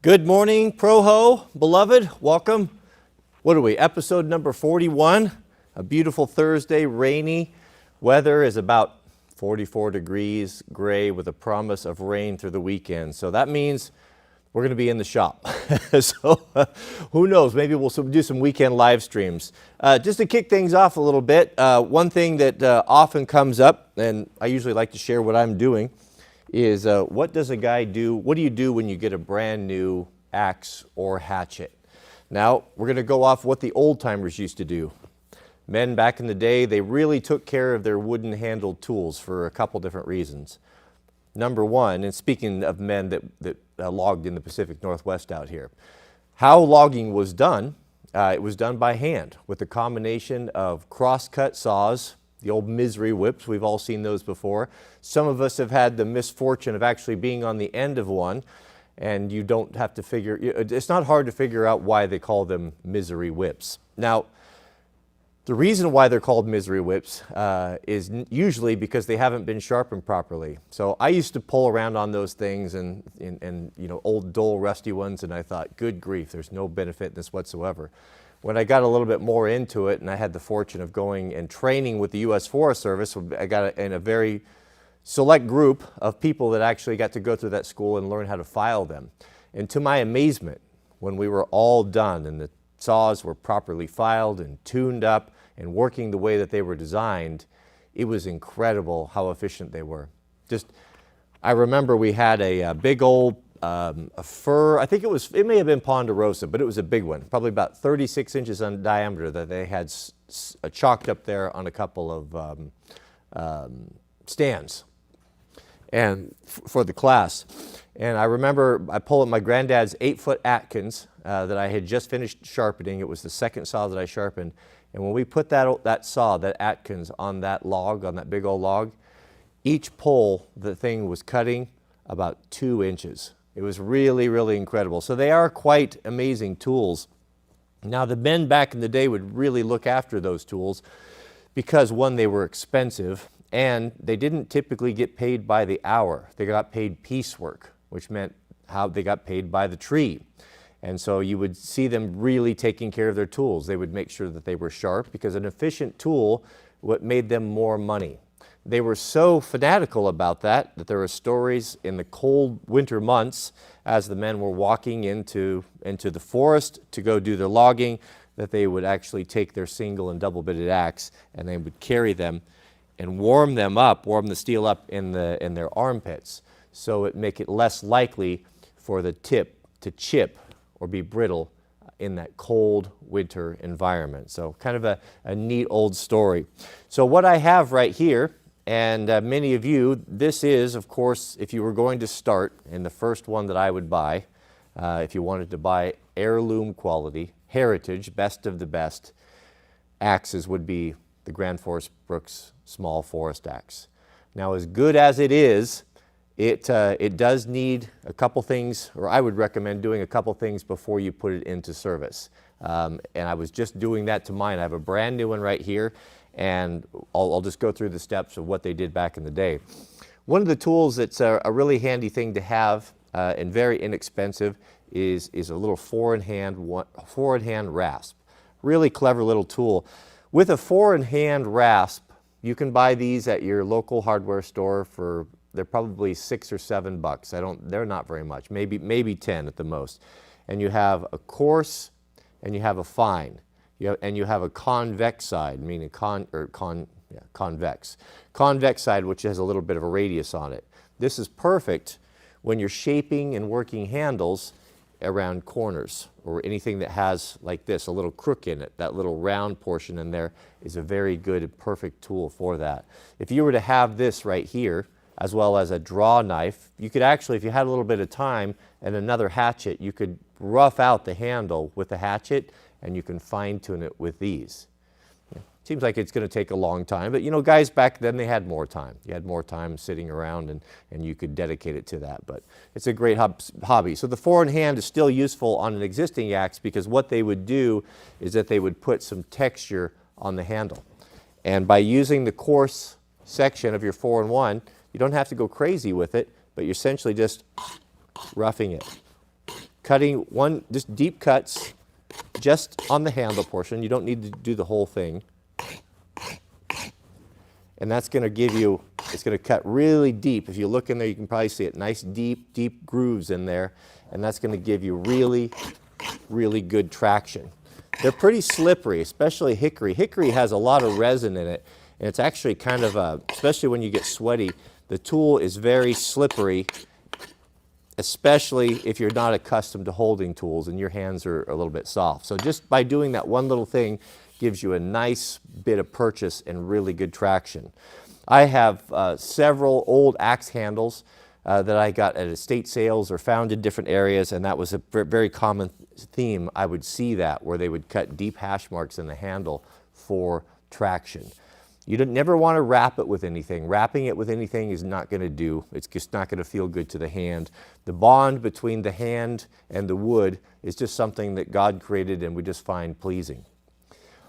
Good morning, Proho, beloved. Welcome. What are we? Episode number 41. A beautiful Thursday, rainy. Weather is about 44 degrees, gray, with a promise of rain through the weekend. So that means we're going to be in the shop. Who knows? Maybe we'll do some weekend live streams. Just to kick things off a little bit, one thing that often comes up, and I usually like to share what I'm doing, is what does a guy do? What do you do when you get a brand new axe or hatchet? Now, we're going to go off what the old timers used to do. Men back in the day, they really took care of their wooden handled tools for a couple different reasons. Number one, and speaking of men that logged in the Pacific Northwest out here, how logging was done, it was done by hand with a combination of cross-cut saws, the old misery whips. We've all seen those before. Some of us have had the misfortune of actually being on the end of one, and you don't have to figure, it's not hard to figure out why they call them misery whips. Now, the reason why they're called misery whips is usually because they haven't been sharpened properly. So I used to pull around on those things and you know, old dull rusty ones, and I thought, good grief, there's no benefit in this whatsoever. When I got a little bit more into it, and I had the fortune of going and training with the U.S. Forest Service, I got in a very select group of people that actually got to go through that school and learn how to file them. And to my amazement, when we were all done and the saws were properly filed and tuned up and working the way that they were designed, it was incredible how efficient they were. I remember we had a big old a fir, I think it may have been ponderosa, but it was a big one, probably about 36 inches in diameter, that they had chalked up there on a couple of stands and for the class. And I remember I pulled up my granddad's 8-foot Atkins that I had just finished sharpening. It was the second saw that I sharpened. And when we put that saw, that Atkins, on that log, on that big old log, each pull the thing was cutting about 2 inches. It was really, really incredible. So they are quite amazing tools. Now, the men back in the day would really look after those tools because, one, they were expensive, and they didn't typically get paid by the hour. They got paid piecework, which meant how they got paid by the tree. And so you would see them really taking care of their tools. They would make sure that they were sharp, because an efficient tool, what made them more money. They were so fanatical about that there were stories in the cold winter months, as the men were walking into the forest to go do their logging, that they would actually take their single and double-bitted axe and they would carry them and warm the steel up in their armpits, so it make it less likely for the tip to chip or be brittle in that cold winter environment. So kind of a neat old story. So what I have right here, and many of you, this is, of course, if you were going to start, and the first one that I would buy, if you wanted to buy heirloom quality, heritage, best of the best, axes would be the Grand Forest Brooks Small Forest Axe. Now, as good as it is, it does need a couple things, or I would recommend doing a couple things before you put it into service. And I was just doing that to mine. I have a brand new one right here, and I'll just go through the steps of what they did back in the day. One of the tools that's a really handy thing to have and very inexpensive is a little four-in-hand rasp. Really clever little tool. With a four-in-hand rasp, you can buy these at your local hardware store for, they're probably $6 or $7. They're not very much, maybe 10 at the most. And you have a coarse and you have a fine. And you have a convex side, meaning convex. Convex side, which has a little bit of a radius on it. This is perfect when you're shaping and working handles around corners, or anything that has, like this, a little crook in it. That little round portion in there is a very good and perfect tool for that. If you were to have this right here, as well as a draw knife, you could actually, if you had a little bit of time and another hatchet, you could rough out the handle with the hatchet, and you can fine-tune it with these. Seems like it's going to take a long time, but you know, guys back then, they had more time. You had more time sitting around, and you could dedicate it to that, but it's a great hobby. So the four-in-hand is still useful on an existing axe, because what they would do is that they would put some texture on the handle. And by using the coarse section of your 4-in-1, you don't have to go crazy with it, but you're essentially just roughing it. cutting just deep cuts just on the handle portion. You don't need to do the whole thing. And that's going to give you, it's going to cut really deep. If you look in there, you can probably see it. Nice deep grooves in there. And that's going to give you really, really good traction. They're pretty slippery, especially hickory. Hickory has a lot of resin in it. And it's actually kind of, especially when you get sweaty, the tool is very slippery, especially if you're not accustomed to holding tools and your hands are a little bit soft. So just by doing that one little thing gives you a nice bit of purchase and really good traction. I have several old axe handles that I got at estate sales or found in different areas, and that was a very common theme. I would see that where they would cut deep hash marks in the handle for traction. You never want to wrap it with anything. Wrapping it with anything is not going to do. It's just not going to feel good to the hand. The bond between the hand and the wood is just something that God created and we just find pleasing.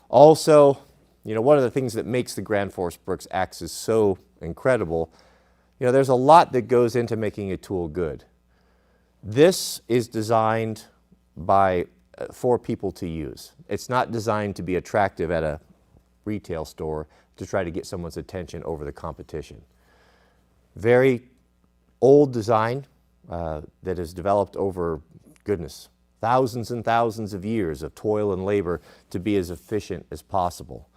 Also, one of the things that makes the Grand Force Brooks axes so incredible, there's a lot that goes into making a tool good. This is designed for people to use. It's not designed to be attractive at a retail store to try to get someone's attention over the competition. Very old design that is developed over, goodness, thousands and thousands of years of toil and labor to be as efficient as possible.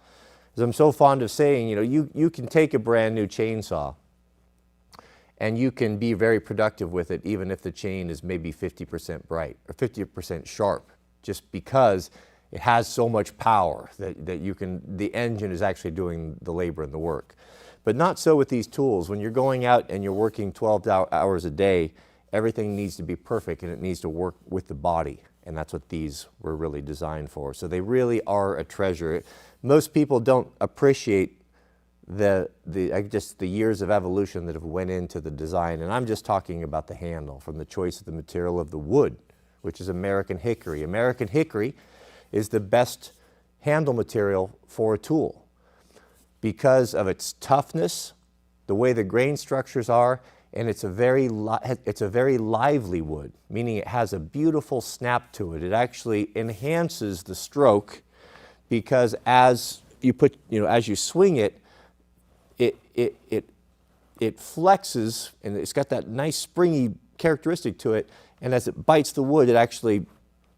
As I'm so fond of saying, you can take a brand new chainsaw and you can be very productive with it even if the chain is maybe 50% bright or 50% sharp, just because it has so much power that the engine is actually doing the labor and the work. But not so with these tools. When you're going out and you're working 12 hours a day, everything needs to be perfect and it needs to work with the body. And that's what these were really designed for. So they really are a treasure. Most people don't appreciate the years of evolution that have went into the design. And I'm just talking about the handle, from the choice of the material of the wood, which is American hickory. American hickory is the best handle material for a tool because of its toughness, the way the grain structures are, and it's a very lively wood, meaning it has a beautiful snap to it. It actually enhances the stroke because as you swing it, it flexes and it's got that nice springy characteristic to it, and as it bites the wood, it actually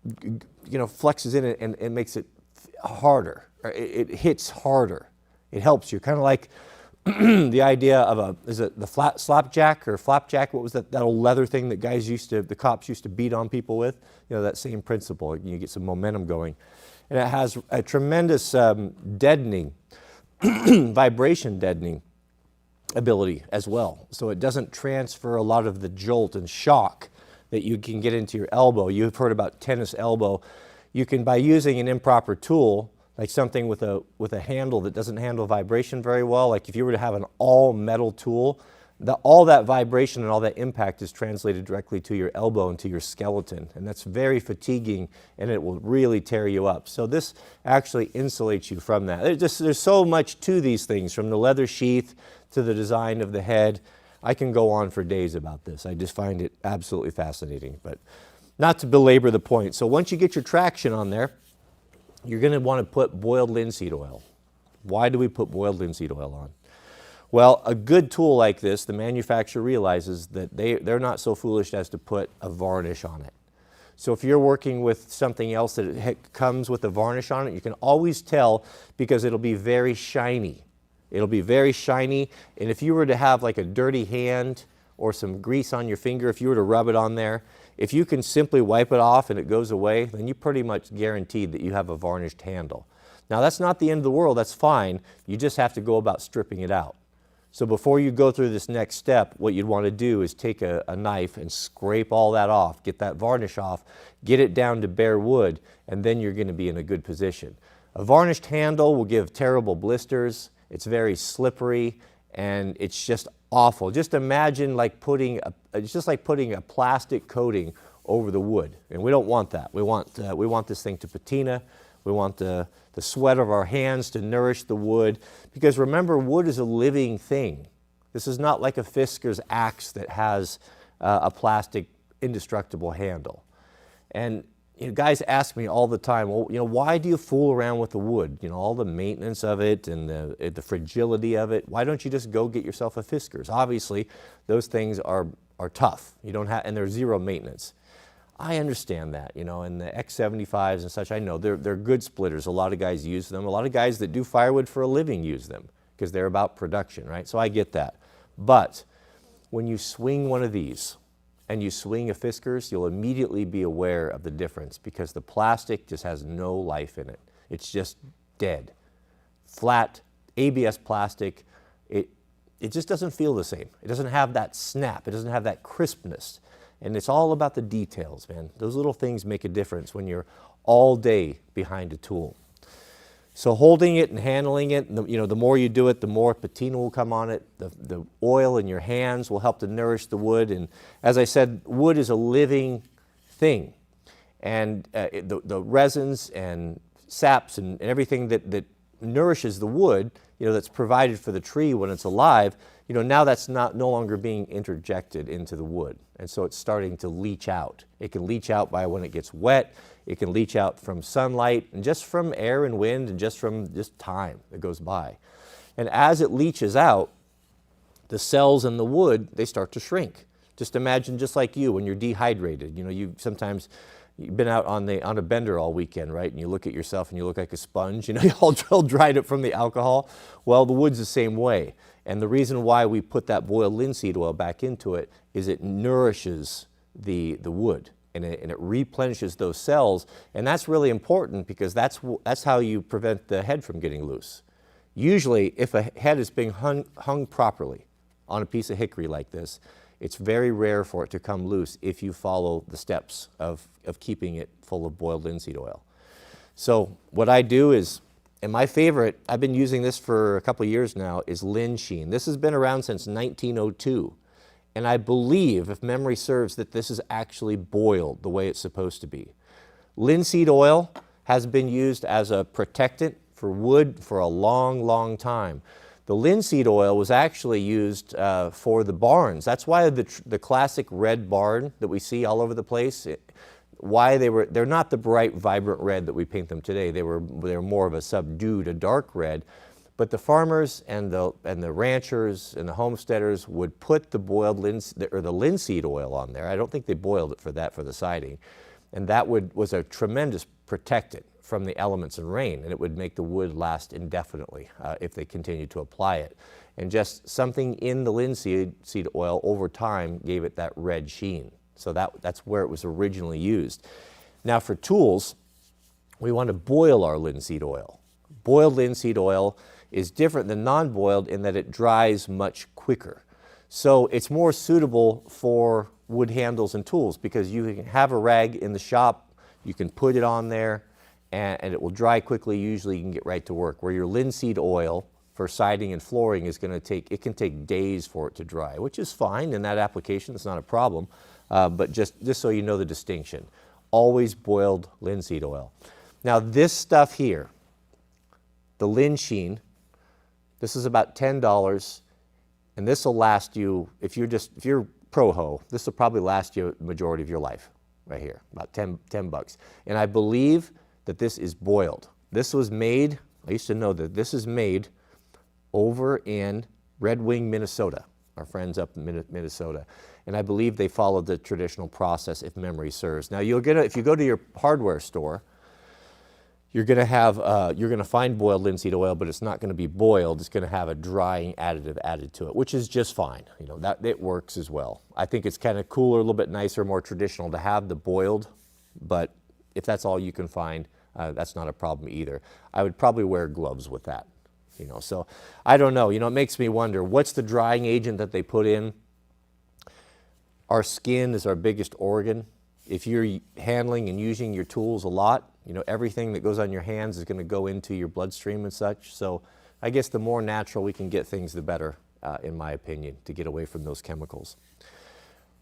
flexes in it and makes it harder. It hits harder. It helps you. Kind of like the idea of the slapjack or flapjack? What was that old leather thing that the cops used to beat on people with? That same principle. You get some momentum going. And it has a tremendous deadening, vibration deadening ability as well. So it doesn't transfer a lot of the jolt and shock that you can get into your elbow. You've heard about tennis elbow. You can, by using an improper tool, like something with a handle that doesn't handle vibration very well, like if you were to have an all metal tool, all that vibration and all that impact is translated directly to your elbow and to your skeleton. And that's very fatiguing and it will really tear you up. So this actually insulates you from that. There's so much to these things, from the leather sheath to the design of the head. I can go on for days about this. I just find it absolutely fascinating, but not to belabor the point. So once you get your traction on there, you're going to want to put boiled linseed oil. Why do we put boiled linseed oil on? Well, a good tool like this, the manufacturer realizes that they're not so foolish as to put a varnish on it. So if you're working with something else that comes with a varnish on it, you can always tell because it'll be very shiny. It'll be very shiny, and if you were to have like a dirty hand or some grease on your finger, if you were to rub it on there, if you can simply wipe it off and it goes away, then you pretty much guaranteed that you have a varnished handle. Now that's not the end of the world, that's fine. You just have to go about stripping it out. So before you go through this next step, what you'd want to do is take a knife and scrape all that off, get that varnish off, get it down to bare wood, and then you're going to be in a good position. A varnished handle will give terrible blisters. It's very slippery, and it's just awful. Just imagine it's just like putting a plastic coating over the wood, and we don't want that. We want this thing to patina. We want the sweat of our hands to nourish the wood, because remember, wood is a living thing. This is not like a Fisker's axe that has a plastic indestructible handle. And guys ask me all the time, well, why do you fool around with the wood? All the maintenance of it and the fragility of it. Why don't you just go get yourself a Fiskars? Obviously, those things are tough. You don't have, and they're zero maintenance. I understand that, and the X75s and such, I know they're good splitters. A lot of guys use them. A lot of guys that do firewood for a living use them because they're about production, right? So I get that. But when you swing one of these and you swing a Fiskars, you'll immediately be aware of the difference because the plastic just has no life in it. It's just dead. Flat ABS plastic, it just doesn't feel the same. It doesn't have that snap. It doesn't have that crispness. And it's all about the details, man. Those little things make a difference when you're all day behind a tool. So holding it and handling it, the more you do it, the more patina will come on it. The oil in your hands will help to nourish the wood. And as I said, wood is a living thing. And the resins and saps and everything that nourishes the wood, that's provided for the tree when it's alive, now that's no longer being interjected into the wood. And so it's starting to leach out. It can leach out by when it gets wet. It can leach out from sunlight and just from air and wind and just from time that goes by. And as it leaches out, the cells in the wood, they start to shrink. Just imagine, just like you, when you're dehydrated. You've been out on a bender all weekend, right? And you look at yourself and you look like a sponge. You all dried up from the alcohol. Well, the wood's the same way. And the reason why we put that boiled linseed oil back into it is it nourishes the wood. And it replenishes those cells, and that's really important because that's how you prevent the head from getting loose. Usually, if a head is being hung properly on a piece of hickory like this, it's very rare for it to come loose if you follow the steps of keeping it full of boiled linseed oil. So what I do is, and my favorite, I've been using this for a couple of years now, is linseed. This has been around since 1902. And I believe, if memory serves, that this is actually boiled the way it's supposed to be. Linseed oil has been used as a protectant for wood for a long, long time. The linseed oil was actually used for the barns. That's why the classic red barn that we see all over the place, they're not the bright, vibrant red that we paint them today. They were more of a subdued, a dark red. But the farmers and the ranchers and the homesteaders would put the boiled the linseed oil on there. I don't think they boiled it for the siding. And that was a tremendous protectant from the elements and rain, and it would make the wood last indefinitely if they continued to apply it. And just something in the linseed oil over time gave it that red sheen. So that's where it was originally used. Now for tools, we want to boil our linseed oil. Boiled linseed oil is different than non-boiled in that it dries much quicker. So it's more suitable for wood handles and tools because you can have a rag in the shop, you can put it on there, and it will dry quickly. Usually you can get right to work. Where your linseed oil for siding and flooring is going to can take days for it to dry, which is fine in that application. It's not a problem, but just so you know the distinction. Always boiled linseed oil. Now this stuff here, the linseed, this is about $10, and this will last you, if you're pro-ho, this will probably last you the majority of your life, right here, about 10 bucks. And I believe that this is boiled. This was made, I used to know that this is made over in Red Wing, Minnesota, our friends up in Minnesota. And I believe they followed the traditional process if memory serves. Now if you go to your hardware store, you're going to find boiled linseed oil, but it's not going to be boiled. It's going to have a drying additive added to it, which is just fine. That it works as well. I think it's kind of cooler, a little bit nicer, more traditional to have the boiled, but if that's all you can find, that's not a problem either. I would probably wear gloves with that. So I don't know. It makes me wonder, what's the drying agent that they put in? Our skin is our biggest organ. If you're handling and using your tools a lot, everything that goes on your hands is going to go into your bloodstream and such. So I guess the more natural we can get things, the better, in my opinion, to get away from those chemicals.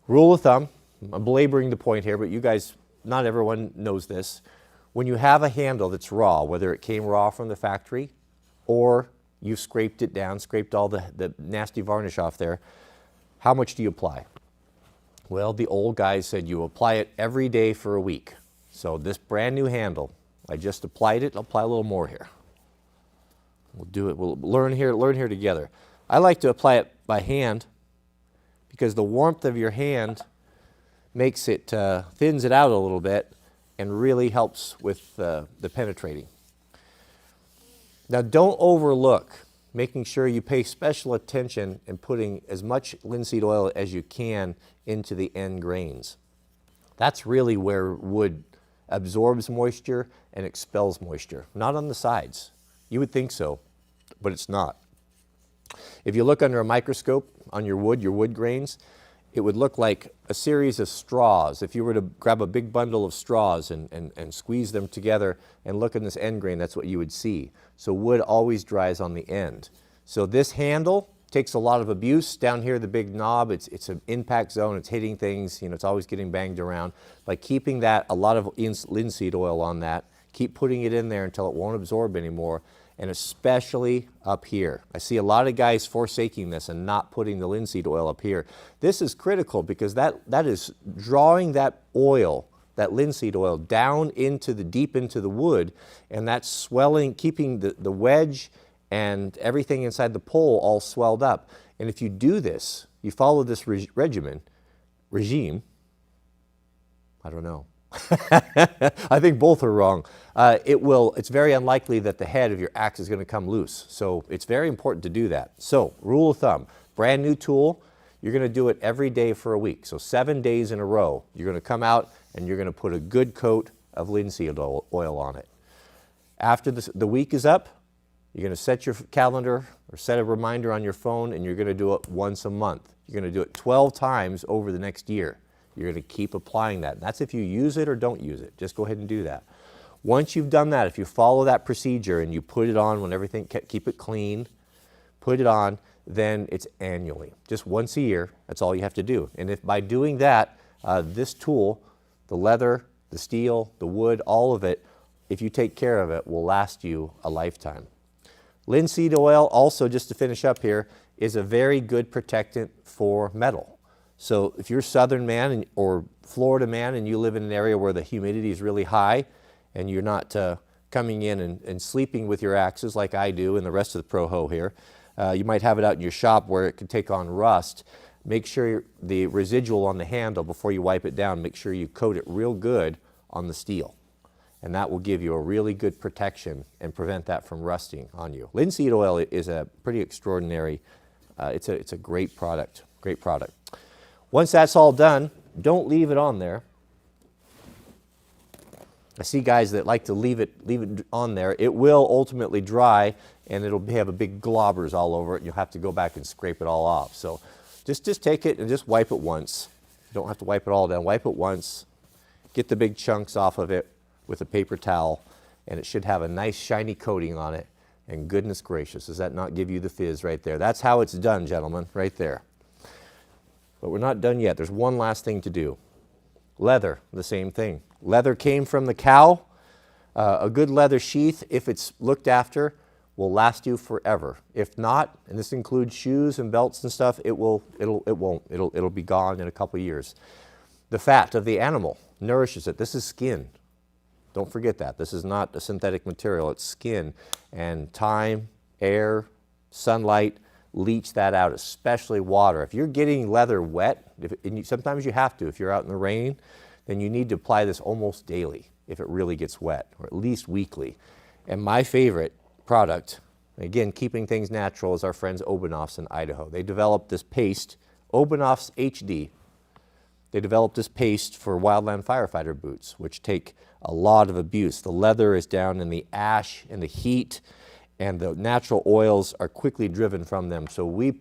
Rule of thumb, I'm belaboring the point here, but you guys, not everyone knows this. When you have a handle that's raw, whether it came raw from the factory or you scraped it down, scraped all the nasty varnish off there, how much do you apply? Well, the old guys said you apply it every day for a week. So this brand new handle, I just applied it. I'll apply a little more here. We'll do it. We'll learn here together. I like to apply it by hand because the warmth of your hand makes it, thins it out a little bit and really helps with the penetrating. Now don't overlook making sure you pay special attention in putting as much linseed oil as you can into the end grains. That's really where wood absorbs moisture and expels moisture, not on the sides. You would think so, but it's not. If you look under a microscope on your wood grains, it would look like a series of straws. If you were to grab a big bundle of straws and squeeze them together and look in this end grain, that's what you would see. So wood always dries on the end. So this handle takes a lot of abuse. Down here, the big knob, it's an impact zone. It's hitting things. It's always getting banged around. By keeping that, a lot of linseed oil on that, keep putting it in there until it won't absorb anymore. And especially up here. I see a lot of guys forsaking this and not putting the linseed oil up here. This is critical because that is drawing that oil, that linseed oil, down into deep into the wood, and that's swelling, keeping the wedge and everything inside the pole all swelled up. And if you do this, you follow this regime, I don't know. I think both are wrong. It's very unlikely that the head of your axe is going to come loose. So it's very important to do that. So rule of thumb, brand new tool, you're going to do it every day for a week. So 7 days in a row, you're going to come out and you're going to put a good coat of linseed oil on it. After the week is up, you're going to set your calendar or set a reminder on your phone, and you're going to do it once a month. You're going to do it 12 times over the next year. You're going to keep applying that. That's if you use it or don't use it. Just go ahead and do that. Once you've done that, if you follow that procedure and you put it on when everything, keep it clean, put it on, then it's annually. Just once a year, that's all you have to do. And if by doing that, this tool, the leather, the steel, the wood, all of it, if you take care of it, will last you a lifetime. Linseed oil, also just to finish up here, is a very good protectant for metal. So if you're a southern man or Florida man and you live in an area where the humidity is really high and you're not coming in and sleeping with your axes like I do and the rest of the pro-ho here, you might have it out in your shop where it could take on rust. Make sure the residual on the handle, before you wipe it down, make sure you coat it real good on the steel. And that will give you a really good protection and prevent that from rusting on you. Linseed oil is a pretty extraordinary, it's a great product, great product. Once that's all done, don't leave it on there. I see guys that like to leave it on there. It will ultimately dry and it'll have a big globbers all over it, and you'll have to go back and scrape it all off. So just take it and just wipe it once. You don't have to wipe it all down. Wipe it once, get the big chunks off of it with a paper towel, and it should have a nice shiny coating on it. And goodness gracious, does that not give you the fizz right there? That's how it's done, gentlemen, right there. But we're not done yet. There's one last thing to do. Leather, the same thing. Leather came from the cow. A good leather sheath, if it's looked after, will last you forever. If not, and this includes shoes and belts and stuff, it won't. It'll be gone in a couple years. The fat of the animal nourishes it. This is skin. Don't forget that. This is not a synthetic material. It's skin. And time, air, sunlight leach that out, especially water. If you're getting leather wet, sometimes you have to. If you're out in the rain, then you need to apply this almost daily if it really gets wet, or at least weekly. And my favorite product, again, keeping things natural, is our friends Obanoff's in Idaho. They developed this paste, Obanoff's HD. They developed this paste for wildland firefighter boots, which take a lot of abuse. The leather is down in the ash and the heat, and the natural oils are quickly driven from them. So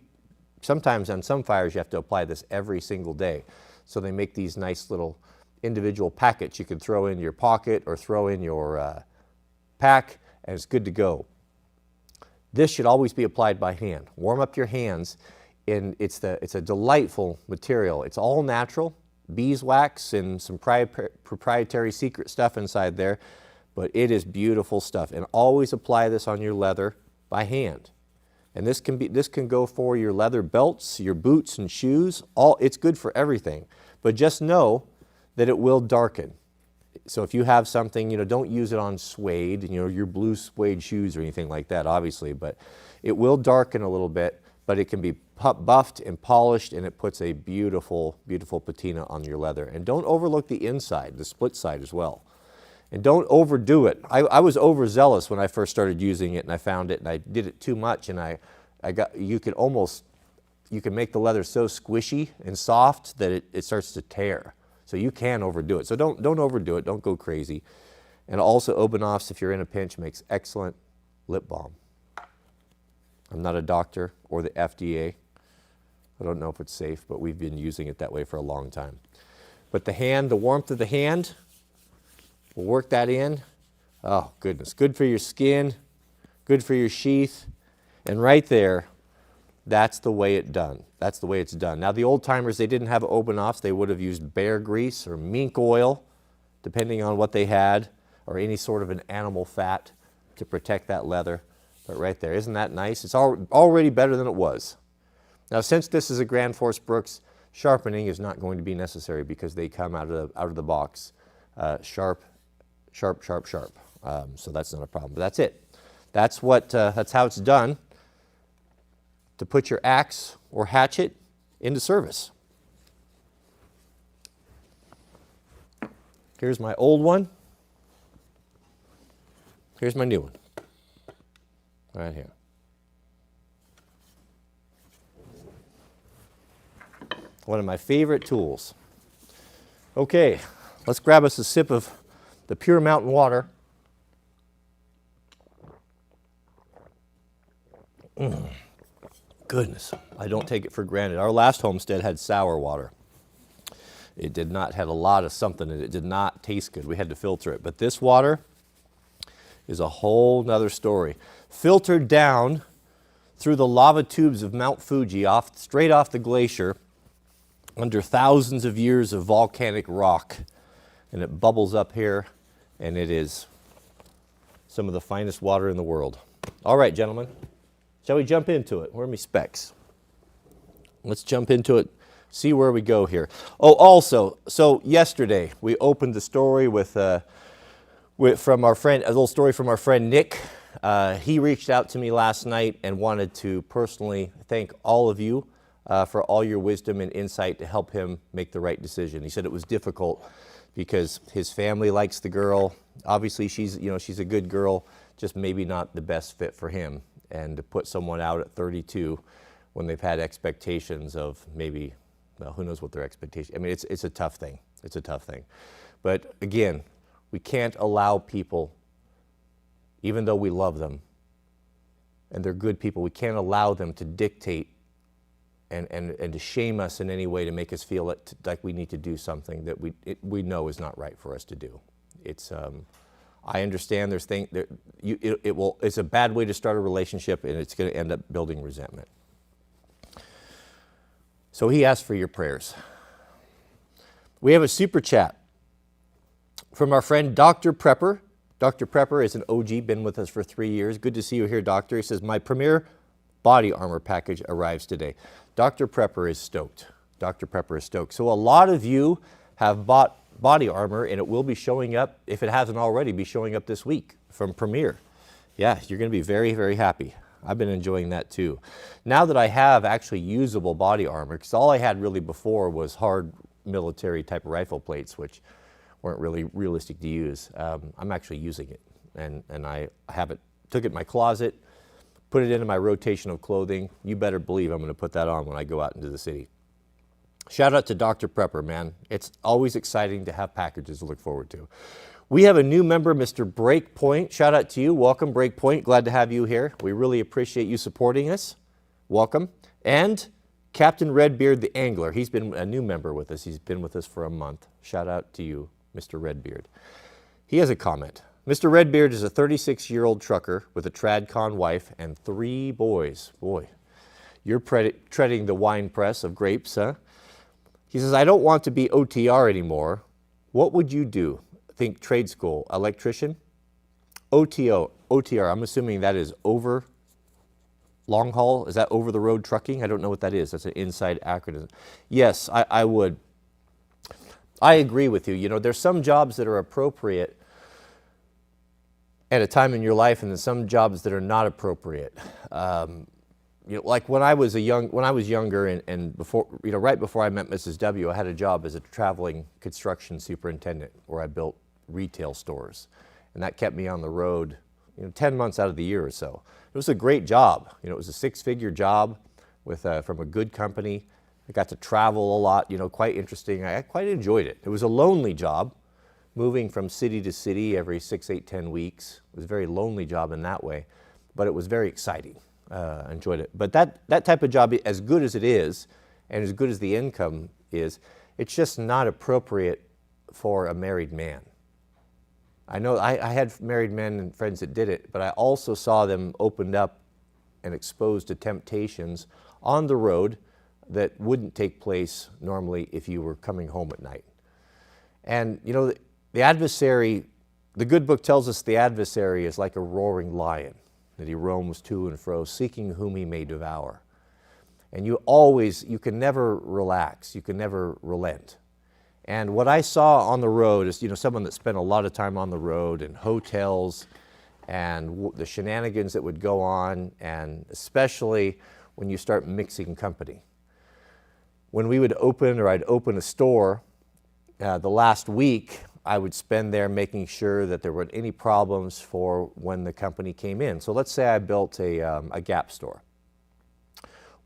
sometimes on some fires you have to apply this every single day. So they make these nice little individual packets you can throw in your pocket or throw in your pack, and it's good to go. This should always be applied by hand. Warm up your hands, and it's a delightful material. It's all natural. Beeswax and some proprietary secret stuff inside there, but it is beautiful stuff. And always apply this on your leather by hand. And this can go for your leather belts, your boots and shoes. It's good for everything. But just know that it will darken. So if you have something, don't use it on suede, your blue suede shoes or anything like that, obviously, but it will darken a little bit, but it can be buffed and polished, and it puts a beautiful, beautiful patina on your leather. And don't overlook the inside, the split side as well. And don't overdo it. I was overzealous when I first started using it, and I found it, and I did it too much, and you can make the leather so squishy and soft that it starts to tear. So you can overdo it. So don't overdo it. Don't go crazy. And also, Obanoff's, if you're in a pinch, makes excellent lip balm. I'm not a doctor or the FDA. I don't know if it's safe, but we've been using it that way for a long time. But the warmth of the hand, we'll work that in. Oh, goodness. Good for your skin, good for your sheath. And right there, that's the way it's done. That's the way it's done. Now, the old timers, they didn't have Obanoffs. They would have used bear grease or mink oil, depending on what they had, or any sort of an animal fat to protect that leather. But right there, isn't that nice? It's already better than it was. Now, since this is a Grand Force Brooks, sharpening is not going to be necessary because they come out of the box sharp. So that's not a problem. But that's it. That's how it's done, to put your axe or hatchet into service. Here's my old one. Here's my new one. Right here. One of my favorite tools. Okay, let's grab us a sip of the pure mountain water. Goodness, I don't take it for granted. Our last homestead had sour water. It did not have a lot of something in it. It did not taste good. We had to filter it. But this water is a whole nother story. Filtered down through the lava tubes of Mount Fuji, straight off the glacier, under thousands of years of volcanic rock. And it bubbles up here, and it is some of the finest water in the world. All right, gentlemen. Shall we jump into it? Where are my specs? Let's jump into it, see where we go here. Oh, also, so yesterday we opened the story from our friend, a little story from our friend Nick. He reached out to me last night and wanted to personally thank all of you for all your wisdom and insight to help him make the right decision. He said it was difficult because his family likes the girl. Obviously, she's a good girl, just maybe not the best fit for him. And to put someone out at 32 when they've had expectations of maybe, well, who knows what their expectation. I mean, it's a tough thing. It's a tough thing. But again, we can't allow people, even though we love them, and they're good people, we can't allow them to dictate and to shame us in any way to make us feel like we need to do something that we know is not right for us to do. It's I understand there's things that it's a bad way to start a relationship, and it's going to end up building resentment. So he asked for your prayers. We have a super chat from our friend Dr. Prepper. Dr. Prepper is an OG, been with us for 3 years. Good to see you here, Doctor. He says, my premier body armor package arrives today. Dr. Prepper is stoked. Dr. Prepper is stoked. So a lot of you have bought body armor, and it will be showing up, if it hasn't already, be showing up this week from Premier. Yeah, you're going to be very, very happy. I've been enjoying that too. Now that I have actually usable body armor, because all I had really before was hard military type of rifle plates, which weren't really realistic to use. I'm actually using it, and I have it, took it in my closet, put it into my rotation of clothing. You better believe I'm going to put that on when I go out into the city. Shout out to Dr. Prepper, man. It's always exciting to have packages to look forward to. We have a new member, Mr. Breakpoint. Shout out to you. Welcome, Breakpoint. Glad to have you here. We really appreciate you supporting us. Welcome. And Captain Redbeard the Angler. He's been a new member with us. He's been with us for a month. Shout out to you, Mr. Redbeard. He has a comment. Mr. Redbeard is a 36-year-old trucker with a TradCon wife and 3 boys. Boy, you're treading the wine press of grapes, huh? He says, I don't want to be OTR anymore. What would you do? Think trade school, electrician? OTR, I'm assuming that is over long haul. Is that over the road trucking? I don't know what that is. That's an inside acronym. Yes, I would. I agree with you. There's some jobs that are appropriate at a time in your life, and then some jobs that are not appropriate. Like when I was younger, and before, right before I met Mrs. W, I had a job as a traveling construction superintendent where I built retail stores, and that kept me on the road, 10 months out of the year or so. It was a great job. It was a six-figure job from a good company. I got to travel a lot. Quite interesting. I quite enjoyed it. It was a lonely job, moving from city to city every 6, 8, 10 weeks. It was a very lonely job in that way, but it was very exciting. I enjoyed it. But that type of job, as good as it is, and as good as the income is, it's just not appropriate for a married man. I know I had married men and friends that did it, but I also saw them opened up and exposed to temptations on the road that wouldn't take place normally if you were coming home at night. And the adversary, the good book tells us the adversary is like a roaring lion, that he roams to and fro, seeking whom he may devour. And you can never relax, you can never relent. And what I saw on the road is, someone that spent a lot of time on the road in hotels, and the shenanigans that would go on, and especially when you start mixing company. When we would I'd open a store, the last week, I would spend there making sure that there weren't any problems for when the company came in. So let's say I built a Gap store.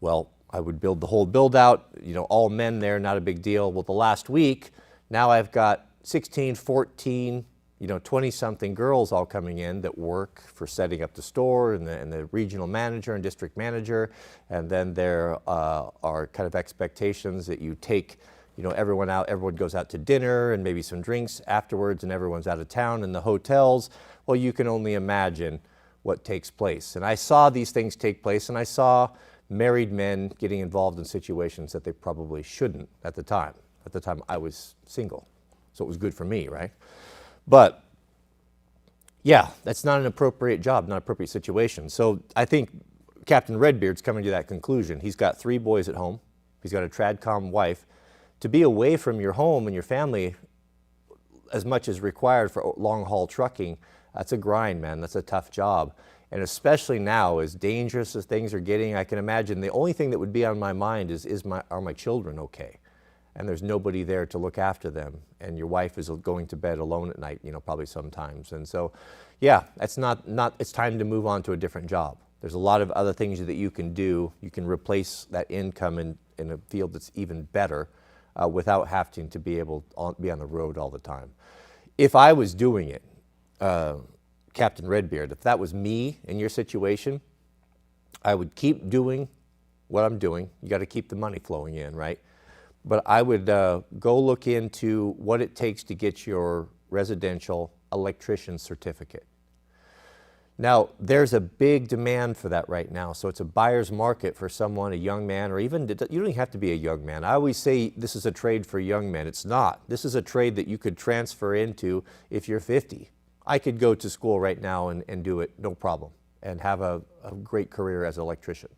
Well, I would build the whole build out, all men there, not a big deal. Well, the last week, now I've got 16, 14, 20-something girls all coming in that work for setting up the store, and the regional manager and district manager. And then there are kind of expectations that you take everyone out, everyone goes out to dinner and maybe some drinks afterwards, and everyone's out of town in the hotels. Well, you can only imagine what takes place. And I saw these things take place, and I saw married men getting involved in situations that they probably shouldn't at the time. At the time, I was single, so it was good for me, right? But yeah, that's not an appropriate job, not an appropriate situation. So I think Captain Redbeard's coming to that conclusion. He's got 3 boys at home. He's got a TradCom wife. To be away from your home and your family as much as required for long-haul trucking, that's a grind, man. That's a tough job. And especially now, as dangerous as things are getting, I can imagine the only thing that would be on my mind are my children okay? And there's nobody there to look after them. And your wife is going to bed alone at night, probably sometimes. And so, yeah, it's time to move on to a different job. There's a lot of other things that you can do. You can replace that income in a field that's even better. Without having to be able to be on the road all the time. If I was doing it, Captain Redbeard, if that was me in your situation, I would keep doing what I'm doing. You got to keep the money flowing in, right? But I would go look into what it takes to get your residential electrician certificate. Now, there's a big demand for that right now, so it's a buyer's market for someone, a young man, or even, you don't even have to be a young man. I always say this is a trade for young men. It's not. This is a trade that you could transfer into if you're 50. I could go to school right now and do it, no problem, and have a great career as an electrician.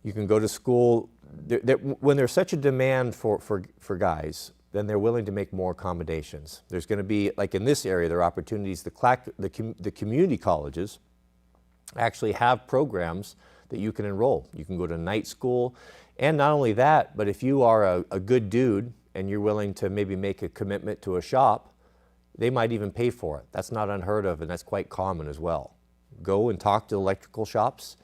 You can go to school. When there's such a demand for guys, then they're willing to make more accommodations. There's going to be, like in this area, there are opportunities. The community colleges actually have programs that you can enroll. You can go to night school, and not only that, but if you are a good dude and you're willing to maybe make a commitment to a shop, they might even pay for it. That's not unheard of, and that's quite common as well. Go and talk to electrical shops.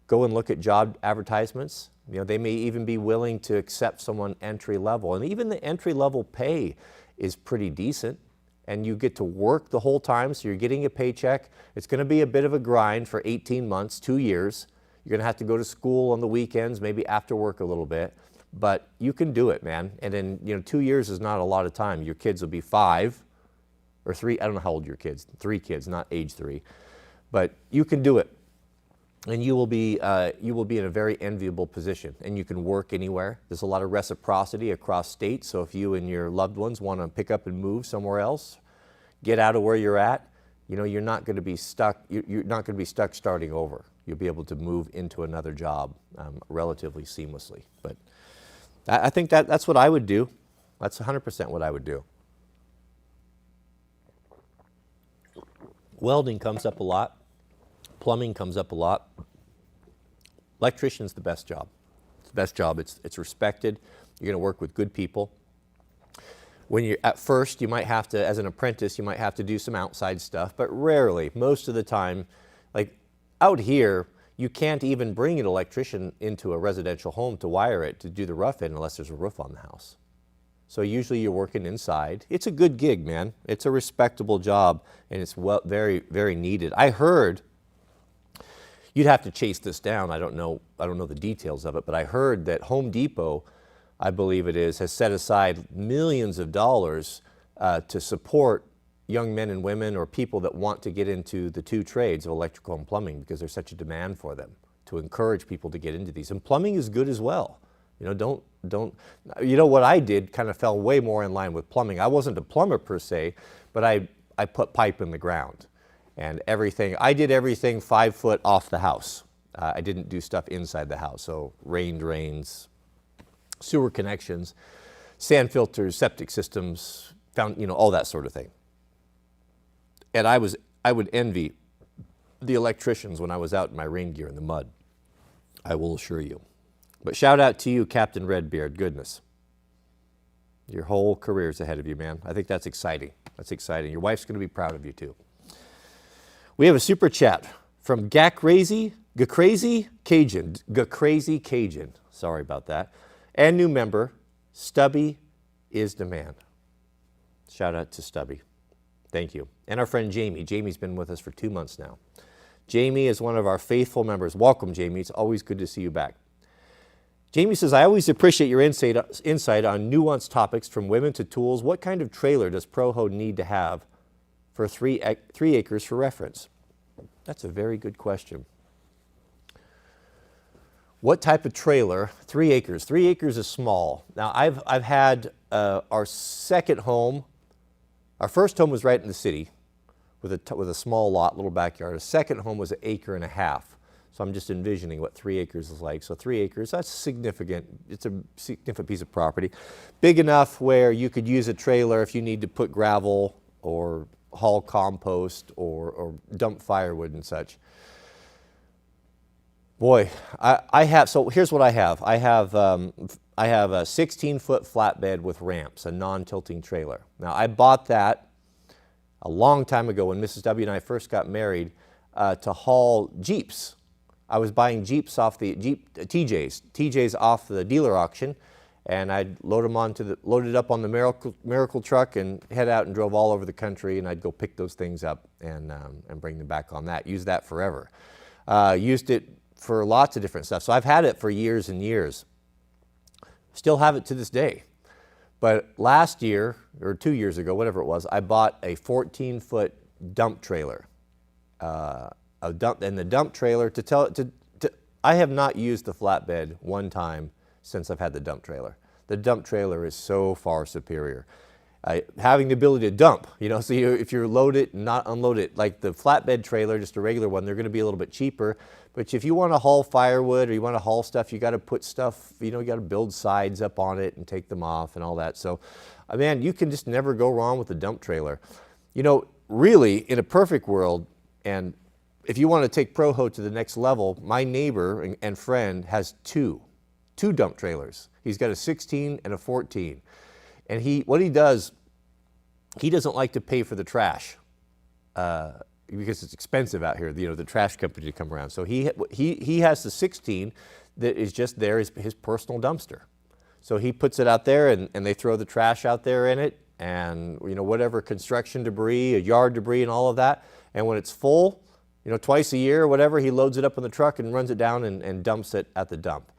Go and look at job advertisements. They may even be willing to accept someone entry level. And even the entry level pay is pretty decent. And you get to work the whole time, so you're getting a paycheck. It's going to be a bit of a grind for 18 months, 2 years. You're going to have to go to school on the weekends, maybe after work a little bit. But you can do it, man. And then, 2 years is not a lot of time. Your kids will be 5 or 3. I don't know how old your kids. 3 kids, not age 3. But you can do it. And you will be in a very enviable position, and you can work anywhere. There's a lot of reciprocity across states, so if you and your loved ones want to pick up and move somewhere else, get out of where you're at, you're not going to be stuck. You're not going to be stuck starting over. You'll be able to move into another job relatively seamlessly. But I think that's what I would do. That's 100% what I would do. Welding comes up a lot. Plumbing comes up a lot. Electrician's the best job. It's the best job. It's respected. You're going to work with good people. When you're at first, you might have to, as an apprentice, you might have to do some outside stuff, but rarely, most of the time, like out here, you can't even bring an electrician into a residential home to wire it, to do the rough in, unless there's a roof on the house. So usually you're working inside. It's a good gig, man. It's a respectable job, and it's very, very needed. I heard, you'd have to chase this down. I don't know the details of it, but I heard that Home Depot, I believe it is, has set aside millions of dollars to support young men and women or people that want to get into the two trades of electrical and plumbing, because there's such a demand for them, to encourage people to get into these. And plumbing is good as well. You know, what I did kind of fell way more in line with plumbing. I wasn't a plumber per se, but I put pipe in the ground and everything. I did everything 5 foot off the house. I didn't do stuff inside the house. So rain drains, sewer connections, sand filters, septic systems, all that sort of thing. And I would envy the electricians when I was out in my rain gear in the mud, I will assure you. But shout out to you, Captain Redbeard. Goodness. Your whole career's ahead of you, man. I think that's exciting. That's exciting. Your wife's going to be proud of you, too. We have a super chat from Gacrazy Cajun. Sorry about that. And new member, Stubby is the man. Shout out to Stubby. Thank you. And our friend Jamie. Jamie's been with us for 2 months now. Jamie is one of our faithful members. Welcome, Jamie. It's always good to see you back. Jamie says, I always appreciate your insight on nuanced topics from women to tools. What kind of trailer does Proho need to have for 3 acres for reference? That's a very good question. What type of trailer? 3 acres. 3 acres is small. Now, I've had our second home. Our first home was right in the city with a small lot, little backyard. Our second home was 1.5 acres. So I'm just envisioning what 3 acres is like. So 3 acres, that's significant. It's a significant piece of property. Big enough where you could use a trailer if you need to put gravel or haul compost or dump firewood and such. Boy, so here's what I have. I have a 16-foot flatbed with ramps, a non-tilting trailer. Now, I bought that a long time ago when Mrs. W and I first got married to haul Jeeps. I was buying Jeeps off the TJs off the dealer auction, and I'd load it up on the Miracle truck and head out and drove all over the country, and I'd go pick those things up and bring them back on that. Used that forever. Used it for lots of different stuff. So I've had it for years and years. Still have it to this day. But last year, or 2 years ago, whatever it was, I bought a 14-foot dump trailer. And the dump trailer, I have not used the flatbed one time since I've had the dump trailer. The dump trailer is so far superior. Having the ability to dump, so if you load it and not unload it, like the flatbed trailer, just a regular one, they're going to be a little bit cheaper. But if you want to haul firewood or you want to haul stuff, you got to put stuff, you got to build sides up on it and take them off and all that. So, man, you can just never go wrong with the dump trailer. Really, in a perfect world, and if you want to take Proho to the next level, my neighbor and friend has two dump trailers. He's got a 16 and a 14. And what he does, he doesn't like to pay for the trash because it's expensive out here, the trash company to come around. So he has the 16 that is just there, his personal dumpster. So he puts it out there and they throw the trash out there in it and, whatever construction debris, yard debris and all of that. And when it's full, twice a year or whatever, he loads it up in the truck and runs it down and dumps it at the dump.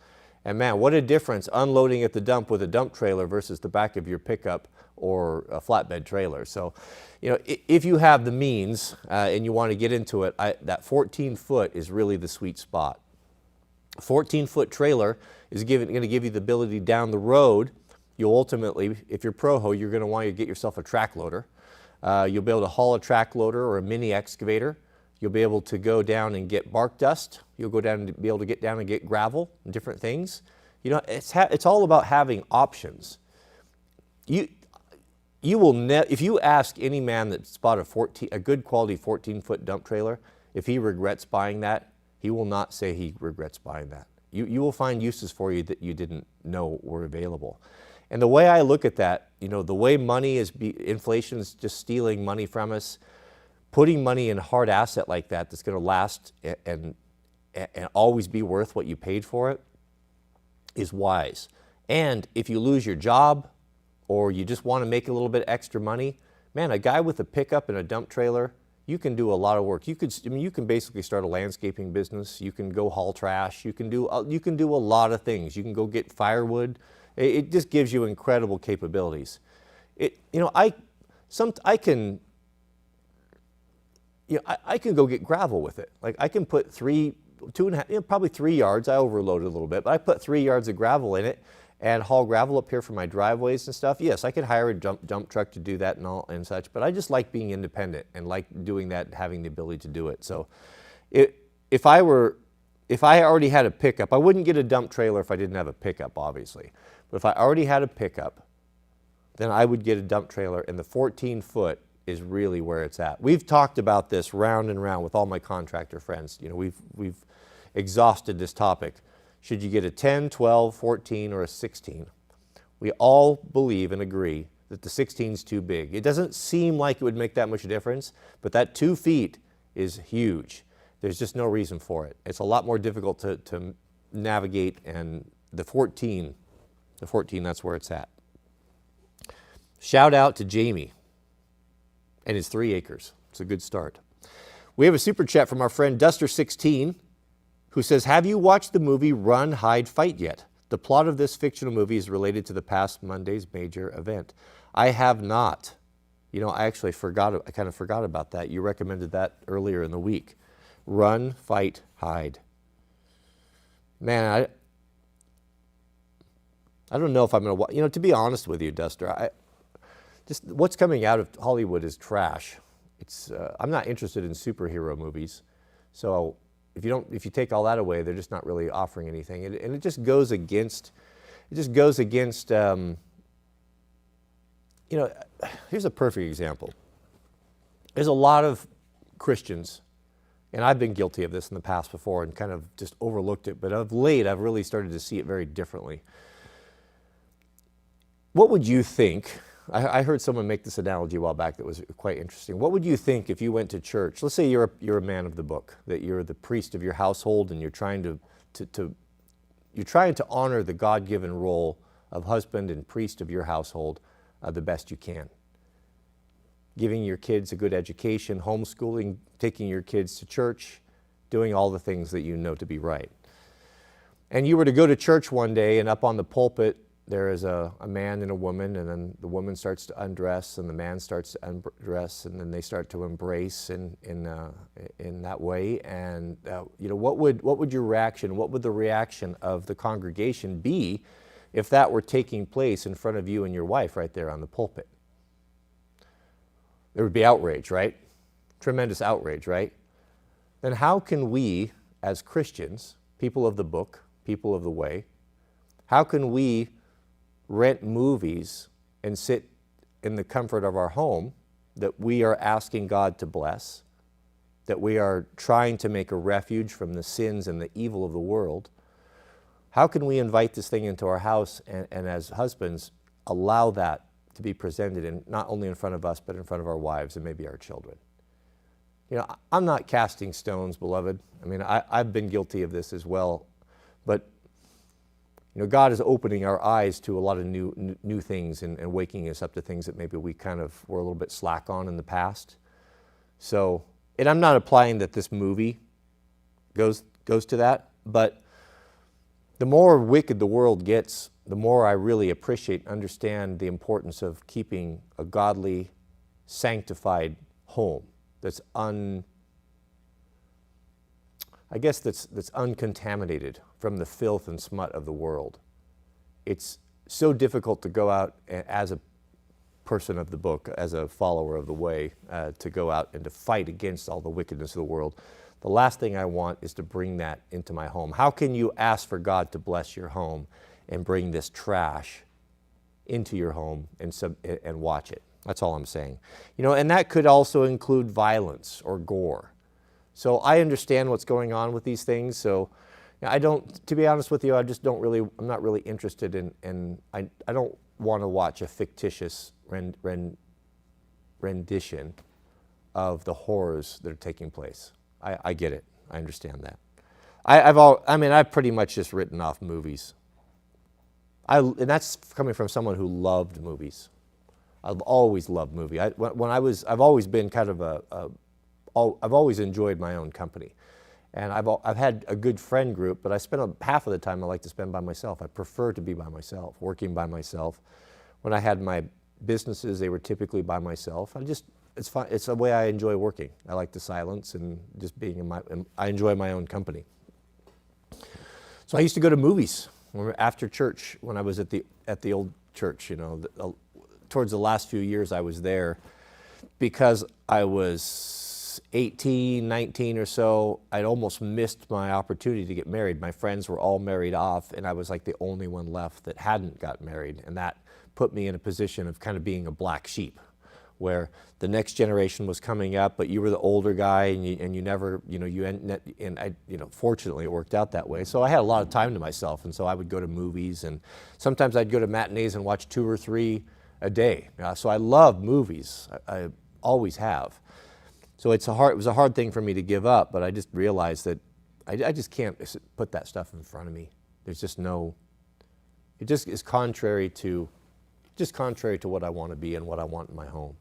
And man, what a difference unloading at the dump with a dump trailer versus the back of your pickup or a flatbed trailer. So, if you have the means and you want to get into it, that 14-foot is really the sweet spot. A 14-foot trailer is going to give you the ability down the road. You'll ultimately, if you're Proho, you're going to want to get yourself a track loader. You'll be able to haul a track loader or a mini excavator. You'll be able to go down and get bark dust. You'll go down and be able to get down and get gravel and different things. It's all about having options. you will if you ask any man that's bought a good quality 14-foot dump trailer, if he regrets buying that, he will not say he regrets buying that. You will find uses for you that you didn't know were available. And the way I look at that, the way money inflation is just stealing money from us, putting money in a hard asset like that that's going to last and always be worth what you paid for it is wise. And if you lose your job or you just want to make a little bit extra money, man, a guy with a pickup and a dump trailer, you can do a lot of work. You can basically start a landscaping business. You can go haul trash. You can do a lot of things. You can go get firewood. It just gives you incredible capabilities. I can go get gravel with it. Like I can put 2.5, probably 3 yards. I overloaded a little bit, but I put 3 yards of gravel in it and haul gravel up here for my driveways and stuff. Yes, I could hire a dump truck to do that and such, but I just like being independent and like doing that and having the ability to do it. So if I already had a pickup, I wouldn't get a dump trailer if I didn't have a pickup, obviously. But if I already had a pickup, then I would get a dump trailer, and the 14-foot is really where it's at. We've talked about this round and round with all my contractor friends. We've exhausted this topic. Should you get a 10, 12, 14, or a 16? We all believe and agree that the 16 is too big. It doesn't seem like it would make that much difference, but that 2 feet is huge. There's just no reason for it. It's a lot more difficult to navigate, and the 14, that's where it's at. Shout out to Jamie and his 3 acres. It's a good start. We have a super chat from our friend Duster16, who says, have you watched the movie Run, Hide, Fight yet? The plot of this fictional movie is related to the past Monday's major event. I have not. I actually kind of forgot about that. You recommended that earlier in the week. Run, Fight, Hide. Man, I don't know if I'm going to, to be honest with you, Duster, just what's coming out of Hollywood is trash. I'm not interested in superhero movies. So if you take all that away, they're just not really offering anything. And it just goes against, here's a perfect example. There's a lot of Christians, and I've been guilty of this in the past before and kind of just overlooked it, but of late I've really started to see it very differently. What would you think? I heard someone make this analogy a while back that was quite interesting. What would you think if you went to church? Let's say you're a man of the book, that you're the priest of your household, and you're trying to honor the God-given role of husband and priest of your household the best you can. Giving your kids a good education, homeschooling, taking your kids to church, doing all the things that you know to be right. And you were to go to church one day, and up on the pulpit there is a man and a woman, and then the woman starts to undress and the man starts to undress, and then they start to embrace in that way. And what would your reaction, what would the reaction of the congregation be if that were taking place in front of you and your wife right there on the pulpit? There would be outrage, right? Tremendous outrage, right? Then how can we, as Christians, people of the book, people of the way, how can we rent movies and sit in the comfort of our home that we are asking God to bless, that we are trying to make a refuge from the sins and the evil of the world? How can we invite this thing into our house and as husbands allow that to be presented not only in front of us, but in front of our wives and maybe our children? I'm not casting stones, beloved. I mean, I've been guilty of this as well, but God is opening our eyes to a lot of new things and waking us up to things that maybe we kind of were a little bit slack on in the past. So, and I'm not implying that this movie goes to that, but the more wicked the world gets, the more I really appreciate and understand the importance of keeping a godly, sanctified home that's uncontaminated from the filth and smut of the world. It's so difficult to go out as a person of the book, as a follower of the way, to go out and to fight against all the wickedness of the world. The last thing I want is to bring that into my home. How can you ask for God to bless your home and bring this trash into your home and watch it. That's all I'm saying. You know, and that could also include violence or gore. So I understand what's going on with these things. So I don't, to be honest with you, I just don't really, I'm not really interested in I don't want to watch a fictitious rendition of the horrors that are taking place. I get it. I understand that. I've pretty much just written off movies. And that's coming from someone who loved movies. I've always loved movies. I've always been kind of I've always enjoyed my own company. And I've had a good friend group, but I spend half of the time I like to spend by myself. I prefer to be by myself, working by myself. When I had my businesses, they were typically by myself. It's fun. It's the way I enjoy working. I like the silence and just being I enjoy my own company. So I used to go to movies after church when I was at the old church. You know, towards the last few years I was there because I was 18, 19 or so. I'd almost missed my opportunity to get married. My friends were all married off, and I was like the only one left that hadn't got married, and that put me in a position of kind of being a black sheep, where the next generation was coming up, but you were the older guy, and you never, fortunately it worked out that way. So I had a lot of time to myself, and so I would go to movies, and sometimes I'd go to matinees and watch 2 or 3 a day. So I love movies. I always have. So it was a hard thing for me to give up, but I just realized that I just can't put that stuff in front of me. There's just it just is contrary to what I want to be and what I want in my home.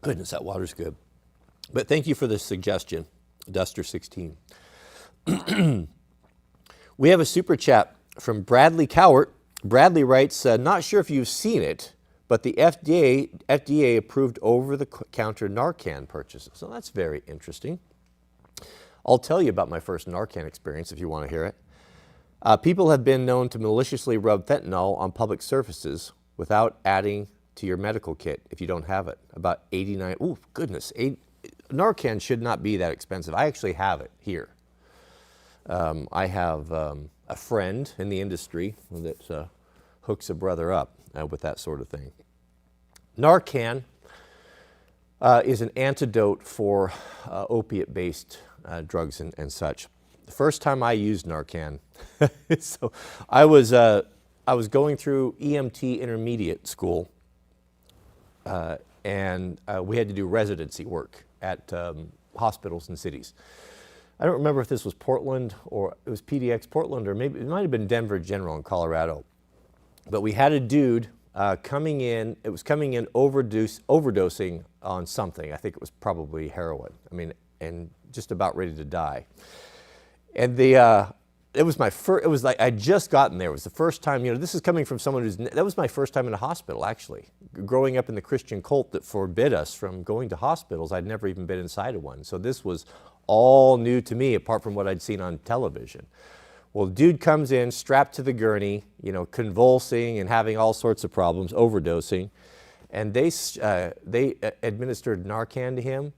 Goodness, that water's good. But thank you for the suggestion, Duster 16. We have a super chat from Bradley Cowart. Bradley writes, not sure if you've seen it, but the FDA approved over-the-counter Narcan purchases. So that's very interesting. I'll tell you about my first Narcan experience if you want to hear it. People have been known to maliciously rub fentanyl on public surfaces without adding to your medical kit if you don't have it. About 89, oh goodness, Narcan should not be that expensive. I actually have it here. I have a friend in the industry that hooks a brother up with that sort of thing. Narcan is an antidote for opiate-based drugs and such. The first time I used Narcan, so I was going through EMT intermediate school, and we had to do residency work at hospitals and cities. I don't remember if this was Portland or it was PDX Portland, or maybe it might have been Denver General in Colorado. But we had a dude coming in overdosing on something. I think it was probably heroin. And just about ready to die. And it was like I'd just gotten there. It was the first time, this is coming from someone that was my first time in a hospital, actually. Growing up in the Christian cult that forbid us from going to hospitals, I'd never even been inside of one. So this was all new to me, apart from what I'd seen on television. Well, the dude comes in, strapped to the gurney, convulsing and having all sorts of problems, overdosing. And they administered Narcan to him,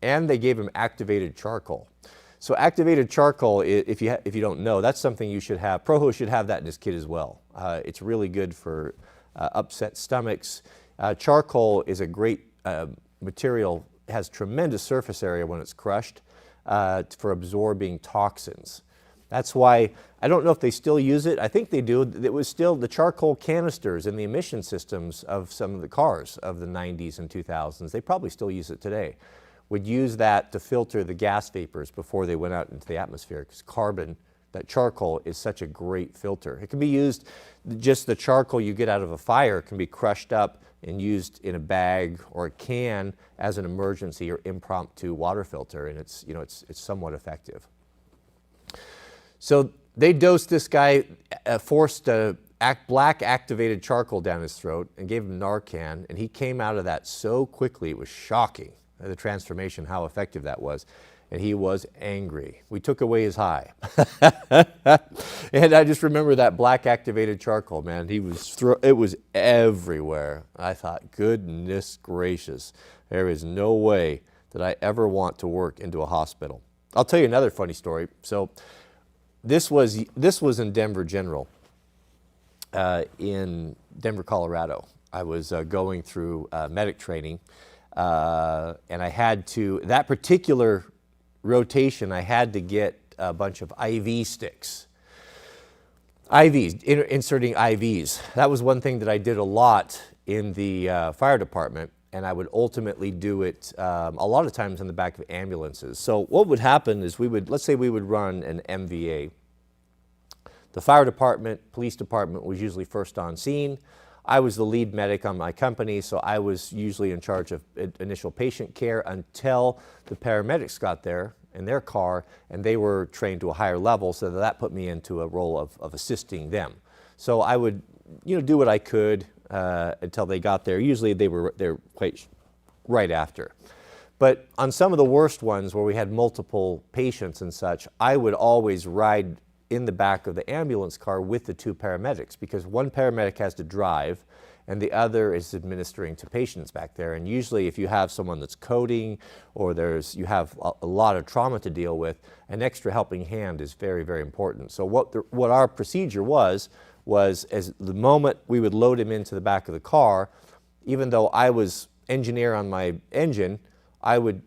and they gave him activated charcoal. So activated charcoal, if you don't know, that's something you should have. Proho should have that in his kit as well. It's really good for upset stomachs. Charcoal is a great material, has tremendous surface area when it's crushed for absorbing toxins. That's why, I don't know if they still use it. I think they do. It was still the charcoal canisters in the emission systems of some of the cars of the 90s and 2000s. They probably still use it today. Would use that to filter the gas vapors before they went out into the atmosphere, because that charcoal is such a great filter. It can be used, just the charcoal you get out of a fire can be crushed up and used in a bag or a can as an emergency or impromptu water filter, and it's somewhat effective. So they dosed this guy, forced black activated charcoal down his throat and gave him Narcan, and he came out of that so quickly, it was shocking, the transformation, how effective that was. And he was angry. We took away his high. And I just remember that black activated charcoal, man. It was everywhere. I thought, goodness gracious, there is no way that I ever want to work into a hospital. I'll tell you another funny story. So this was in Denver General, in Denver, Colorado. I was going through medic training, and I had to, that particular rotation, I had to get a bunch of IV sticks. IVs, inserting IVs. That was one thing that I did a lot in the fire department, and I would ultimately do it a lot of times in the back of ambulances. So what would happen is let's say we would run an MVA. The fire department, police department was usually first on scene. I was the lead medic on my company, so I was usually in charge of initial patient care until the paramedics got there in their car, and they were trained to a higher level, so that put me into a role of assisting them. So I would, do what I could until they got there. Usually they're quite right after. But on some of the worst ones where we had multiple patients and such, I would always ride in the back of the ambulance car with the two paramedics, because one paramedic has to drive and the other is administering to patients back there. And usually if you have someone that's coding or you have a lot of trauma to deal with, an extra helping hand is very, very important. So what our procedure was as the moment we would load him into the back of the car, even though I was engineer on my engine, I would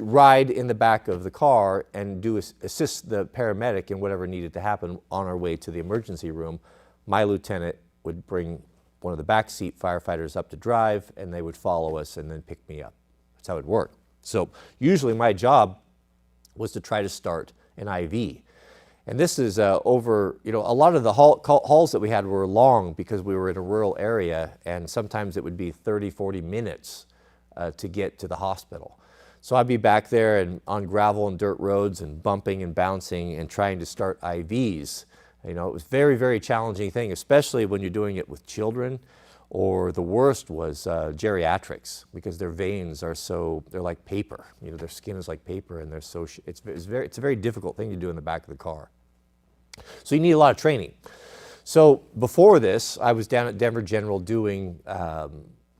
ride in the back of the car and assist the paramedic in whatever needed to happen on our way to the emergency room. My lieutenant would bring one of the backseat firefighters up to drive, and they would follow us and then pick me up. That's how it worked. So usually my job was to try to start an IV. And this is over, a lot of the halls that we had were long because we were in a rural area, and sometimes it would be 30, 40 minutes to get to the hospital. So I'd be back there and on gravel and dirt roads and bumping and bouncing and trying to start IVs. It was a very, very challenging thing, especially when you're doing it with children, or the worst was geriatrics, because their veins are they're like paper. Their skin is like paper, and it's a very difficult thing to do in the back of the car. So you need a lot of training. So before this, I was down at Denver General doing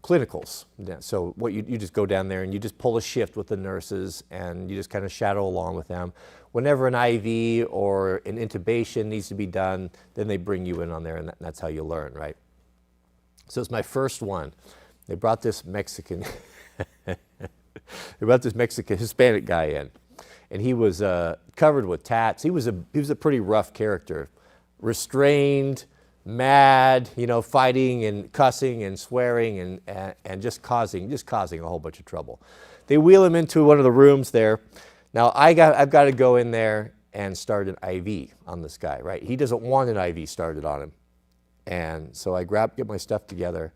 clinicals. So what you just go down there and you just pull a shift with the nurses, and you just kind of shadow along with them. Whenever an IV or an intubation needs to be done, then they bring you in on there, and that's how you learn, right? So it's my first one. They brought this Mexican, Hispanic guy in, and he was covered with tats. He was a pretty rough character, restrained, mad, fighting and cussing and swearing and just causing a whole bunch of trouble. They wheel him into one of the rooms there. Now I've got to go in there and start an IV on this guy, right? He doesn't want an IV started on him. And so I get my stuff together,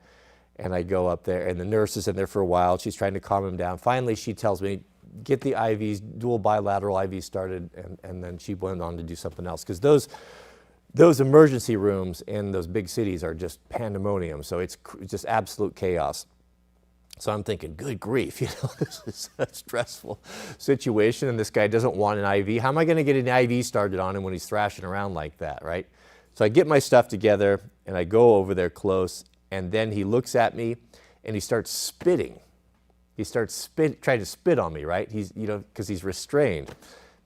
and I go up there, and the nurse is in there for a while. She's trying to calm him down. Finally, she tells me, get the IVs, dual bilateral IVs started, and then she went on to do something else. Because those emergency rooms in those big cities are just pandemonium, so it's just absolute chaos. So I'm thinking, good grief, this is a stressful situation, and this guy doesn't want an IV. How am I going to get an IV started on him when he's thrashing around like that, right? So I get my stuff together, and I go over there close, and then he looks at me, and he starts spitting. He starts trying to spit on me, right? He's, because he's restrained.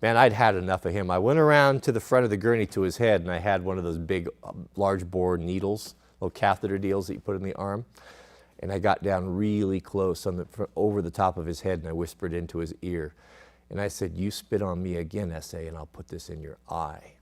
Man, I'd had enough of him. I went around to the front of the gurney to his head, and I had one of those big, large bore needles, little catheter deals that you put in the arm. And I got down really close over the top of his head, and I whispered into his ear. And I said, you spit on me again, S.A., and I'll put this in your eye.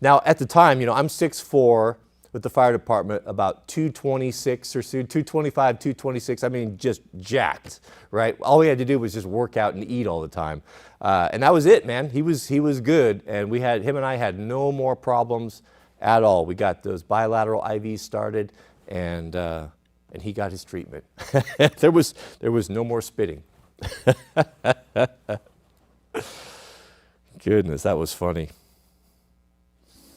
Now, at the time, I'm 6'4", with the fire department, about 226 or so, 225, 226. I mean, just jacked, right? All we had to do was just work out and eat all the time. And that was it, man. He was good, and him and I had no more problems at all. We got those bilateral IVs started, and he got his treatment. There was no more spitting. Goodness, that was funny.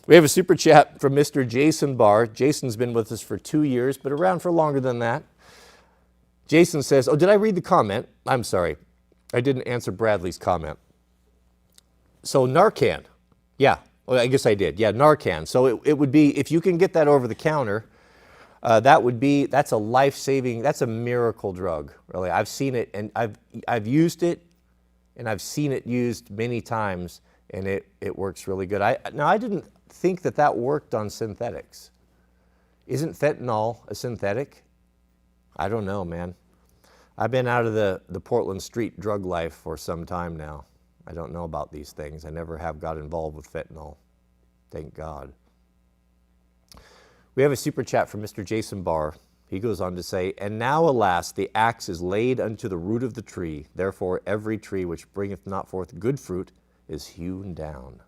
We have a super chat from Mr. Jason Barr. Jason's been with us for 2 years, but around for longer than that. Jason says, did I read the comment? I'm sorry. I didn't answer Bradley's comment. So Narcan. Yeah, well, I guess I did. Yeah, Narcan. So it would be, if you can get that over the counter, that's a life-saving, that's a miracle drug, really. I've seen it, and I've used it and I've seen it used many times, and it works really good. Now, I didn't think that worked on synthetics. Isn't fentanyl a synthetic? I don't know, man. I've been out of the Portland street drug life for some time now. I don't know about these things. I never have got involved with fentanyl. Thank God. We have a super chat from Mr. Jason Barr. He goes on to say, "And now, alas, the axe is laid unto the root of the tree. Therefore, every tree which bringeth not forth good fruit is hewn down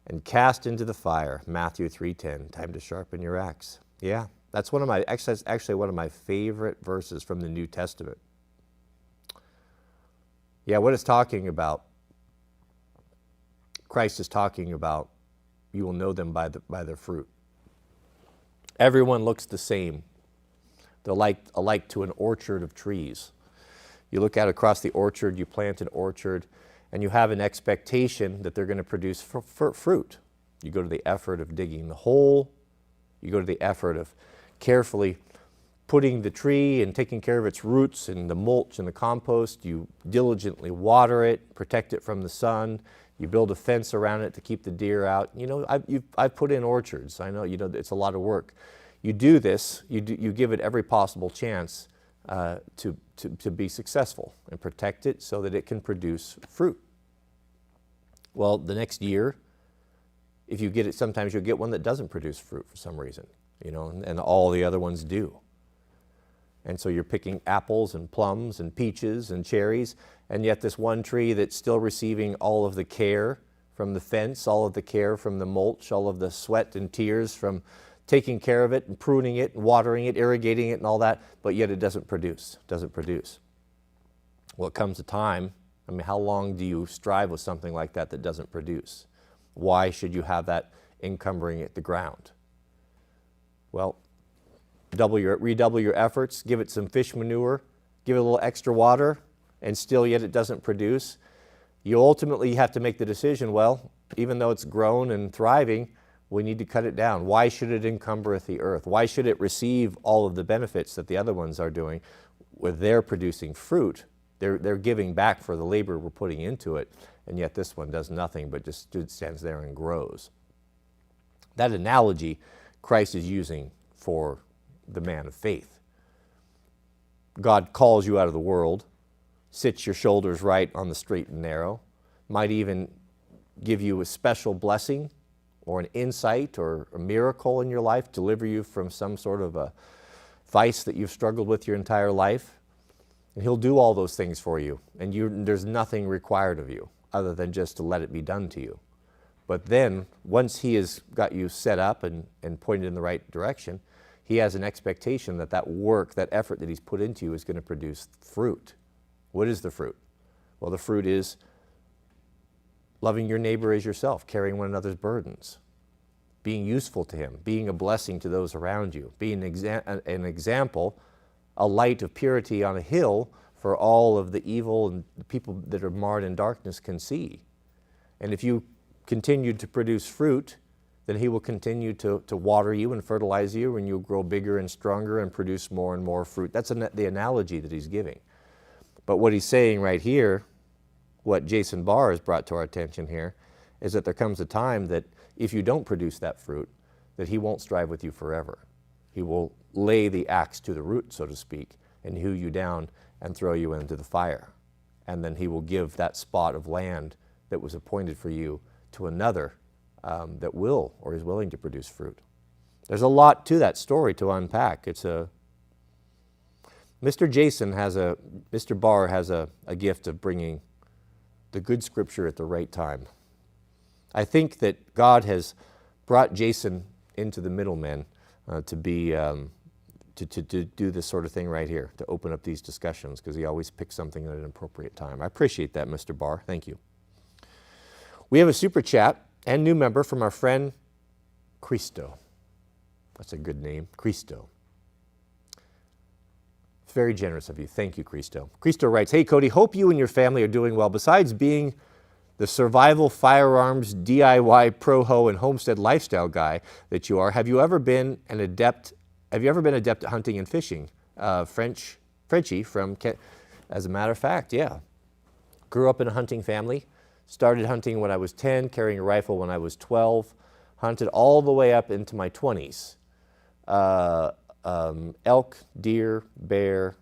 and cast into the fire." Matthew 3:10. Time to sharpen your axe. Yeah, that's actually one of my favorite verses from the New Testament. Yeah, what it's talking about, Christ is talking about, you will know them by their fruit. Everyone looks the same. They're alike to an orchard of trees. You look out across the orchard, you plant an orchard, and you have an expectation that they're going to produce fruit. You go to the effort of digging the hole. You go to the effort of carefully putting the tree and taking care of its roots and the mulch and the compost. You diligently water it, protect it from the sun. You build a fence around it to keep the deer out. You know, I've put in orchards. I know, it's a lot of work. You do this, you give it every possible chance to be successful and protect it so that it can produce fruit. Well, the next year, if you get it, sometimes you'll get one that doesn't produce fruit for some reason, and all the other ones do. And so you're picking apples and plums and peaches and cherries, and yet this one tree that's still receiving all of the care from the fence, all of the care from the mulch, all of the sweat and tears from taking care of it and pruning it and watering it, irrigating it and all that, but yet it doesn't produce. Well, it comes a time, how long do you strive with something like that doesn't produce? Why should you have that encumbering at the ground? Well, redouble your efforts, give it some fish manure, give it a little extra water, and still yet it doesn't produce. You ultimately have to make the decision, well, even though it's grown and thriving, we need to cut it down. Why should it encumbereth the earth? Why should it receive all of the benefits that the other ones are doing? Where they're producing fruit, they're giving back for the labor we're putting into it, and yet this one does nothing but just stands there and grows. That analogy Christ is using for the man of faith. God calls you out of the world, sits your shoulders right on the straight and narrow, might even give you a special blessing or an insight or a miracle in your life, deliver you from some sort of a vice that you've struggled with your entire life. And He'll do all those things for you, and there's nothing required of you other than just to let it be done to you. But then, once He has got you set up and pointed in the right direction, He has an expectation that work, that effort that He's put into you is going to produce fruit. What is the fruit? Well, the fruit is loving your neighbor as yourself, carrying one another's burdens, being useful to Him, being a blessing to those around you, being an example, a light of purity on a hill for all of the evil and the people that are marred in darkness can see. And if you continue to produce fruit, then He will continue to water you and fertilize you, and you'll grow bigger and stronger and produce more and more fruit. That's the analogy that He's giving. But what He's saying right here, what Jason Barr has brought to our attention here, is that there comes a time that if you don't produce that fruit, that He won't strive with you forever. He will lay the axe to the root, so to speak, and hew you down and throw you into the fire. And then He will give that spot of land that was appointed for you to another that will or is willing to produce fruit. There's a lot to that story to unpack. Mr. Barr has a gift of bringing the good Scripture at the right time. I think that God has brought Jason into the middlemen to do this sort of thing right here, to open up these discussions, because he always picks something at an appropriate time. I appreciate that, Mr. Barr. Thank you. We have a super chat and new member from our friend Cristo. That's a good name, Cristo. It's very generous of you. Thank you, Cristo. Cristo writes, "Hey, Cody, hope you and your family are doing well. Besides being the survival firearms, DIY, pro-ho, and homestead lifestyle guy that you are, have you ever been adept at hunting and fishing?" Frenchie from Kent. As a matter of fact, yeah. Grew up in a hunting family. Started hunting when I was 10, carrying a rifle when I was 12. Hunted all the way up into my 20s. Elk, deer, bear,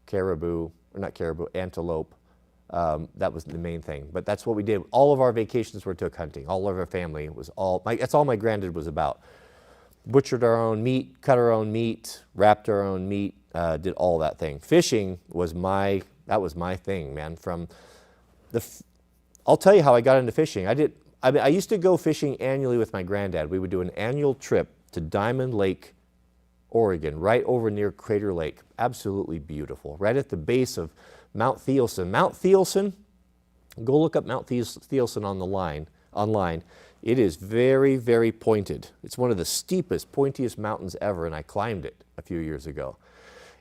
caribou, or not caribou, antelope. That was the main thing. But that's what we did. All of our vacations were took hunting. All of our family was that's all my granddad was about. Butchered our own meat, cut our own meat, wrapped our own meat, did all that thing. Fishing was my thing, man. I'll tell you how I got into fishing. I used to go fishing annually with my granddad. We would do an annual trip to Diamond Lake, Oregon, right over near Crater Lake. Absolutely beautiful. Right at the base of Mount Thielsen. Mount Thielsen, go look up Mount Thielsen online. It is very, very pointed. It's one of the steepest, pointiest mountains ever, and I climbed it a few years ago.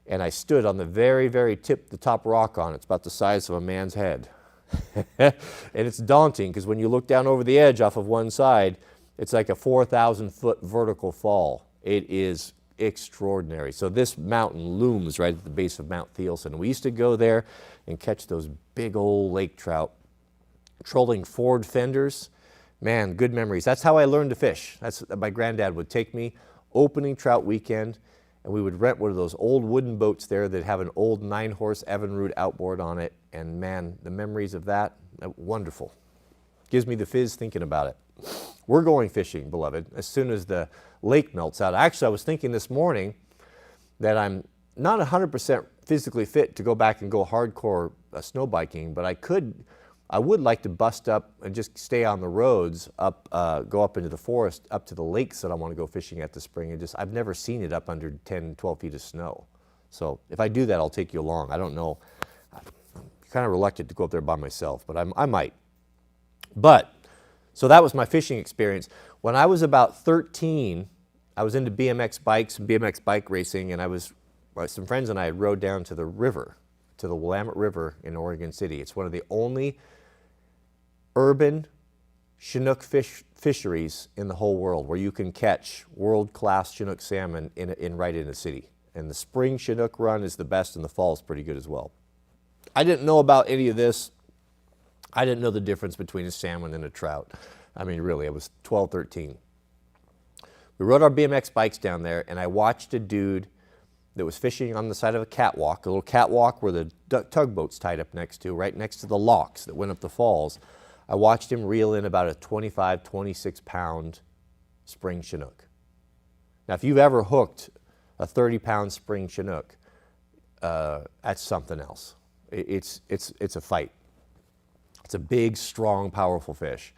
And I stood on the very, very tip, the top rock on it. It's about the size of a man's head. And it's daunting because when you look down over the edge off of one side, it's like a 4,000-foot vertical fall. It is extraordinary. So this mountain looms right at the base of Mount Thielsen. We used to go there and catch those big old lake trout, trolling Ford fenders. Man, good memories. That's how I learned to fish. My granddad would take me opening trout weekend, and we would rent one of those old wooden boats there that have an old 9-horse Evinrude outboard on it. And man, the memories of that, wonderful. Gives me the fizz thinking about it. We're going fishing, beloved, as soon as the lake melts out. Actually, I was thinking this morning that I'm not 100% physically fit to go back and go hardcore snow biking, but I would like to bust up and just stay on the roads, go up into the forest, up to the lakes that I want to go fishing at this spring. I've never seen it up under 10, 12 feet of snow. So if I do that, I'll take you along. I don't know. I'm kind of reluctant to go up there by myself, but I might. So that was my fishing experience. When I was about 13, I was into BMX bikes and BMX bike racing, and some friends and I rode down to the river, to the Willamette River in Oregon City. It's one of the only urban Chinook fisheries in the whole world where you can catch world-class Chinook salmon right in a city. And the spring Chinook run is the best, and the fall is pretty good as well. I didn't know about any of this. I didn't know the difference between a salmon and a trout. I mean, really, I was 12, 13. We rode our BMX bikes down there, and I watched a dude that was fishing on the side of a catwalk, a little catwalk where the tugboat's tied up next to, right next to the locks that went up the falls. I watched him reel in about a 25, 26-pound spring Chinook. Now, if you've ever hooked a 30-pound spring Chinook, that's something else. It's a fight. It's a big, strong, powerful fish.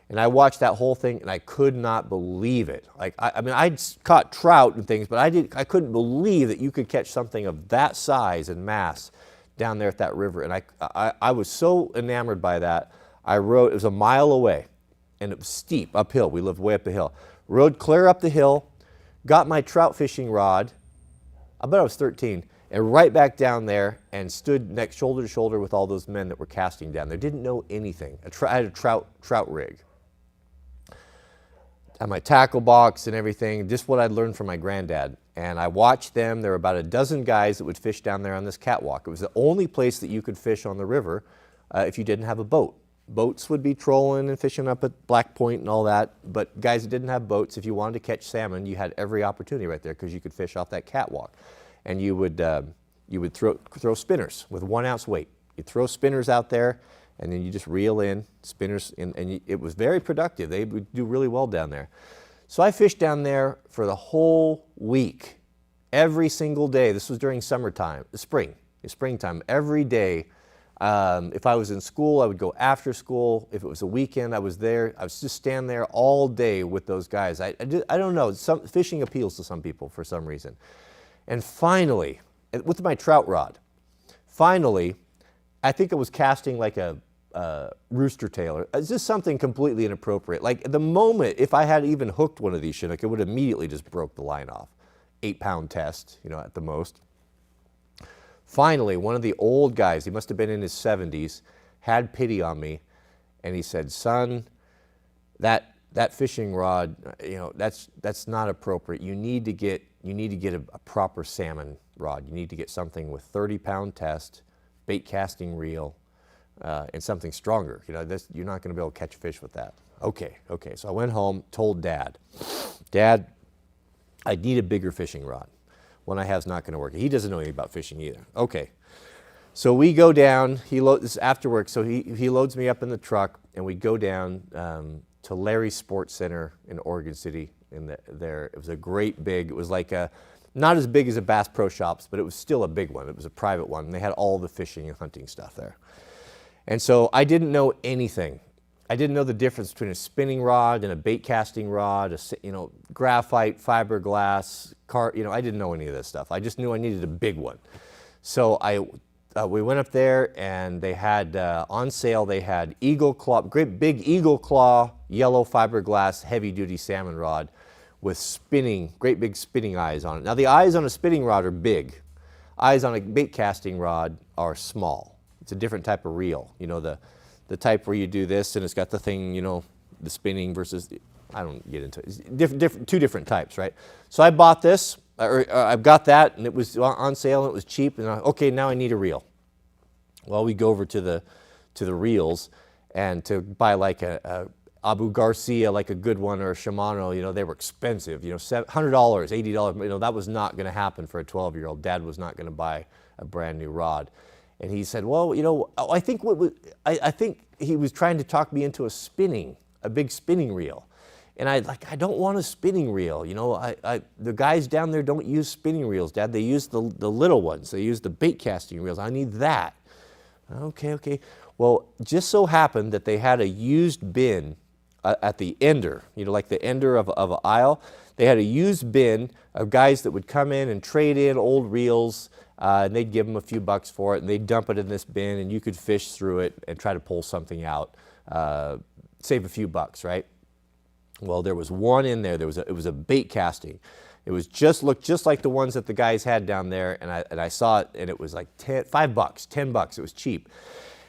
And I watched that whole thing, and I could not believe it. Like, I mean, I'd caught trout and things, but I couldn't believe that you could catch something of that size and mass down there at that river. And I was so enamored by that. It was a mile away, and it was steep, uphill. We lived way up the hill. Rode clear up the hill, got my trout fishing rod, I bet I was 13, and right back down there and stood next shoulder to shoulder with all those men that were casting down there. Didn't know anything. I had a trout rig. I had my tackle box and everything, just what I'd learned from my granddad. And I watched them. There were about a dozen guys that would fish down there on this catwalk. It was the only place that you could fish on the river if you didn't have a boat. Boats would be trolling and fishing up at Black Point and all that, but guys that didn't have boats, if you wanted to catch salmon, you had every opportunity right there because you could fish off that catwalk. And you would throw spinners with 1 ounce weight. You'd throw spinners out there, and then you just reel in spinners, and it was very productive. They would do really well down there. So I fished down there for the whole week, every single day. This was during springtime, every day. If I was in school, I would go after school. If it was a weekend, I was there. I was just stand there all day with those guys. I don't know. Fishing appeals to some people for some reason. And finally, with my trout rod, I think I was casting like a rooster tail. It's just something completely inappropriate. Like the moment, if I had even hooked one of these Chinook, it would immediately just broke the line off. 8-pound test, at the most. Finally, one of the old guys, he must have been in his 70s, had pity on me, and he said, "Son, that fishing rod, that's not appropriate. You need to get a proper salmon rod. You need to get something with 30-pound test, bait casting reel, and something stronger. You know, this, you're not going to be able to catch a fish with that. Okay. So I went home, told Dad, Dad, I need a bigger fishing rod. One I have is not going to work. He doesn't know anything about fishing either. Okay. So we go down, this is after work, so he loads me up in the truck, and we go down to Larry's Sports Center in Oregon City. There, it was a great big, it was like not as big as a Bass Pro Shops, but it was still a big one. It was a private one, and they had all the fishing and hunting stuff there. And so I didn't know anything. I didn't know the difference between a spinning rod and a bait casting rod, graphite, fiberglass, I didn't know any of this stuff. I just knew I needed a big one. So we went up there, and they had on sale, they had Eagle Claw, great big Eagle Claw, yellow fiberglass, heavy-duty salmon rod with great big spinning eyes on it. Now, the eyes on a spinning rod are big. Eyes on a bait casting rod are small. It's a different type of reel. You know, the type where you do this, and it's got the thing, the spinning versus, I don't get into it. It's two different types, right? So I bought this. I've got that, and it was on sale, and it was cheap, and okay, now I need a reel. Well, we go over to the reels, and to buy like a Abu Garcia, like a good one, or a Shimano, they were expensive, $100, $80, that was not going to happen for a 12-year-old. Dad was not going to buy a brand new rod. And he said, well, I think I think he was trying to talk me into a big spinning reel. And I don't want a spinning reel. The guys down there don't use spinning reels, Dad. They use the little ones. They use the bait casting reels. I need that. Okay. Well, just so happened that they had a used bin at the ender, like the ender of an aisle. They had a used bin of guys that would come in and trade in old reels, and they'd give them a few bucks for it, and they'd dump it in this bin, and you could fish through it and try to pull something out, save a few bucks, right? Well, there was one in there. It was a bait casting. It looked just like the ones that the guys had down there, and I saw it, and it was like $5, $10. It was cheap,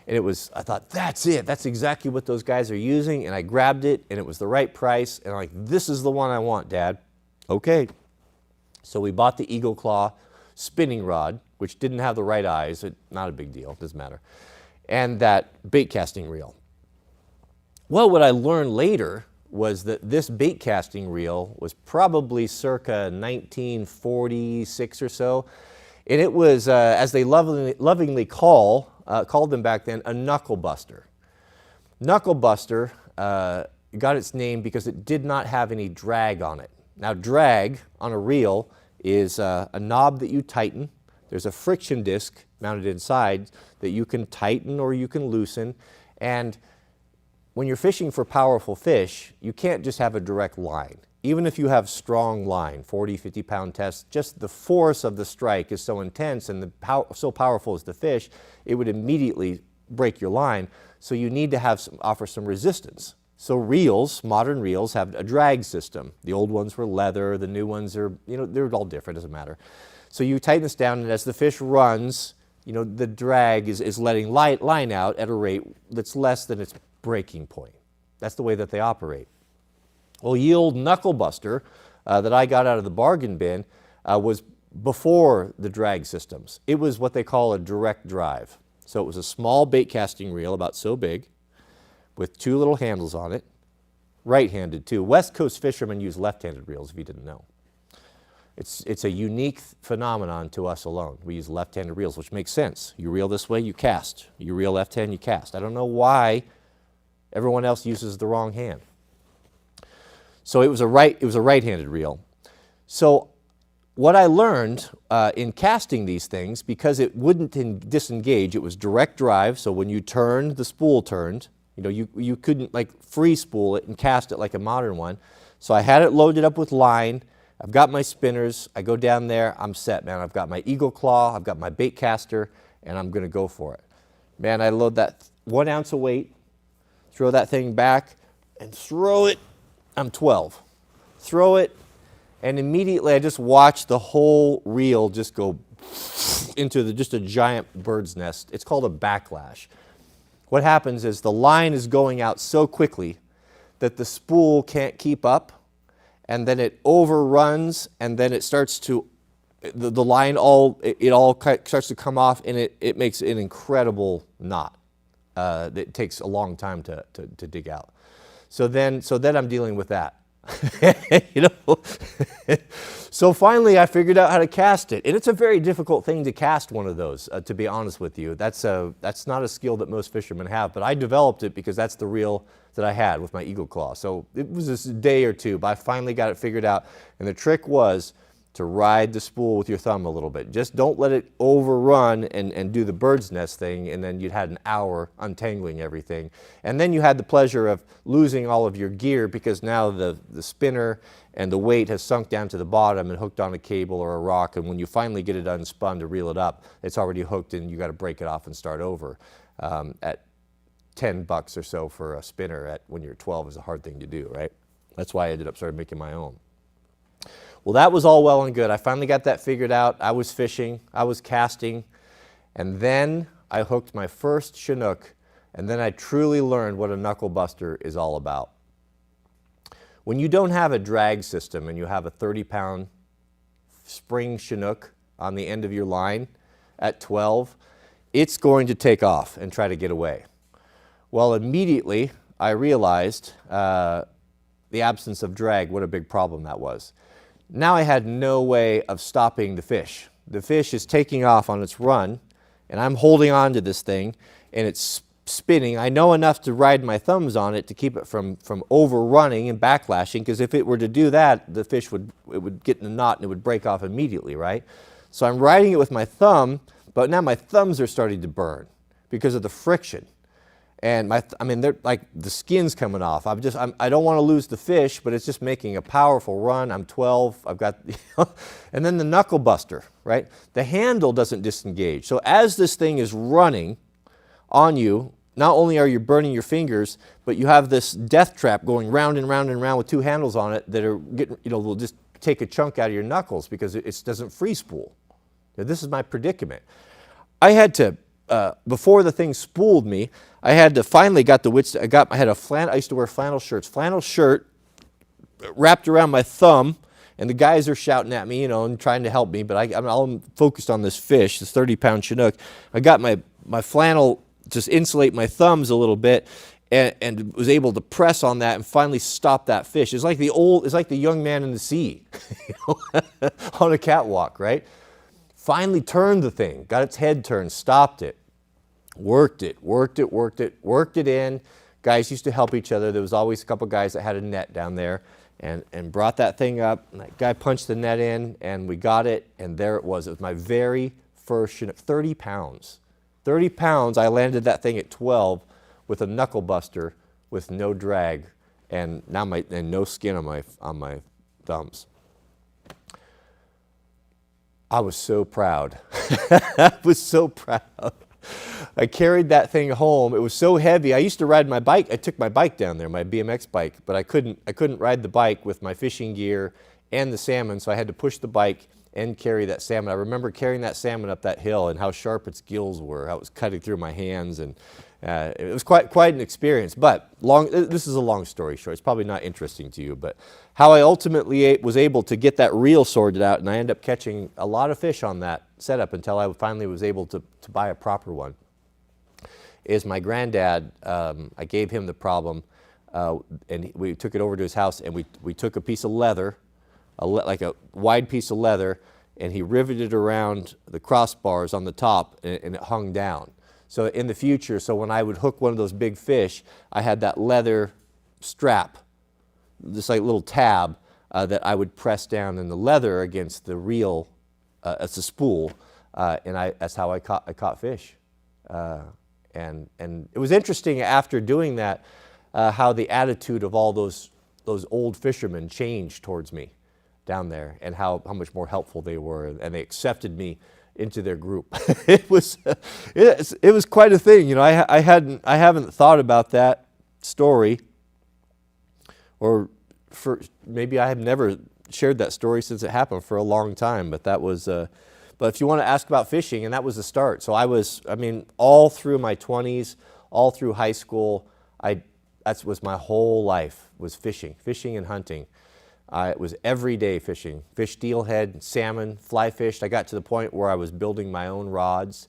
and I thought, that's it. That's exactly what those guys are using, and I grabbed it, and it was the right price, and I'm like, this is the one I want, Dad. Okay. So we bought the Eagle Claw spinning rod, which didn't have the right eyes. Not a big deal. Doesn't matter. And that bait casting reel. Well, what I learned later was that this bait casting reel was probably circa 1946 or so. And it was, as they lovingly called them back then, a knuckle buster. Knuckle buster got its name because it did not have any drag on it. Now, drag on a reel is a knob that you tighten. There's a friction disc mounted inside that you can tighten or you can loosen. And when you're fishing for powerful fish, you can't just have a direct line. Even if you have strong line, 40, 50-pound tests, just the force of the strike is so intense and so powerful is the fish, it would immediately break your line. So you need to offer some resistance. So reels, modern reels, have a drag system. The old ones were leather, the new ones are, they're all different, doesn't matter. So you tighten this down, and as the fish runs, the drag is letting line out at a rate that's less than its breaking point. That's the way that they operate. Well, the old knuckle buster that I got out of the bargain bin was before the drag systems. It was what they call a direct drive. So it was a small bait casting reel, about so big, with two little handles on it, right-handed too. West Coast fishermen use left-handed reels, if you didn't know. It's a unique phenomenon to us alone. We use left-handed reels, which makes sense. You reel this way, you cast. You reel left-hand, you cast. I don't know why everyone else uses the wrong hand. So it was a right-handed reel. So what I learned in casting these things, because it wouldn't disengage, it was direct drive. So when you turned, the spool turned. You couldn't free spool it and cast it like a modern one. So I had it loaded up with line. I've got my spinners. I go down there. I'm set, man. I've got my Eagle Claw. I've got my bait caster, and I'm going to go for it. Man, I load that 1 ounce of weight, throw that thing back, and throw it. I'm 12. Throw it, and immediately I just watch the whole reel just go into just a giant bird's nest. It's called a backlash. What happens is the line is going out so quickly that the spool can't keep up, and then it overruns, and then it starts to, the line all starts to come off, and it makes an incredible knot. It takes a long time to dig out. So then I'm dealing with that. You know, so finally I figured out how to cast it, and it's a very difficult thing to cast one of those. To be honest with you, that's not a skill that most fishermen have. But I developed it because that's the reel that I had with my eagle claw. So it was just a day or two, but I finally got it figured out. And the trick was to ride the spool with your thumb a little bit. Just don't let it overrun and do the bird's nest thing, and then you'd had an hour untangling everything. And then you had the pleasure of losing all of your gear because now the spinner and the weight has sunk down to the bottom and hooked on a cable or a rock, and when you finally get it unspun to reel it up, it's already hooked and you got to break it off and start over. At $10 or so for a spinner when you're 12 is a hard thing to do, right? That's why I ended up starting making my own. Well, that was all well and good. I finally got that figured out. I was fishing, I was casting, and then I hooked my first Chinook, and then I truly learned what a knuckle buster is all about. When you don't have a drag system and you have a 30-pound spring Chinook on the end of your line at 12, it's going to take off and try to get away. Well, immediately I realized the absence of drag, what a big problem that was. Now I had no way of stopping the fish. The fish is taking off on its run, and I'm holding on to this thing, and it's spinning. I know enough to ride my thumbs on it to keep it from overrunning and backlashing, because if it were to do that, the fish would get in a knot and it would break off immediately, right? So I'm riding it with my thumb, but now my thumbs are starting to burn because of the friction. And they're like the skin's coming off. I don't want to lose the fish, but it's just making a powerful run. I'm 12. I've got, and then the knuckle buster, right? The handle doesn't disengage. So as this thing is running on you, not only are you burning your fingers, but you have this death trap going round and round and round with two handles on it that are getting, will just take a chunk out of your knuckles because it doesn't free spool. Now, this is my predicament. I had to. Before the thing spooled me, I had to finally got the wits. I had a flannel. I used to wear flannel shirts. Flannel shirt wrapped around my thumb, and the guys are shouting at me, and trying to help me. But I'm all focused on this fish, this 30-pound Chinook. I got my flannel just insulate my thumbs a little bit, and was able to press on that and finally stop that fish. It's like the young man in the sea, on a catwalk, right? Finally turned the thing, got its head turned, stopped it, worked it in. Guys used to help each other. There was always a couple guys that had a net down there and brought that thing up. And that guy punched the net in, and we got it, and there it was. It was my very first Chinook, 30 pounds. 30 pounds, I landed that thing at 12 with a knuckle buster with no drag and no skin on my thumbs. I was so proud. I was so proud. I carried that thing home. It was so heavy. I used to ride my bike. I took my bike down there, my BMX bike, but I couldn't ride the bike with my fishing gear and the salmon, so I had to push the bike and carry that salmon. I remember carrying that salmon up that hill and how sharp its gills were, how it was cutting through my hands, and it was quite an experience. But this is a long story short. It's probably not interesting to you, but how I ultimately was able to get that reel sorted out, and I ended up catching a lot of fish on that setup until I finally was able to buy a proper one, is my granddad. I gave him the problem, and we took it over to his house, and we took a piece of leather, like a wide piece of leather, and he riveted around the crossbars on the top, and it hung down. So in the future, when I would hook one of those big fish, I had that leather strap, this like little tab that I would press down in the leather against the reel as a spool, and that's how I caught fish. And it was interesting after doing that how the attitude of all those old fishermen changed towards me down there, and how much more helpful they were, and they accepted me into their group. It was quite a thing. I haven't thought about that story, or maybe I have never shared that story since it happened for a long time. But that was. But if you want to ask about fishing, and that was the start. So all through my 20s, all through high school, that was my whole life, was fishing and hunting. It was everyday fishing, fish steelhead, salmon, fly fish. I got to the point where I was building my own rods.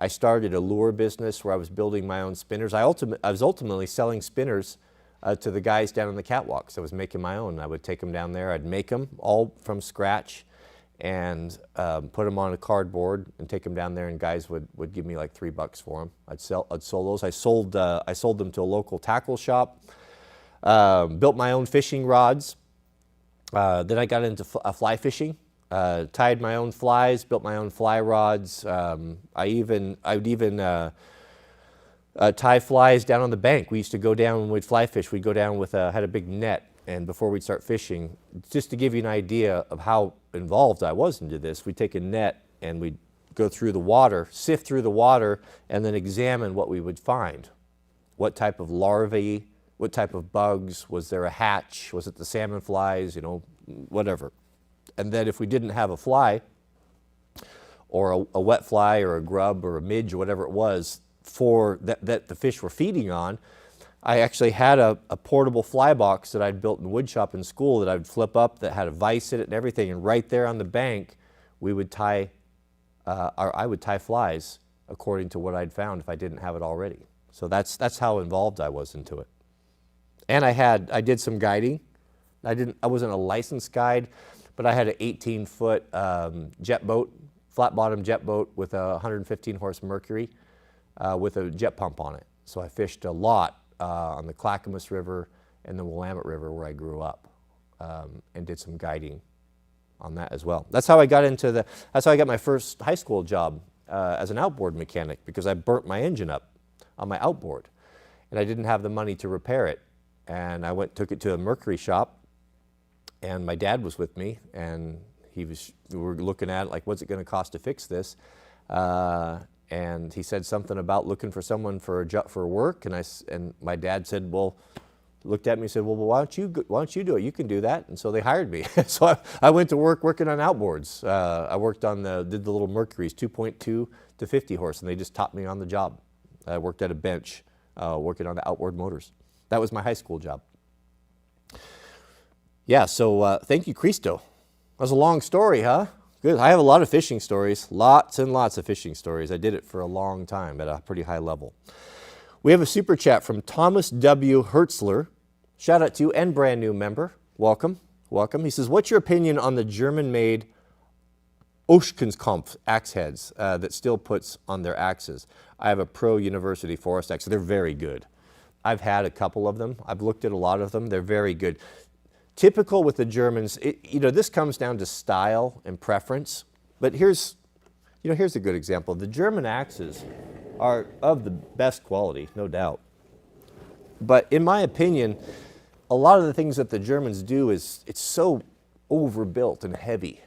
I started a lure business where I was building my own spinners. I was ultimately selling spinners to the guys down on the catwalks. I was making my own. I would take them down there. I'd make them all from scratch and put them on a cardboard and take them down there, and guys would give me like $3 for them. I'd sell those. I sold them to a local tackle shop. Built my own fishing rods. Then I got into fly fishing. Tied my own flies, built my own fly rods. I would even tie flies down on the bank. We used to go down when we'd fly fish. We'd go down with had a big net, and before we'd start fishing, just to give you an idea of how involved I was into this, we'd take a net and we'd go through the water, sift through the water, and then examine what we would find. What type of larvae, what type of bugs, was there a hatch, was it the salmon flies, whatever. And then if we didn't have a fly, or a wet fly, or a grub, or a midge, or whatever it was, for that the fish were feeding on, I actually had a portable fly box that I'd built in wood shop in school that I'd flip up, that had a vise in it and everything, and right there on the bank, we would tie, I would tie flies according to what I'd found if I didn't have it already. So that's how involved I was into it. And I did some guiding. I wasn't a licensed guide, but I had an 18-foot jet boat, flat-bottom jet boat with a 115 horse Mercury with a jet pump on it. So I fished a lot on the Clackamas River and the Willamette River where I grew up, and did some guiding on that as well. That's how I got my first high school job as an outboard mechanic, because I burnt my engine up on my outboard and I didn't have the money to repair it. And I took it to a Mercury shop, and my dad was with me, and we were looking at it like, what's it going to cost to fix this? And he said something about looking for someone for work, and my dad said, looked at me and said, well, why don't you do it? You can do that. And so they hired me. So I went to work working on outboards. I worked on did the little Mercuries, 2.2 to 50 horse, and they just taught me on the job. I worked at a bench working on the outboard motors. That was my high school job. Yeah, so thank you, Cristo. That was a long story, huh? Good. I have a lot of fishing stories, lots and lots of fishing stories. I did it for a long time at a pretty high level. We have a super chat from Thomas W. Hertzler. Shout out to you, and brand new member. Welcome, welcome. He says, what's your opinion on the German-made Oshkenskampf axe heads that still puts on their axes? I have a Pro University Forest axe. They're very good. I've had a couple of them. I've looked at a lot of them. They're very good. Typical with the Germans, this comes down to style and preference. But here's a good example. The German axes are of the best quality, no doubt. But in my opinion, a lot of the things that the Germans do it's so overbuilt and heavy.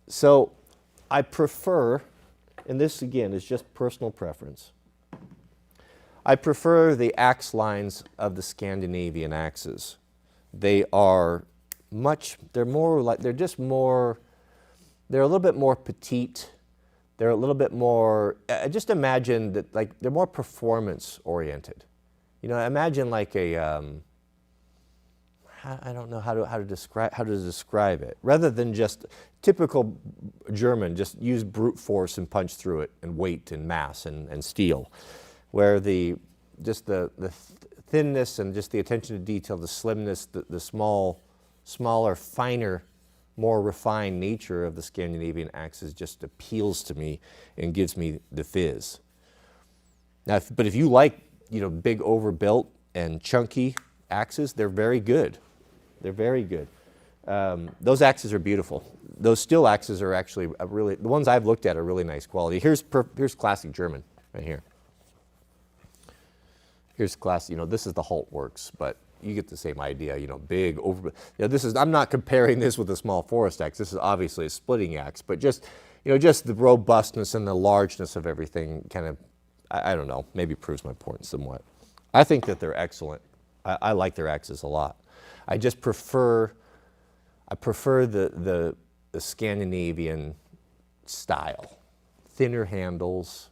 So I prefer, and this again is just personal preference, I prefer the axe lines of the Scandinavian axes. They're a little bit more petite. They're a little bit more, just imagine that, like, they're more performance oriented. Imagine like I don't know how to describe it. Rather than just typical German, just use brute force and punch through it, and weight and mass and steel. Where the thinness and just the attention to detail, the slimness, the smaller, finer, more refined nature of the Scandinavian axes just appeals to me and gives me the fizz. Now, but if you like, big overbuilt and chunky axes, they're very good. They're very good. Those axes are beautiful. Those steel axes are actually the ones I've looked at are really nice quality. Here's classic German right here. Here's class, this is the Halt Works, but you get the same idea, big over. I'm not comparing this with a small forest axe. This is obviously a splitting axe, but just the robustness and the largeness of everything kind of, I don't know, maybe proves my point somewhat. I think that they're excellent. I like their axes a lot. I just prefer the Scandinavian style, thinner handles.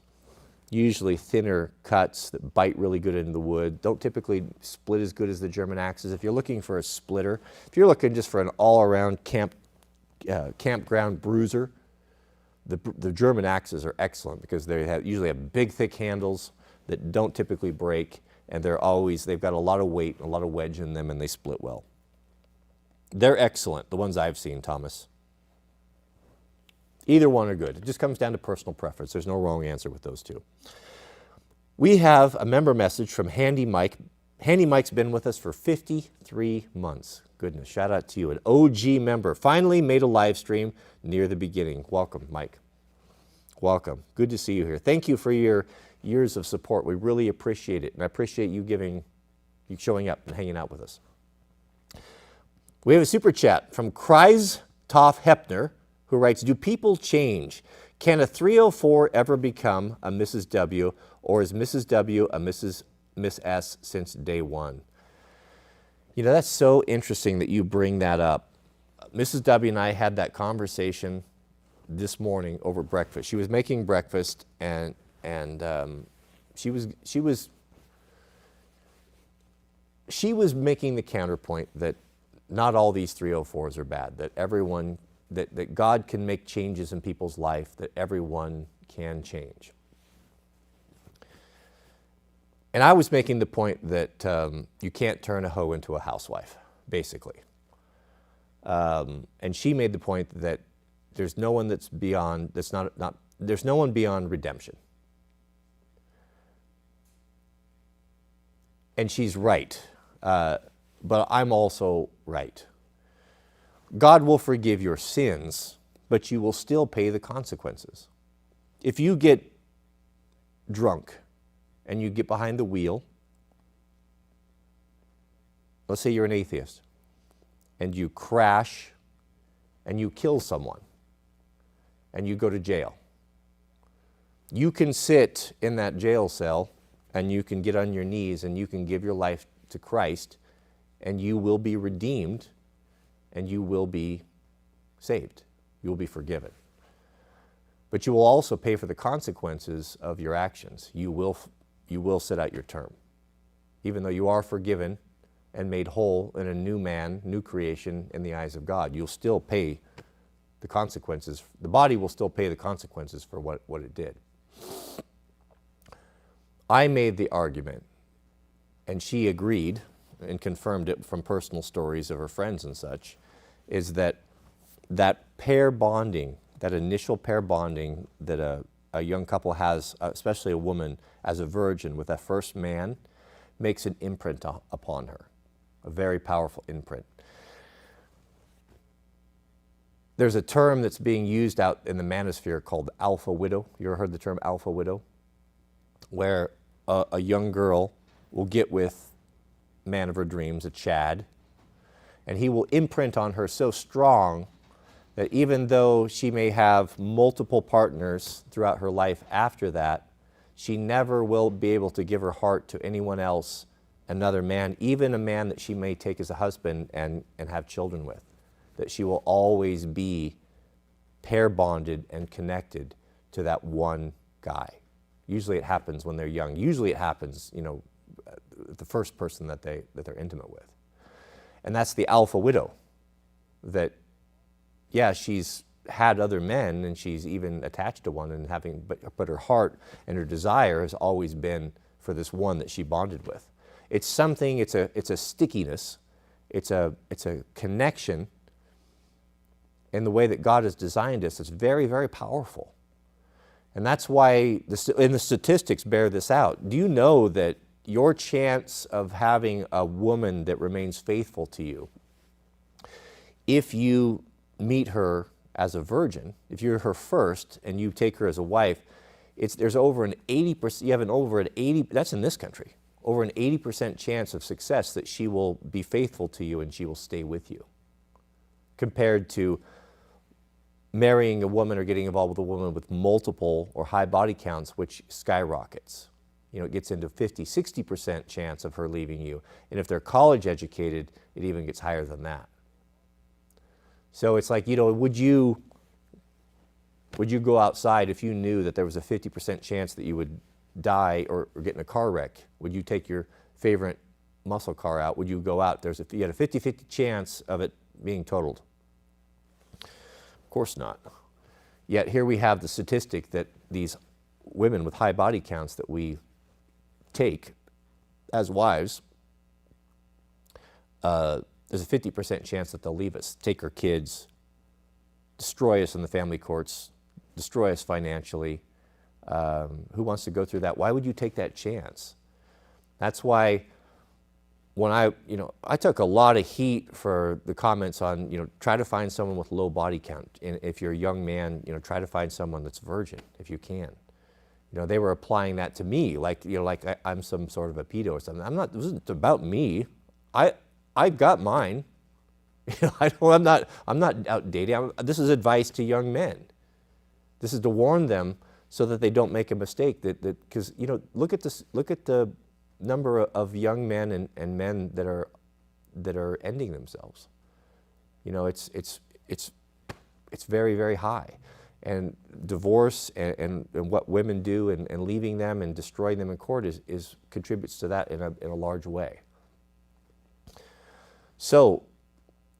Usually thinner cuts that bite really good into the wood. Don't typically split as good as the German axes. If you're looking for a splitter, if you're looking just for an all-around campground bruiser, The German axes are excellent because they usually have big, thick handles that don't typically break, and they've got a lot of weight, a lot of wedge in them, and they split well. They're excellent, the ones I've seen, Thomas. Either one are good. It just comes down to personal preference. There's no wrong answer with those two. We have a member message from Handy Mike. Handy Mike's been with us for 53 months. Goodness, shout out to you, an OG member. Finally made a live stream near the beginning. Welcome, Mike. Welcome. Good to see you here. Thank you for your years of support. We really appreciate it, and I appreciate you showing up and hanging out with us. We have a super chat from Kreis Toff Hepner, who writes, do people change? Can a 304 ever become a Mrs. W, or is Mrs. W a Miss S since day one? You know, that's so interesting that you bring that up. Mrs. W and I had that conversation this morning over breakfast. She was making breakfast, and she was making the counterpoint that not all these 304s are bad, that everyone, that God can make changes in people's life, that everyone can change. And I was making the point that you can't turn a hoe into a housewife, basically. And she made the point that there's no one there's no one beyond redemption. And she's right, but I'm also right. God will forgive your sins, but you will still pay the consequences. If you get drunk and you get behind the wheel, let's say you're an atheist, and you crash and you kill someone and you go to jail, you can sit in that jail cell and you can get on your knees and you can give your life to Christ, and you will be redeemed and you will be saved. You will be forgiven. But you will also pay for the consequences of your actions. You will sit out your term. Even though you are forgiven and made whole in a new man, new creation in the eyes of God, you'll still pay the consequences. The body will still pay the consequences for what it did. I made the argument, and she agreed and confirmed it from personal stories of her friends and such, is that pair bonding, that initial pair bonding that a young couple has, especially a woman as a virgin with that first man, makes an imprint upon her, a very powerful imprint. There's a term that's being used out in the manosphere called alpha widow. You ever heard the term alpha widow? Where a young girl will get with man of her dreams, a Chad, and he will imprint on her so strong that even though she may have multiple partners throughout her life after that, she never will be able to give her heart to anyone else, another man, even a man that she may take as a husband and have children with. That she will always be pair bonded and connected to that one guy. Usually it happens when they're young. Usually it happens, the first person that they're intimate with. And that's the alpha widow. That, yeah, she's had other men and she's even attached to one and but her heart and her desire has always been for this one that she bonded with. It's something, it's a stickiness, it's a connection in the way that God has designed us. It's very, very powerful. And that's why, and the statistics bear this out. Do you know that your chance of having a woman that remains faithful to you, if you meet her as a virgin, if you're her first and you take her as a wife, there's over an 80%, you have an over an 80, that's in this country, over an 80% chance of success that she will be faithful to you and she will stay with you, compared to marrying a woman or getting involved with a woman with multiple or high body counts, which skyrockets. It gets into 50, 60% chance of her leaving you. And if they're college educated, it even gets higher than that. So it's like, would you go outside if you knew that there was a 50% chance that you would die or get in a car wreck? Would you take your favorite muscle car out? Would you go out? You had a 50-50 chance of it being totaled. Of course not. Yet here we have the statistic that these women with high body counts that we take as wives, there's a 50% chance that they'll leave us, take our kids, destroy us in the family courts, destroy us financially. Who wants to go through that? Why would you take that chance? That's why when I took a lot of heat for the comments on, try to find someone with low body count. And if you're a young man, try to find someone that's virgin if you can. They were applying that to me, like I'm some sort of a pedo or something. It wasn't about me. I've got mine. I'm not out dating. This is advice to young men. This is to warn them so that they don't make a mistake. Because look at this. Look at the number of young men and men that are ending themselves. It's very, very high. And divorce and what women do and leaving them and destroying them in court is contributes to that in a large way. So,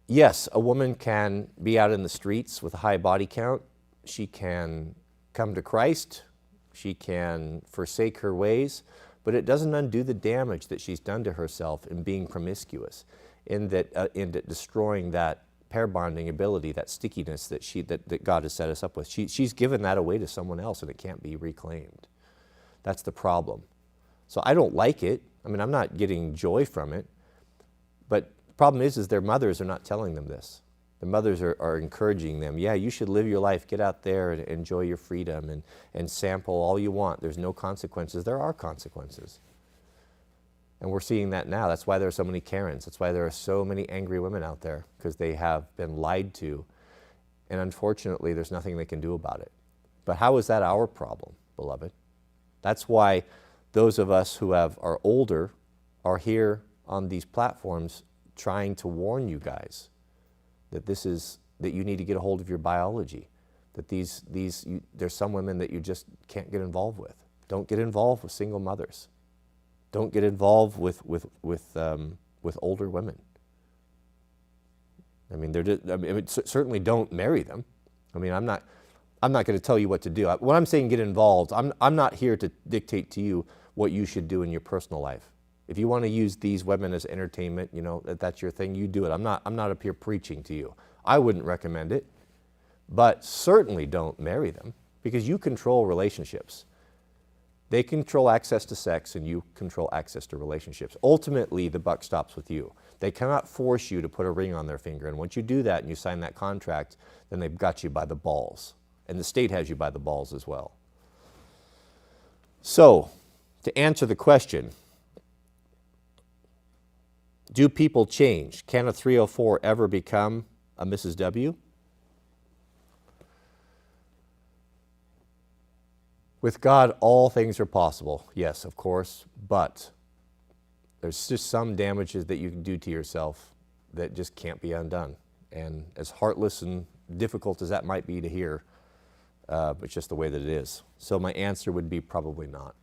yes, a woman can be out in the streets with a high body count. She can come to Christ. She can forsake her ways, but it doesn't undo the damage that she's done to herself in being promiscuous, in destroying that pair bonding ability, that stickiness that God has set us up with. She's given that away to someone else, and it can't be reclaimed. That's the problem. So I don't like it. I'm not getting joy from it, but the problem is their mothers are not telling them this. The mothers are encouraging them, yeah, you should live your life, get out there and enjoy your freedom and sample all you want. There's no consequences. There are consequences. And we're seeing that now. That's why there are so many Karens. That's why there are so many angry women out there, because they have been lied to. And unfortunately, there's nothing they can do about it. But how is that our problem, beloved? That's why those of us who are older are here on these platforms trying to warn you guys that that you need to get a hold of your biology, that there's some women that you just can't get involved with. Don't get involved with single mothers. Don't get involved with older women. Certainly don't marry them. I'm not going to tell you what to do. When I'm saying get involved, I'm not here to dictate to you what you should do in your personal life. If you want to use these women as entertainment, that's your thing, you do it. I'm not up here preaching to you. I wouldn't recommend it, but certainly don't marry them, because you control relationships. They control access to sex, and you control access to relationships. Ultimately, the buck stops with you. They cannot force you to put a ring on their finger, and once you do that and you sign that contract, then they've got you by the balls, and the state has you by the balls as well. So, to answer the question, do people change? Can a 304 ever become a Mrs. W? With God, all things are possible. Yes, of course, but there's just some damages that you can do to yourself that just can't be undone. And as heartless and difficult as that might be to hear, it's just the way that it is. So my answer would be probably not.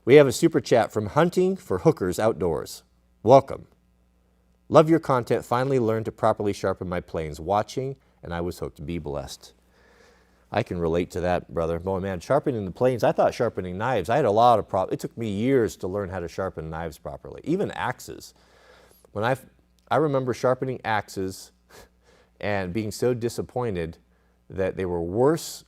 We have a super chat from Hunting for Hookers Outdoors. Welcome. Love your content. Finally learned to properly sharpen my planes. Watching, and I was hooked. Be blessed. I can relate to that, brother. Boy, man, sharpening the planes, I thought sharpening knives, I had a lot of problems. It took me years to learn how to sharpen knives properly, even axes. When I remember sharpening axes and being so disappointed that they were worse.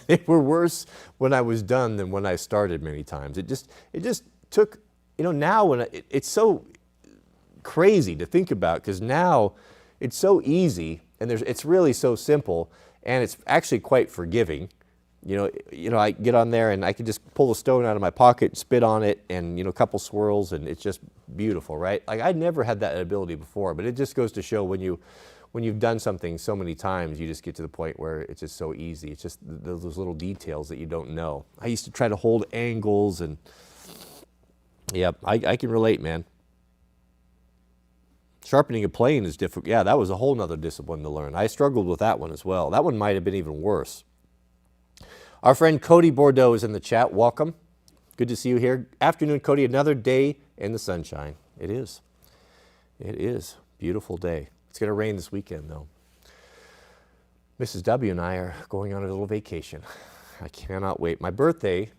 They were worse when I was done than when I started many times. It just took, now when it's so crazy to think about, because now it's so easy and it's really so simple, and it's actually quite forgiving. I get on there and I can just pull a stone out of my pocket, spit on it, and a couple swirls, and it's just beautiful, right? Like, I never had that ability before, but it just goes to show when you've done something so many times, you just get to the point where it's just so easy. It's just those little details that you don't know. I used to try to hold angles, and yeah, I can relate, man. Sharpening a plane is difficult. Yeah, that was a whole nother discipline to learn. I struggled with that one as well. That one might have been even worse. Our friend Cody Bordeaux is in the chat. Welcome. Good to see you here. Afternoon, Cody. Another day in the sunshine. It is. It is. Beautiful day. It's going to rain this weekend, though. Mrs. W and I are going on a little vacation. I cannot wait. My birthday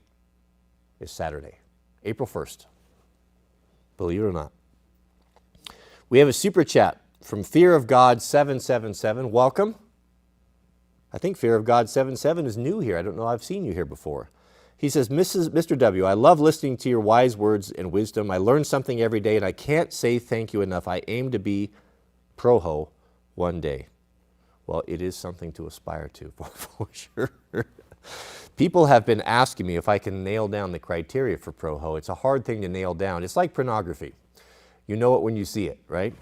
is Saturday, April 1st. Believe it or not. We have a super chat from Fear of God 777. Welcome. I think Fear of God 77 is new here. I don't know. I've seen you here before. He says, Mr. W, I love listening to your wise words and wisdom. I learn something every day, and I can't say thank you enough. I aim to be pro-ho one day. Well, it is something to aspire to, for sure. People have been asking me if I can nail down the criteria for pro-ho. It's a hard thing to nail down. It's like pornography. You know it when you see it, right?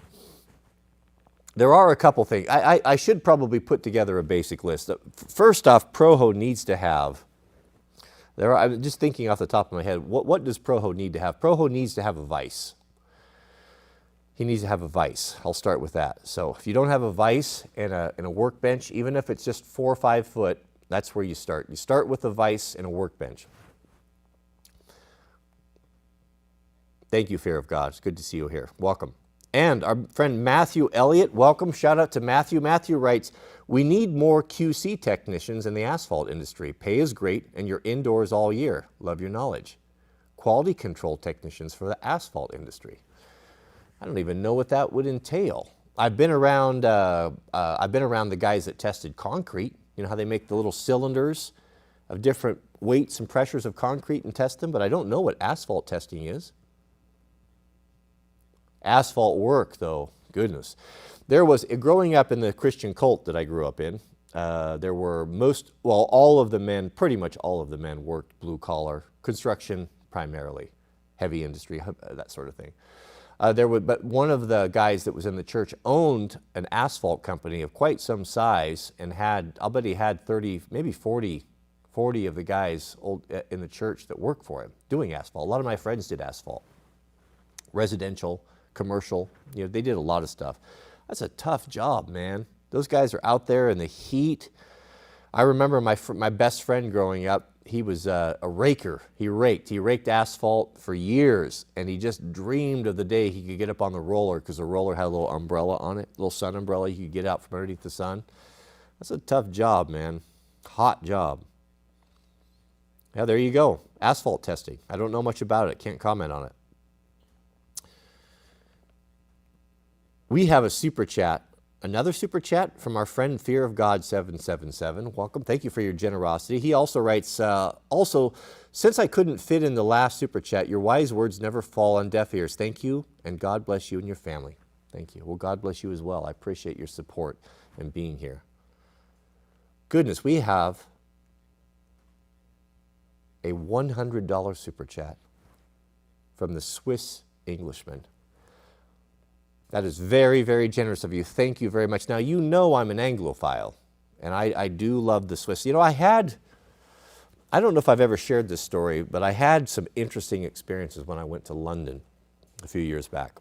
There are a couple things. I should probably put together a basic list. First off, pro-ho needs to have, I'm just thinking off the top of my head, what does pro-ho need to have? Pro-ho needs to have a vise. He needs to have a vise. I'll start with that. So if you don't have a vise and a workbench, even if it's just 4 or 5 foot, that's where you start. You start with a vise and a workbench. Thank you, Fear of God. It's good to see you here. Welcome. And our friend Matthew Elliott, welcome. Shout out to Matthew. Matthew writes, we need more QC technicians in the asphalt industry. Pay is great and you're indoors all year. Love your knowledge. Quality control technicians for the asphalt industry. I don't even know what that would entail. I've been around the guys that tested concrete. You know how they make the little cylinders of different weights and pressures of concrete and test them, but I don't know what asphalt testing is. Asphalt work, though, goodness. There was, growing up in the Christian cult that I grew up in, there were all of the men, pretty much all of the men worked blue collar, construction primarily, heavy industry, that sort of thing. But one of the guys that was in the church owned an asphalt company of quite some size and I'll bet he had 30, maybe 40 of the guys in the church that worked for him doing asphalt. A lot of my friends did asphalt, residential, commercial, they did a lot of stuff. That's a tough job, man. Those guys are out there in the heat. I remember my best friend growing up, he was a raker. He raked asphalt for years, and he just dreamed of the day he could get up on the roller because the roller had a little umbrella on it, a little sun umbrella you could get out from underneath the sun. That's a tough job, man. Hot job. Yeah, there you go. Asphalt testing. I don't know much about it. Can't comment on it. We have a super chat, another super chat from our friend Fear of God 777. Welcome. Thank you for your generosity. He also writes, since I couldn't fit in the last super chat, your wise words never fall on deaf ears. Thank you, and God bless you and your family. Thank you. Well, God bless you as well. I appreciate your support and being here. Goodness, we have a $100 super chat from the Swiss Englishman. That is very, very generous of you. Thank you very much. Now, you know I'm an Anglophile, and I do love the Swiss. I don't know if I've ever shared this story, but I had some interesting experiences when I went to London a few years back.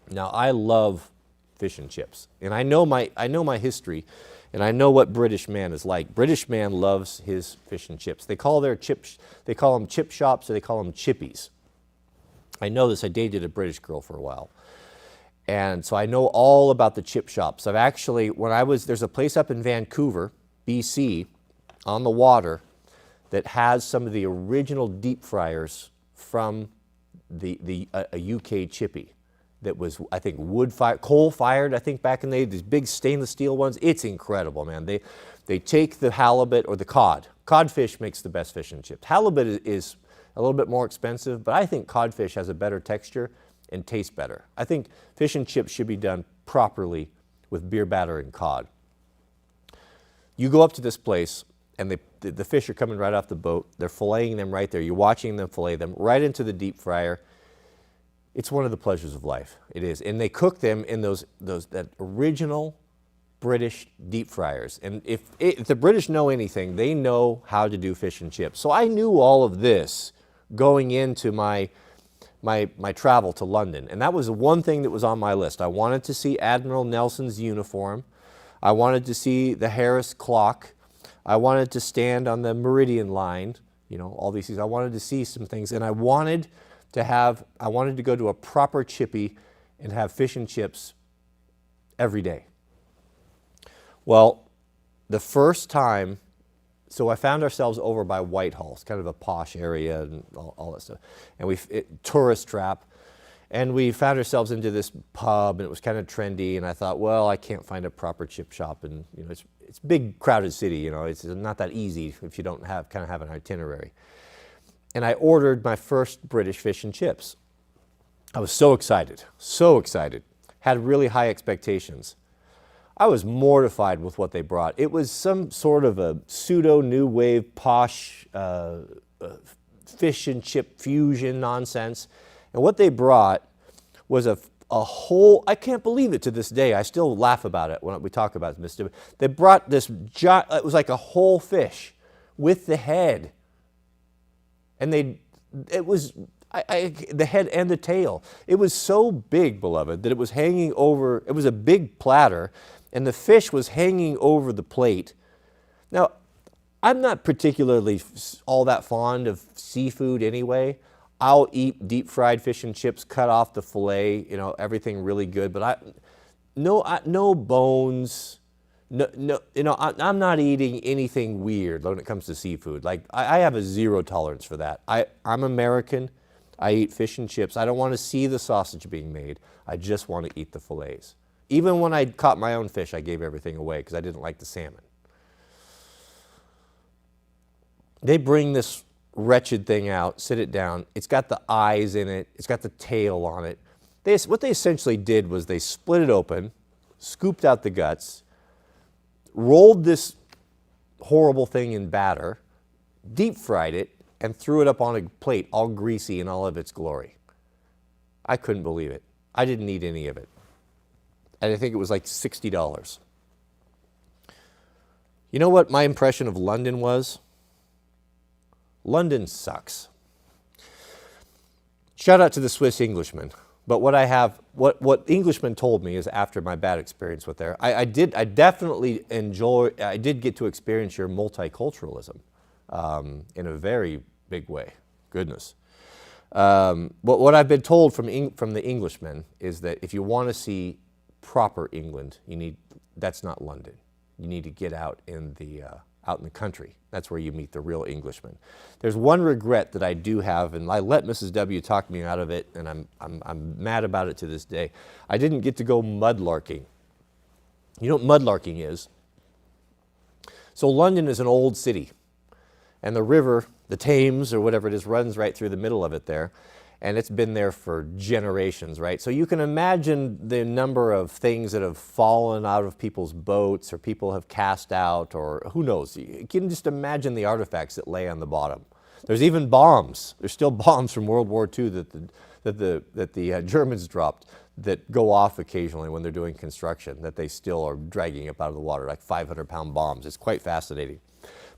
Now, I love fish and chips, and I know my history, and I know what British man is like. British man loves his fish and chips. They call them chip shops, or they call them chippies. I know this. I dated a British girl for a while. And so I know all about the chip shops. There's a place up in Vancouver, BC, on the water that has some of the original deep fryers from a UK chippy that was, I think, coal-fired, I think, back in the day, these big stainless steel ones. It's incredible, man. They take the halibut or the cod. Codfish makes the best fish and chips. Halibut is a little bit more expensive, but I think codfish has a better texture and taste better. I think fish and chips should be done properly with beer batter and cod. You go up to this place, and the fish are coming right off the boat. They're filleting them right there. You're watching them fillet them right into the deep fryer. It's one of the pleasures of life. It is. And they cook them in that original British deep fryers. And if the British know anything, they know how to do fish and chips. So I knew all of this going into my travel to London. And that was the one thing that was on my list. I wanted to see Admiral Nelson's uniform. I wanted to see the Harris clock. I wanted to stand on the Meridian line, all these things. I wanted to see some things. And I wanted to go to a proper chippy and have fish and chips every day. Well, the first time, so I found ourselves over by Whitehall. It's kind of a posh area and all that stuff. And tourist trap. And we found ourselves into this pub, and it was kind of trendy. And I thought, well, I can't find a proper chip shop. And it's a big, crowded city. It's not that easy if you don't have an itinerary. And I ordered my first British fish and chips. I was so excited, had really high expectations. I was mortified with what they brought. It was some sort of a pseudo new wave posh fish and chip fusion nonsense. And what they brought was a whole, I can't believe it to this day. I still laugh about it when we talk about this. They brought this giant, it was like a whole fish with the head. And it was the head and the tail. It was so big, beloved, that it was hanging over, it was a big platter, and the fish was hanging over the plate. Now, I'm not particularly all that fond of seafood anyway. I'll eat deep fried fish and chips, cut off the fillet, everything really good, but no bones. No, I'm not eating anything weird when it comes to seafood. Like, I have a zero tolerance for that. I'm American. I eat fish and chips. I don't want to see the sausage being made. I just want to eat the fillets. Even when I caught my own fish, I gave everything away because I didn't like the salmon. They bring this wretched thing out, sit it down. It's got the eyes in it. It's got the tail on it. What they essentially did was they split it open, scooped out the guts, rolled this horrible thing in batter, deep fried it, and threw it up on a plate, all greasy in all of its glory. I couldn't believe it. I didn't eat any of it. And I think it was like $60. You know what my impression of London was? London sucks. Shout out to the Swiss Englishman. But what Englishmen told me is after my bad experience with there, I did get to experience your multiculturalism in a very big way. Goodness. But what I've been told from the Englishmen is that if you want to see proper England, that's not London. You need to get out in the country. That's where you meet the real Englishmen. There's one regret that I do have, and I let Mrs. W talk me out of it, and I'm mad about it to this day. I didn't get to go mudlarking. You know what mudlarking is? So London is an old city, and the river, the Thames or whatever it is, runs right through the middle of it there, and it's been there for generations, right? So you can imagine the number of things that have fallen out of people's boats or people have cast out, or who knows. You can just imagine the artifacts that lay on the bottom. There's even bombs. There's still bombs from World War II that the Germans dropped that go off occasionally when they're doing construction, that they still are dragging up out of the water, like 500-pound bombs. It's quite fascinating.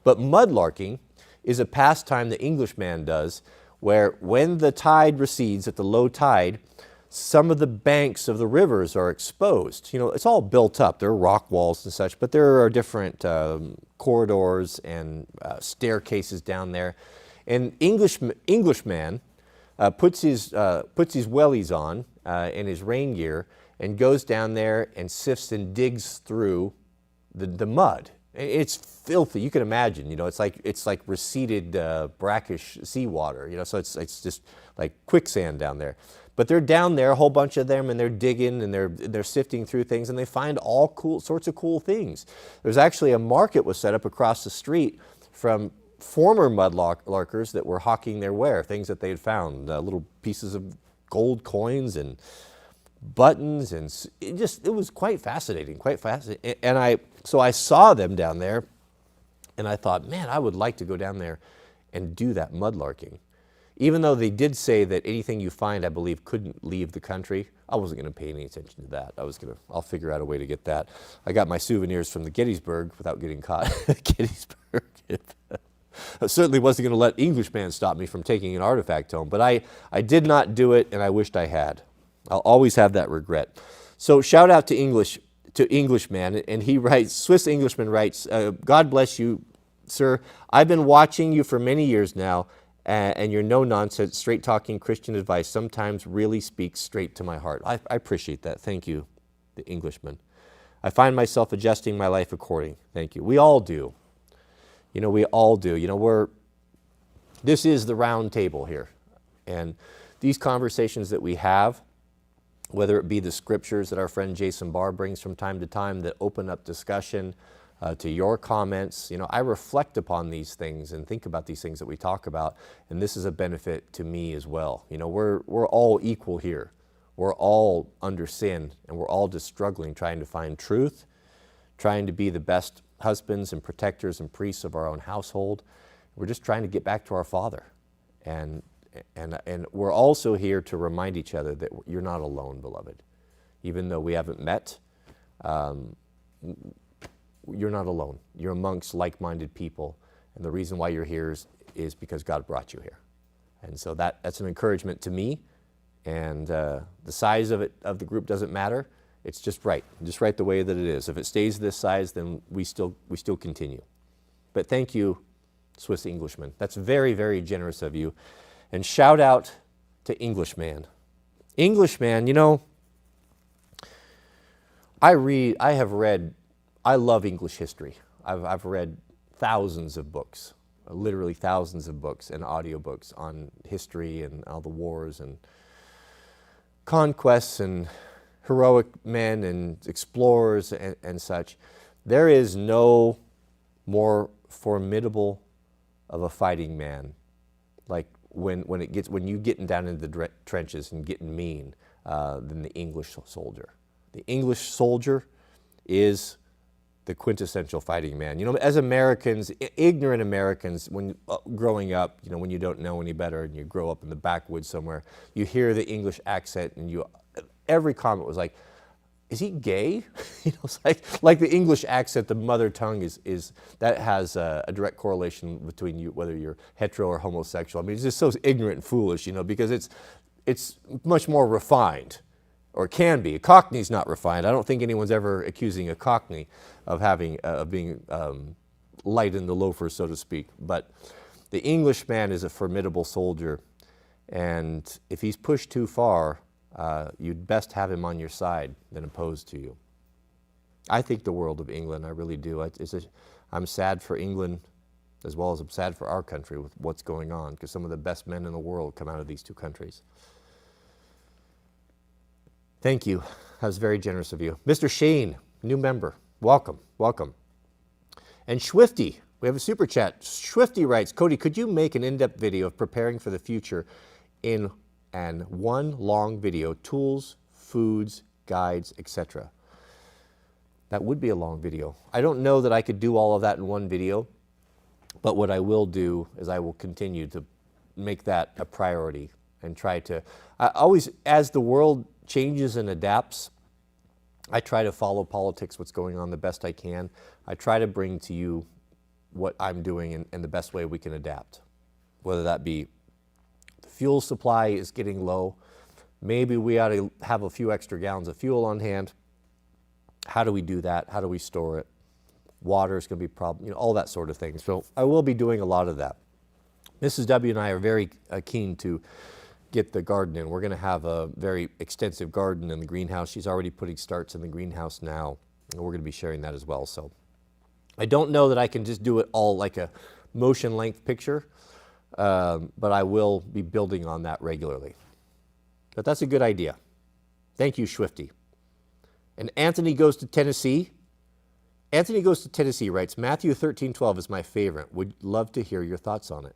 But mudlarking is a pastime the Englishman does, where when the tide recedes at the low tide, some of the banks of the rivers are exposed. It's all built up. There are rock walls and such, but there are different corridors and staircases down there. And Englishman puts his wellies on in his rain gear and goes down there and sifts and digs through the mud. It's filthy. You can imagine, it's like receded brackish seawater, so it's just like quicksand down there. But they're down there, a whole bunch of them, and they're digging and they're sifting through things, and they find all sorts of cool things. There's actually a market was set up across the street from former mudlarkers that were hawking their ware, things that they had found, little pieces of gold coins and buttons, and it was quite fascinating. And so I saw them down there, and I thought, man, I would like to go down there and do that mudlarking. Even though they did say that anything you find, I believe, couldn't leave the country, I wasn't going to pay any attention to that. I'll figure out a way to get that. I got my souvenirs from the Gettysburg without getting caught at Gettysburg. I certainly wasn't going to let Englishman stop me from taking an artifact home, but I did not do it, and I wished I had. I'll always have that regret. So shout out to Englishman, and he writes, Swiss Englishman writes, God bless you, sir. I've been watching you for many years now, and your no-nonsense, straight-talking Christian advice sometimes really speaks straight to my heart. I appreciate that. Thank you, the Englishman. I find myself adjusting my life according. Thank you. We all do. We all do. This is the round table here. And these conversations that we have, whether it be the scriptures that our friend Jason Barr brings from time to time that open up discussion, to your comments, I reflect upon these things and think about these things that we talk about, and this is a benefit to me as well. We're all equal here. We're all under sin, and we're all just struggling, trying to find truth, trying to be the best husbands and protectors and priests of our own household. We're just trying to get back to our Father. And we're also here to remind each other that you're not alone, beloved. Even though we haven't met, you're not alone. You're amongst like-minded people. And the reason why you're here is because God brought you here. And so that's an encouragement to me. And the size of the group doesn't matter. It's just right the way that it is. If it stays this size, then we still continue. But thank you, Swiss Englishman. That's very, very generous of you. And shout out to Englishman. Englishman, I love English history. I've read thousands of books, literally thousands of books and audiobooks on history and all the wars and conquests and heroic men and explorers and such. There is no more formidable of a fighting man like when you getting down into the trenches and getting mean than the English soldier. The English soldier is the quintessential fighting man. As Americans, ignorant Americans, when growing up, when you don't know any better and you grow up in the backwoods somewhere, you hear the English accent and every comment was like, is he gay? It's like the English accent, the mother tongue is that has a direct correlation between you, whether you're hetero or homosexual. I mean, it's just so ignorant and foolish, because it's much more refined, or it can be. A Cockney's not refined. I don't think anyone's ever accusing a Cockney of being light in the loafers, so to speak. But the Englishman is a formidable soldier, and if he's pushed too far, you'd best have him on your side than opposed to you. I think the world of England, I really do. I'm sad for England as well as I'm sad for our country with what's going on, because some of the best men in the world come out of these two countries. Thank you. That was very generous of you. Mr. Shane, new member, welcome, welcome. And Swifty, we have a super chat. Swifty writes, Cody, could you make an in-depth video of preparing for the future in one long video, tools, foods, guides, etc.? That would be a long video. I don't know that I could do all of that in one video, but what I will do is I will continue to make that a priority and try to, as the world changes and adapts, I try to follow politics, what's going on the best I can. I try to bring to you what I'm doing and the best way we can adapt, whether that be the fuel supply is getting low. Maybe we ought to have a few extra gallons of fuel on hand. How do we do that? How do we store it? Water is going to be a problem, all that sort of thing. So I will be doing a lot of that. Mrs. W and I are very keen to get the garden in. We're going to have a very extensive garden in the greenhouse. She's already putting starts in the greenhouse now, and we're going to be sharing that as well. So I don't know that I can just do it all like a motion length picture, but I will be building on that regularly. But that's a good idea. Thank you, Swifty. And Anthony Goes to Tennessee. Anthony Goes to Tennessee writes, Matthew 13:12 is my favorite. Would love to hear your thoughts on it.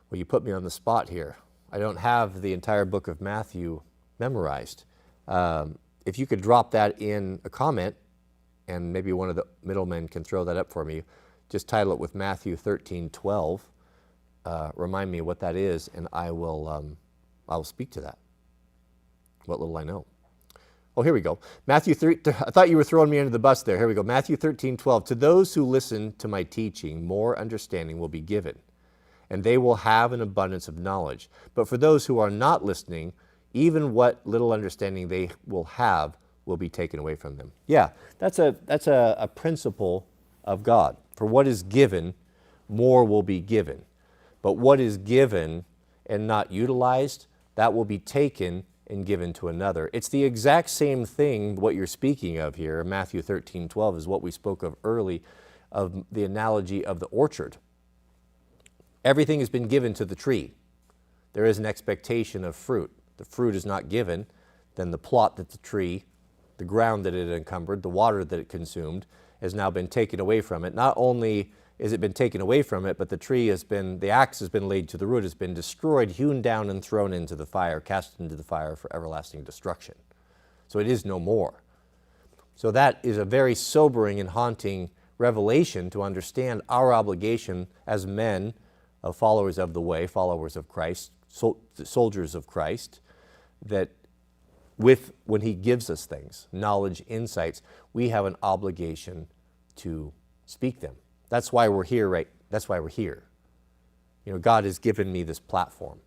Well, you put me on the spot here. I don't have the entire book of Matthew memorized. If you could drop that in a comment, and maybe one of the middlemen can throw that up for me, just title it with Matthew 13:12. Remind me what that is, and I will speak to that. What little I know. Oh, here we go. Matthew 3, I thought you were throwing me under the bus there. Here we go. Matthew 13:12. To those who listen to my teaching, more understanding will be given, and they will have an abundance of knowledge. But for those who are not listening, even what little understanding they will have will be taken away from them. Yeah, that's a principle of God. For what is given, more will be given. But what is given and not utilized, that will be taken and given to another. It's the exact same thing, what you're speaking of here. Matthew 13:12 is what we spoke of early, of the analogy of the orchard. Everything has been given to the tree. There is an expectation of fruit. The fruit is not given, then the plot that the tree, the ground that it encumbered, the water that it consumed, has now been taken away from it. Not only has it been taken away from it, but the tree has been, the axe has been laid to the root, has been destroyed, hewn down, and thrown into the fire, cast into the fire for everlasting destruction. So it is no more. So that is a very sobering and haunting revelation to understand our obligation as men, of followers of the way, followers of Christ, soldiers of Christ, that when he gives us things, knowledge, insights, we have an obligation to speak them. That's why we're here, right? That's why we're here. You know, God has given me this platform.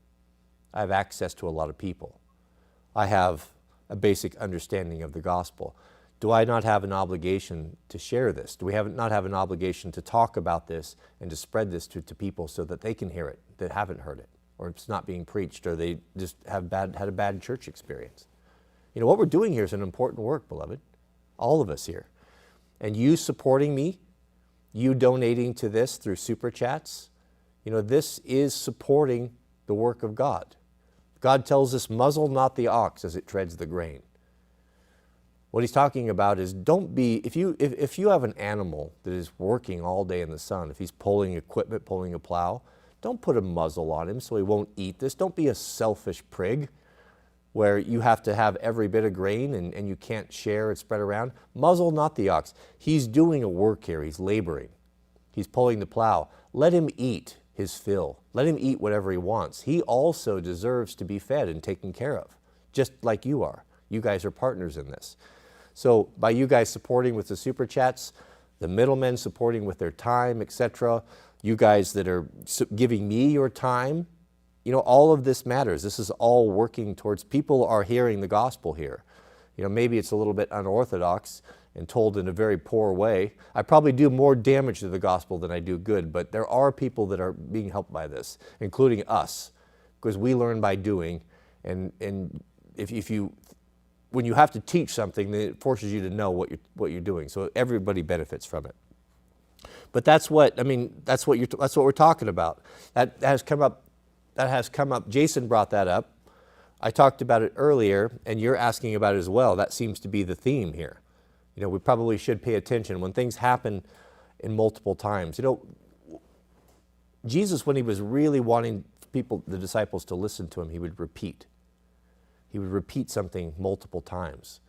I have access to a lot of people. I have a basic understanding of the gospel. Do I not have an obligation to share this? Do we not have an obligation to talk about this and to spread this to people so that they can hear it, that haven't heard it, or it's not being preached, or they just have had a bad church experience? You know, what we're doing here is an important work, beloved. All of us here. And you supporting me, you donating to this through Super Chats, you know, this is supporting the work of God. God tells us, muzzle not the ox as it treads the grain. What he's talking about is don't be, if you have an animal that is working all day in the sun, if he's pulling equipment, pulling a plow, don't put a muzzle on him so he won't eat this. Don't be a selfish prig where you have to have every bit of grain and you can't share and spread around. Muzzle not the ox. He's doing a work here. He's laboring. He's pulling the plow. Let him eat his fill. Let him eat whatever he wants. He also deserves to be fed and taken care of, just like you are. You guys are partners in this. So by you guys supporting with the Super Chats, the middlemen supporting with their time, etc., you guys that are giving me your time, you know, all of this matters. This is all working towards, people are hearing the gospel here. You know, maybe it's a little bit unorthodox and told in a very poor way. I probably do more damage to the gospel than I do good, but there are people that are being helped by this, including us, because we learn by doing, and if you when you have to teach something, then it forces you to know what you're doing. So everybody benefits from it. But that's what we're talking about. That has come up. Jason brought that up. I talked about it earlier, and you're asking about it as well. That seems to be the theme here. You know, we probably should pay attention when things happen in multiple times. You know, Jesus, when he was really wanting the disciples to listen to him, he would repeat. He would repeat something multiple times.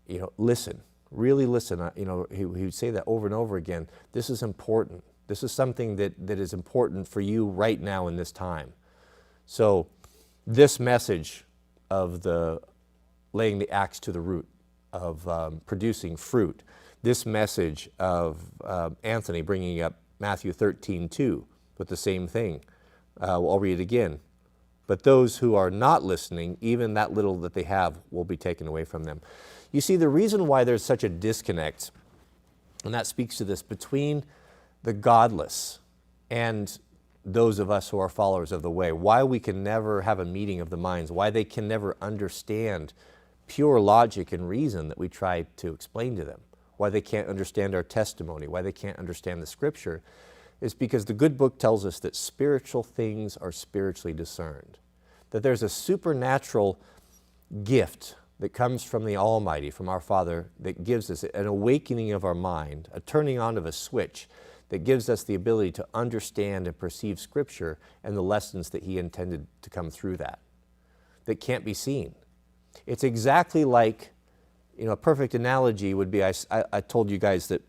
You know, listen, really listen. You know, he would say that over and over again. This is important. This is something that is important for you right now in this time. So this message of the laying the axe to the root, of producing fruit, this message of Anthony bringing up Matthew 13:2 with the same thing. I'll read it again. But those who are not listening, even that little that they have will be taken away from them. You see, the reason why there's such a disconnect, and that speaks to this, between the godless and those of us who are followers of the way, why we can never have a meeting of the minds, why they can never understand pure logic and reason that we try to explain to them, why they can't understand our testimony, why they can't understand the Scripture, is because the good book tells us that spiritual things are spiritually discerned, that there's a supernatural gift that comes from the Almighty, from our Father, that gives us an awakening of our mind, a turning on of a switch that gives us the ability to understand and perceive Scripture and the lessons that he intended to come through that can't be seen. It's exactly like, you know, a perfect analogy would be, I told you guys that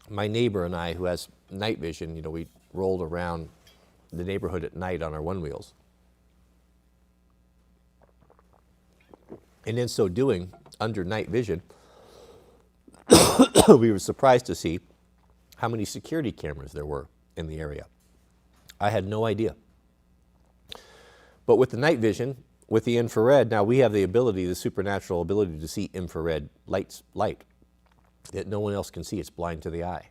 my neighbor and I, who has night vision, you know, we rolled around the neighborhood at night on our one wheels. And in so doing, under night vision, we were surprised to see how many security cameras there were in the area. I had no idea. But with the night vision, with the infrared, now we have the ability, the supernatural ability to see infrared light that no one else can see. It's blind to the eye.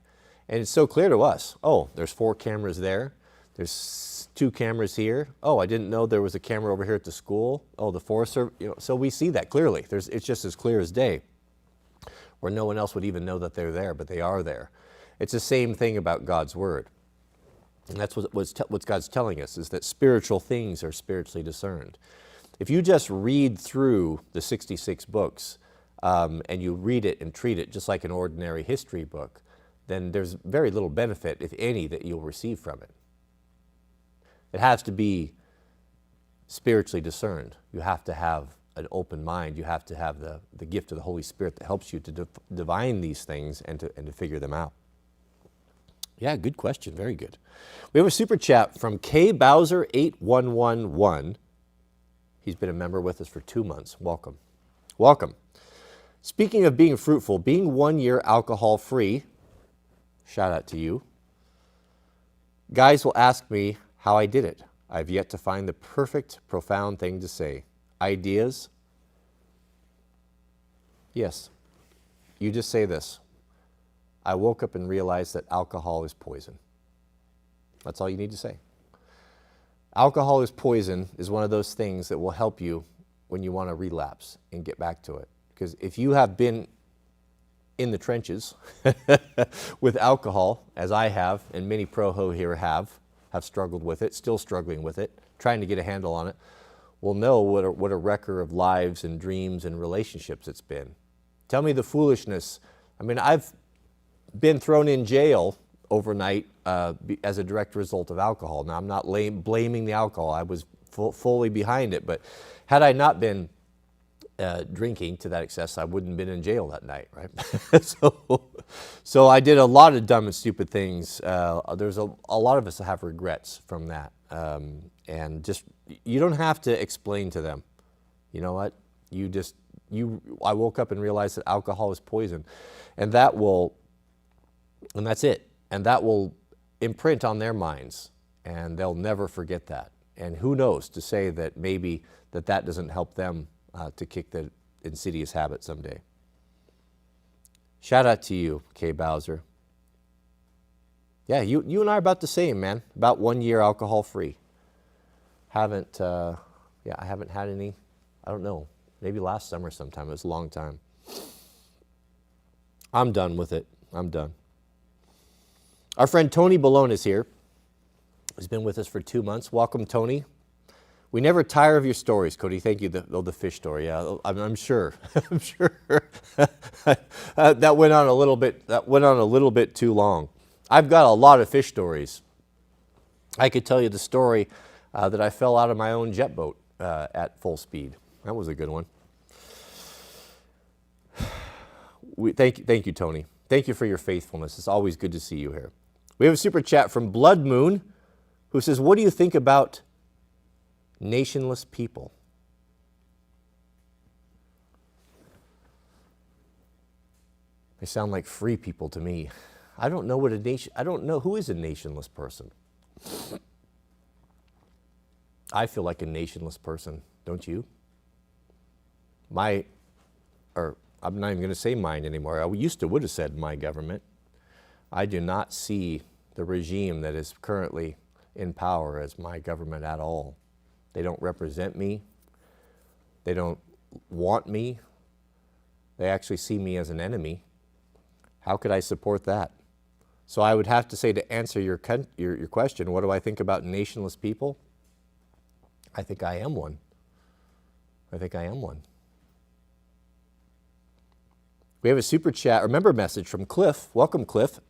And it's so clear to us. Oh, there's 4 cameras there. There's 2 cameras here. Oh, I didn't know there was a camera over here at the school. Oh, the Forest Service, so we see that clearly. It's just as clear as day, where no one else would even know that they're there, but they are there. It's the same thing about God's Word. And that's what God's telling us, is that spiritual things are spiritually discerned. If you just read through the 66 books and you read it and treat it just like an ordinary history book, then there's very little benefit, if any, that you'll receive from it. It has to be spiritually discerned. You have to have an open mind. You have to have the gift of the Holy Spirit that helps you to divine these things and to figure them out. Yeah, good question. Very good. We have a super chat from K Bowser 8111. He's been a member with us for 2 months. Welcome. Welcome. Speaking of being fruitful, being 1 year alcohol-free, shout out to you. Guys will ask me how I did it. I've yet to find the perfect, profound thing to say. Ideas? Yes. You just say this. I woke up and realized that alcohol is poison. That's all you need to say. Alcohol is poison is one of those things that will help you when you want to relapse and get back to it. Because if you have been in the trenches with alcohol, as I have, and many pro-ho here have struggled with it, still struggling with it, trying to get a handle on it, will know what a wrecker of lives and dreams and relationships it's been. Tell me the foolishness. I mean, I've been thrown in jail overnight as a direct result of alcohol. Now, I'm not blaming the alcohol. I was fully behind it, but had I not been drinking to that excess, I wouldn't have been in jail that night, right? So I did a lot of dumb and stupid things. There's a lot of us that have regrets from that. And just, you don't have to explain to them. You know what? I woke up and realized that alcohol is poison. And that's it. And that will imprint on their minds, and they'll never forget that. And who knows to say that maybe that doesn't help them to kick the insidious habit someday. Shout out to you, Kay Bowser. Yeah, you and I are about the same, man. About 1 year alcohol free. I haven't had any, I don't know, maybe last summer sometime. It was a long time. I'm done with it. I'm done. Our friend Tony Balone is here. He's been with us for 2 months. Welcome, Tony. We never tire of your stories, Cody. Thank you. The fish story. Yeah, I'm sure. I'm sure that went on a little bit. That went on a little bit too long. I've got a lot of fish stories. I could tell you the story that I fell out of my own jet boat at full speed. That was a good one. Thank you, Tony. Thank you for your faithfulness. It's always good to see you here. We have a super chat from Blood Moon, who says, "What do you think about nationless people?" They sound like free people to me. I don't know what a nation. I don't know who is a nationless person. I feel like a nationless person, don't you? I'm not even going to say mine anymore. I would have said my government. I do not see the regime that is currently in power as my government at all. They don't represent me. They don't want me. They actually see me as an enemy. How could I support that? So I would have to say, to answer your question, what do I think about nationless people? I think I am one. I think I am one. We have a super chat, or member message from Cliff. Welcome, Cliff.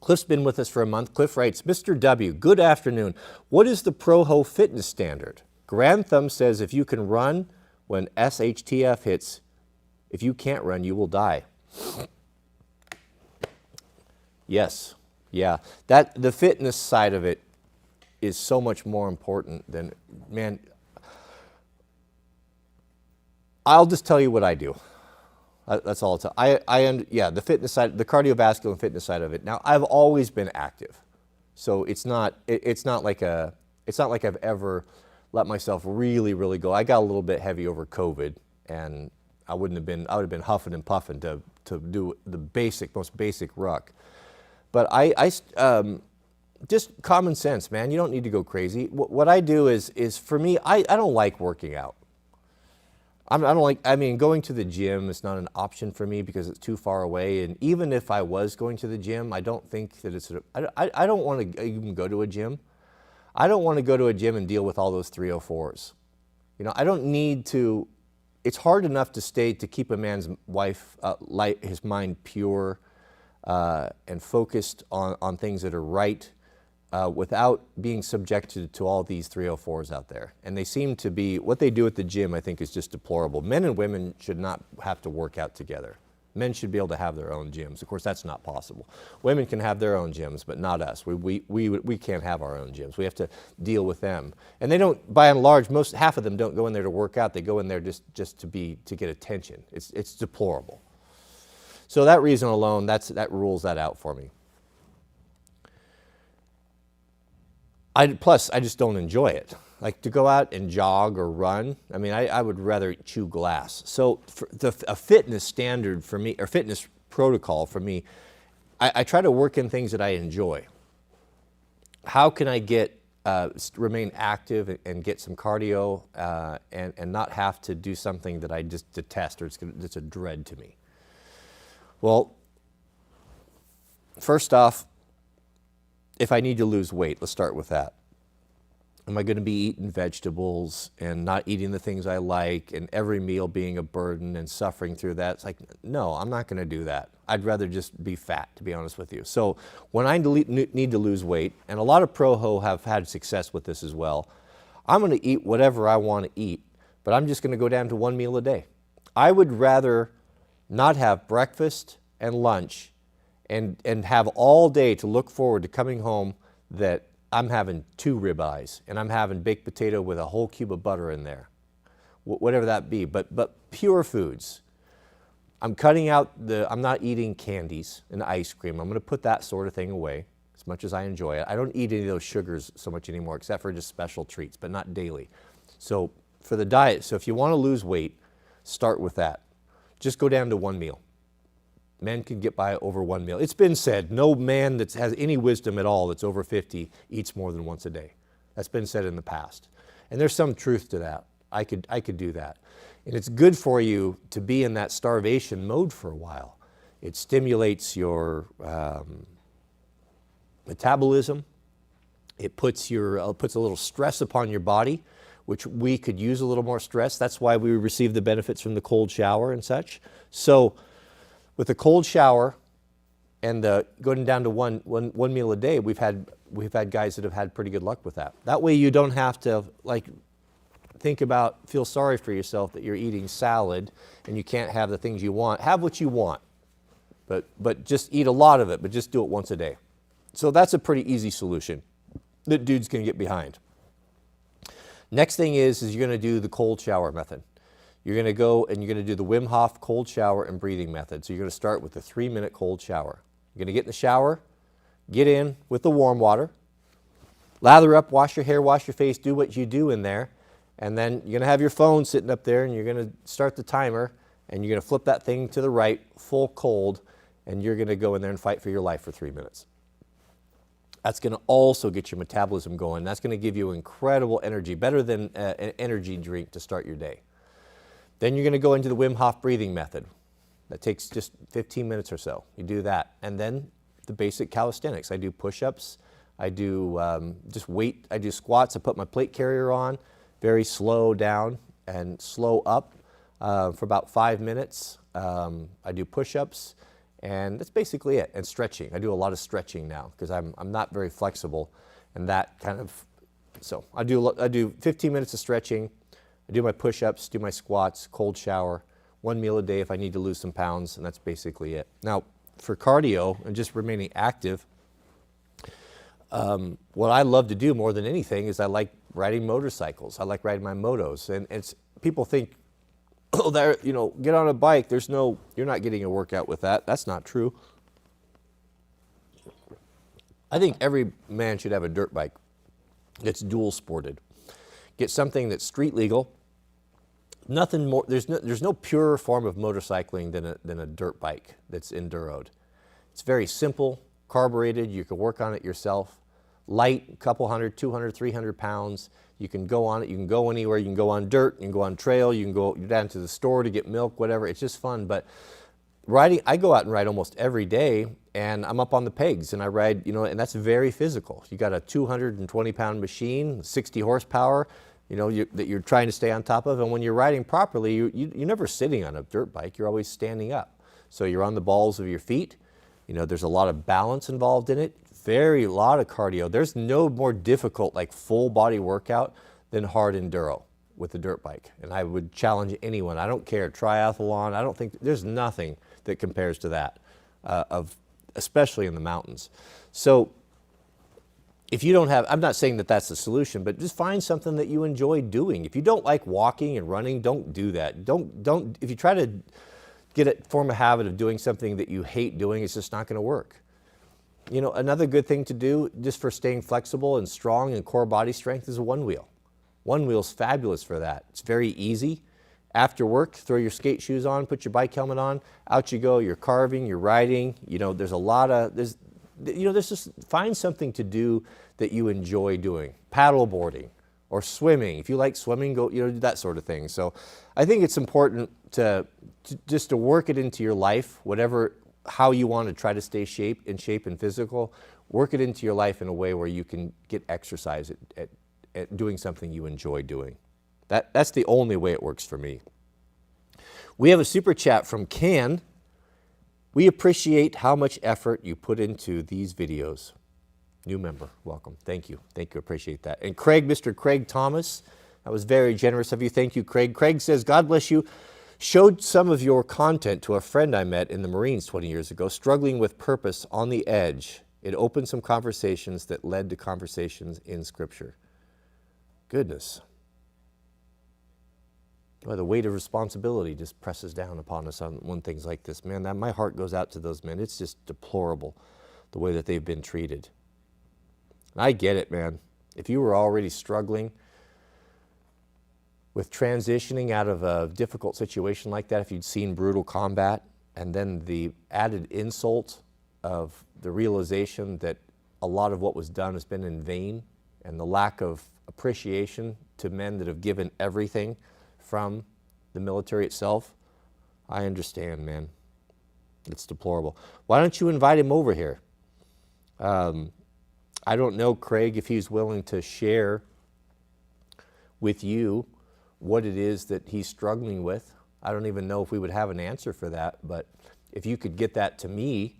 Cliff's been with us for a month. Cliff writes, Mr. W, good afternoon. What is the Pro-Ho fitness standard? Grand Thumb says if you can run when SHTF hits, if you can't run, you will die. Yes, yeah. The fitness side of it is so much more important than, man, I'll just tell you what I do. That's all. The fitness side, the cardiovascular and fitness side of it. Now, I've always been active, so it's not like I've ever let myself really go. I got a little bit heavy over COVID, and I would have been huffing and puffing to do the most basic ruck. But just common sense, man. You don't need to go crazy. What I do is for me, I don't like working out. I don't like, I mean, going to the gym is not an option for me because it's too far away. And even if I was going to the gym, I don't think that it's, I don't want to even go to a gym. I don't want to go to a gym and deal with all those 304s. You know, I don't need to, it's hard enough to keep a man's his mind pure and focused on things that are right without being subjected to all these 304s out there. And they seem to be, what they do at the gym I think is just deplorable. Men and women should not have to work out together. Men should be able to have their own gyms. Of course, that's not possible. Women can have their own gyms, but not us. We can't have our own gyms. We have to deal with them. And they don't, by and large, half of them don't go in there to work out. They go in there just to get attention. It's deplorable. So that reason alone, that rules that out for me. Plus, I just don't enjoy it. Like to go out and jog or run, I mean, I would rather chew glass. So for a fitness standard for me, or fitness protocol for me, I try to work in things that I enjoy. How can I remain active and get some cardio and not have to do something that I just detest or it's a dread to me? Well, first off, if I need to lose weight, let's start with that. Am I going to be eating vegetables and not eating the things I like and every meal being a burden and suffering through that? It's like, no, I'm not going to do that. I'd rather just be fat, to be honest with you. So when I need to lose weight, and a lot of pro-ho have had success with this as well, I'm going to eat whatever I want to eat, but I'm just going to go down to one meal a day. I would rather not have breakfast and lunch and have all day to look forward to coming home that I'm having 2 ribeyes and I'm having baked potato with a whole cube of butter in there, whatever that be, but pure foods. I'm cutting out I'm not eating candies and ice cream. I'm going to put that sort of thing away as much as I enjoy it. I don't eat any of those sugars so much anymore except for just special treats, but not daily. So for the diet, so if you want to lose weight, start with that. Just go down to one meal. Men can get by over one meal. It's been said, no man that has any wisdom at all that's over 50 eats more than once a day. That's been said in the past. And there's some truth to that. I could do that. And it's good for you to be in that starvation mode for a while. It stimulates your metabolism. It puts a little stress upon your body, which we could use a little more stress. That's why we receive the benefits from the cold shower and such. So with the cold shower and going down to one meal a day, we've had guys that have had pretty good luck with that. That way you don't have to feel sorry for yourself that you're eating salad and you can't have the things you want. Have what you want, but just eat a lot of it, but just do it once a day. So that's a pretty easy solution that dudes can get behind. Next thing is you're going to do the cold shower method. You're going to go and you're going to do the Wim Hof cold shower and breathing method. So you're going to start with the 3-minute cold shower. You're going to get in the shower, get in with the warm water, lather up, wash your hair, wash your face, do what you do in there. And then you're going to have your phone sitting up there and you're going to start the timer and you're going to flip that thing to the right, full cold, and you're going to go in there and fight for your life for 3 minutes. That's going to also get your metabolism going. That's going to give you incredible energy, better than an energy drink to start your day. Then you're going to go into the Wim Hof breathing method. That takes just 15 minutes or so. You do that. And then the basic calisthenics. I do push-ups. I do I do squats. I put my plate carrier on, very slow down and slow up for about 5 minutes. I do push-ups, and that's basically it. And stretching. I do a lot of stretching now because I'm not very flexible, and that kind of, so I do 15 minutes of stretching. I do my push-ups, do my squats, cold shower, 1 meal a day if I need to lose some pounds, and that's basically it. Now, for cardio and just remaining active, what I love to do more than anything is I like riding motorcycles. I like riding my motos, and people think, oh, get on a bike. You're not getting a workout with that. That's not true. I think every man should have a dirt bike that's dual sported. Get something that's street legal. Nothing more. There's no purer form of motorcycling than a dirt bike that's enduroed. It's very simple, carbureted. You can work on it yourself. light, a couple hundred, 200, 300 pounds. You can go on it, you can go anywhere, you can go on dirt, you can go on trail, you can go down to the store to get milk, whatever. It's just fun. But riding, I go out and ride almost every day, and I'm up on the pegs and I ride, and that's very physical. You got a 220-pound machine, 60 horsepower, that you're trying to stay on top of. And when you're riding properly, you're never sitting on a dirt bike, you're always standing up. So you're on the balls of your feet. There's a lot of balance involved in it. A lot of cardio. There's no more difficult, like full body workout than hard enduro with the dirt bike. And I would challenge anyone, I don't care, triathlon, I don't think, there's nothing that compares to that, especially in the mountains. So if you don't have, I'm not saying that that's the solution, but just find something that you enjoy doing. If you don't like walking and running, don't do that. If you try to form a habit of doing something that you hate doing, it's just not going to work. Another good thing to do just for staying flexible and strong and core body strength is a one wheel. One wheel's fabulous for that. It's very easy. After work, throw your skate shoes on, put your bike helmet on, out you go, you're carving, you're riding. There's just find something to do that you enjoy doing. Paddle boarding or swimming. If you like swimming, go, do that sort of thing. So I think it's important to work it into your life, how you want to try to stay in shape and physical, work it into your life in a way where you can get exercise at doing something you enjoy doing. That's the only way it works for me. We have a super chat from Ken. We appreciate how much effort you put into these videos. New member, welcome. Thank you. Appreciate that. And Craig, Mr. Craig Thomas, that was very generous of you. Thank you, Craig. Craig says, God bless you. Showed some of your content to a friend I met in the Marines 20 years ago, struggling with purpose on the edge. It opened some conversations that led to conversations in Scripture. Goodness. Well, the weight of responsibility just presses down upon us on things like this. Man, my heart goes out to those men. It's just deplorable the way that they've been treated. And I get it, man. If you were already struggling with transitioning out of a difficult situation like that, if you'd seen brutal combat, and then the added insult of the realization that a lot of what was done has been in vain, and the lack of appreciation to men that have given everything from the military itself, I understand, man. It's deplorable. Why don't you invite him over here? I don't know, Craig, if he's willing to share with you what it is that he's struggling with. I don't even know if we would have an answer for that, but if you could get that to me,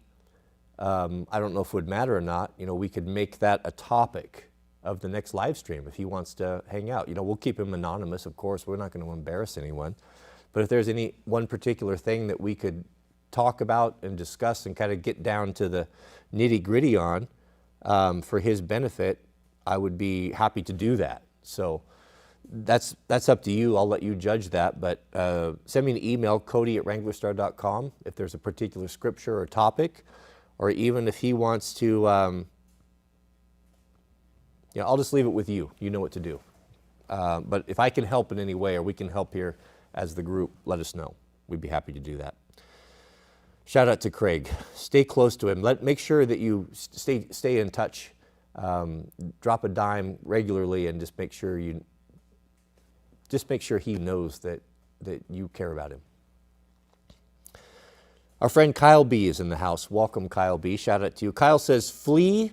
I don't know if it would matter or not. We could make that a topic of the next live stream if he wants to hang out. We'll keep him anonymous, of course. We're not going to embarrass anyone. But if there's any one particular thing that we could talk about and discuss and kind of get down to the nitty-gritty on for his benefit, I would be happy to do that. So that's up to you. I'll let you judge that. But send me an email, cody@wranglerstar.com, if there's a particular scripture or topic, or even if he wants to, I'll just leave it with you. You know what to do. But if I can help in any way, or we can help here as the group, let us know. We'd be happy to do that. Shout out to Craig. Stay close to him. Make sure that you stay in touch. Drop a dime regularly, and just make sure he knows that you care about him. Our friend Kyle B is in the house. Welcome, Kyle B. Shout out to you. Kyle says, flee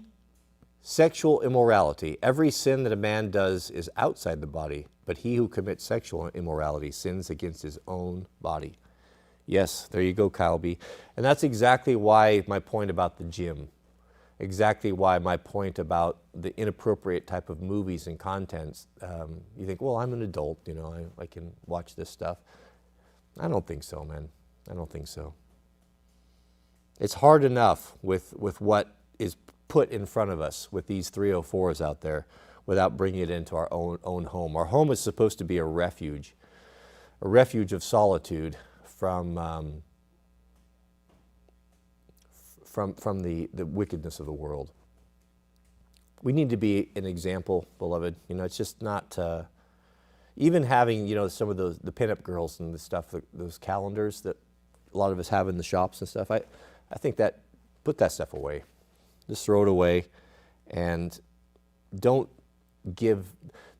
sexual immorality. Every sin that a man does is outside the body, but he who commits sexual immorality sins against his own body. Yes, there you go, Kyle B. And that's exactly why my point about the gym, exactly why my point about the inappropriate type of movies and contents. You think, well, I'm an adult, I can watch this stuff. I don't think so, man. I don't think so. It's hard enough with what is put in front of us with these 304s out there without bringing it into our own home. Our home is supposed to be a refuge of solitude from the wickedness of the world. We need to be an example, beloved. It's just not, even having, some of the pinup girls and the stuff, those calendars that a lot of us have in the shops and stuff. I think that, put that stuff away. Just throw it away and Don't give,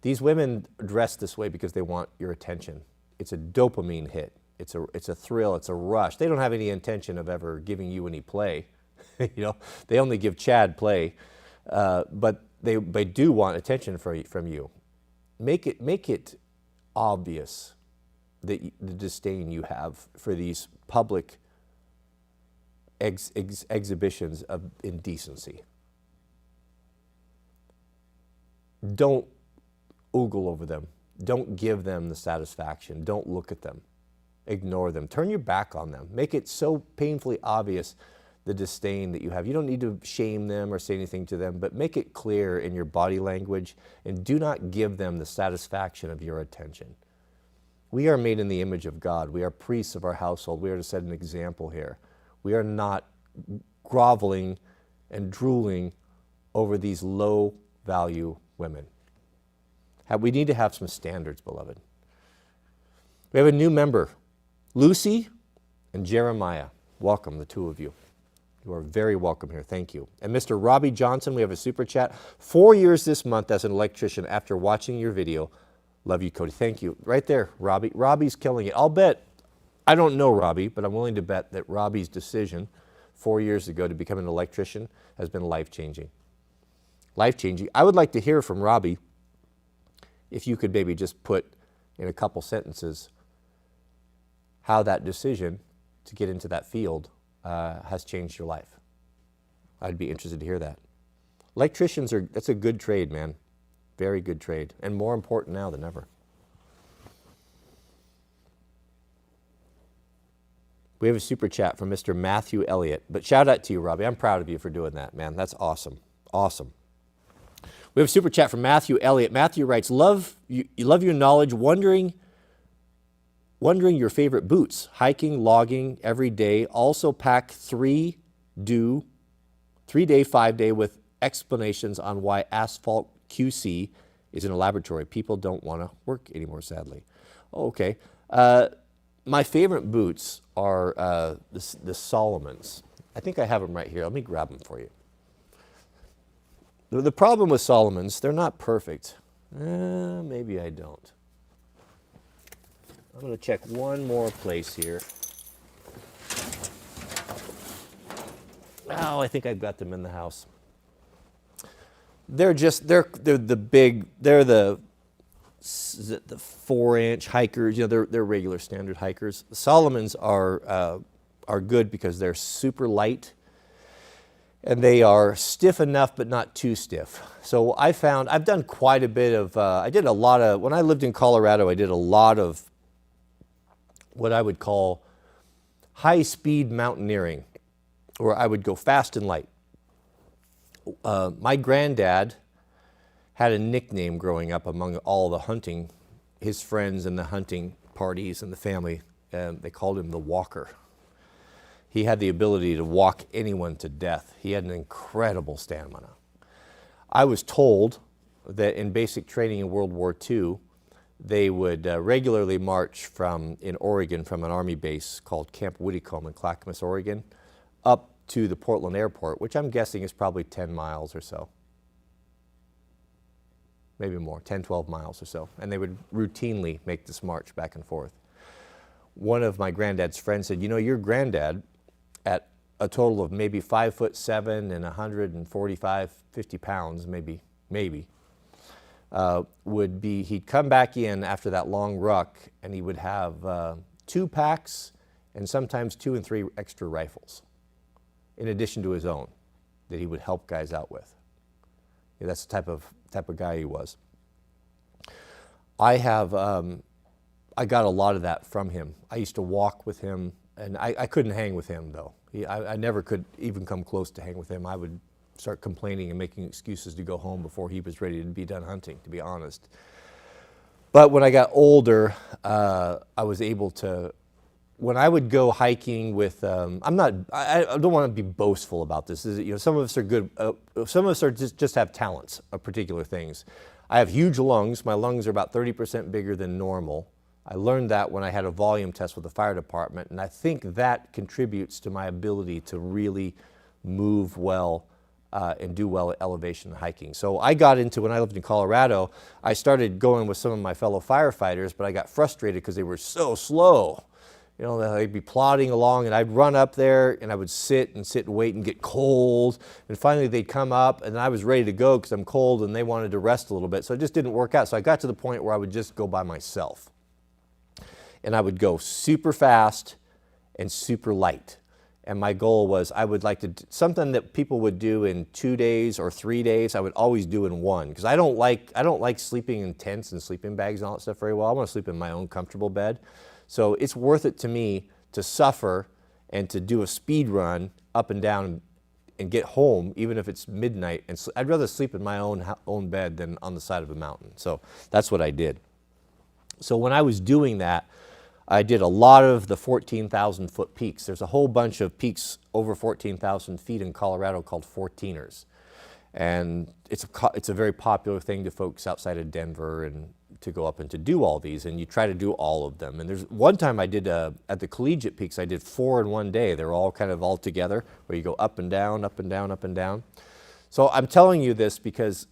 these women dress this way because they want your attention. It's a dopamine hit. It's a thrill, it's a rush. They don't have any intention of ever giving you any play. They only give Chad play, but they do want attention from you. Make it obvious that the disdain you have for these public exhibitions of indecency. Don't oogle over them. Don't give them the satisfaction. Don't look at them. Ignore them. Turn your back on them. Make it so painfully obvious the disdain that you have. You don't need to shame them or say anything to them, but make it clear in your body language, and do not give them the satisfaction of your attention. We are made in the image of God. We are priests of our household. We are to set an example here. We are not groveling and drooling over these low-value women. We need to have some standards, beloved. We have a new member, Lucy and Jeremiah. Welcome, the two of you. You are very welcome here. Thank you. And Mr. Robbie Johnson, we have a super chat. 4 years this month as an electrician after watching your video. Love you, Cody. Thank you. Right there, Robbie. Robbie's killing it. I'll bet, I don't know Robbie, but I'm willing to bet that Robbie's decision 4 years ago to become an electrician has been life-changing. Life-changing. I would like to hear from Robbie, if you could maybe just put in a couple sentences how that decision to get into that field has changed your life. I'd be interested to hear that. Electricians that's a good trade, man. Very good trade, and more important now than ever. We have a super chat from Mr. Matthew Elliott, but shout out to you, Robbie. I'm proud of you for doing that, man. That's awesome. Awesome. We have a super chat from Matthew Elliott. Matthew writes, love your knowledge, wondering your favorite boots, hiking, logging every day. Also pack 3-day, 5-day with explanations on why asphalt QC is in a laboratory. People don't want to work anymore, sadly. Oh, okay. My favorite boots are the Solomons. I think I have them right here. Let me grab them for you. The problem with Solomons, they're not perfect. Maybe I don't. I'm going to check one more place here. Oh, I think I've got them in the house. They're the 4-inch hikers. They're regular standard hikers. The Solomons are good because they're super light, and they are stiff enough but not too stiff. So I've done quite a bit of, when I lived in Colorado, I did a lot of what I would call high-speed mountaineering, where I would go fast and light. My granddad had a nickname growing up among all the hunting, his friends and the hunting parties and the family. They called him the Walker. He had the ability to walk anyone to death. He had an incredible stamina. I was told that in basic training in World War II, they would regularly march in Oregon from an Army base called Camp Whitcomb in Clackamas, Oregon, up to the Portland airport, which I'm guessing is probably 10 miles or so. Maybe more, 10, 12 miles or so. And they would routinely make this march back and forth. One of my granddad's friends said, your granddad, at a total of maybe 5'7" and 145, 50 pounds, maybe, he'd come back in after that long ruck, and he would have 2 packs and sometimes 2 and 3 extra rifles, in addition to his own, that he would help guys out with. That's the type of guy he was. I got a lot of that from him. I used to walk with him, and I couldn't hang with him, though. I never could even come close to hang with him. I would start complaining and making excuses to go home before he was ready to be done hunting, to be honest. But when I got older, I was able to, when I would go hiking with, I don't want to be boastful about this. Some of us are good, some of us just have talents of particular things. I have huge lungs. My lungs are about 30% bigger than normal. I learned that when I had a volume test with the fire department, and I think that contributes to my ability to really move well and do well at elevation hiking. So I got into, when I lived in Colorado, I started going with some of my fellow firefighters, but I got frustrated because they were so slow. You know, they'd be plodding along, and I'd run up there, and I would sit and wait and get cold. And finally, they'd come up, and I was ready to go because I'm cold, and they wanted to rest a little bit. So it just didn't work out. So I got to the point where I would just go by myself. And I would go super fast and super light. And my goal was I would like to, something that people would do in 2 days or 3 days, I would always do in one. Because I don't like sleeping in tents and sleeping bags and all that stuff very well. I want to sleep in my own comfortable bed. So it's worth it to me to suffer and to do a speed run up and down and get home, even if it's midnight. And I'd rather sleep in my own bed than on the side of a mountain. So that's what I did. So when I was doing that, I did a lot of the 14,000 foot peaks. There's a whole bunch of peaks over 14,000 feet in Colorado called 14ers. And it's a very popular thing to folks outside of Denver and to go up and to do all these, and you try to do all of them. And there's one time I did, at the collegiate peaks, I did 4 in one day. They're all kind of all together, where you go up and down, up and down, up and down. So I'm telling you this because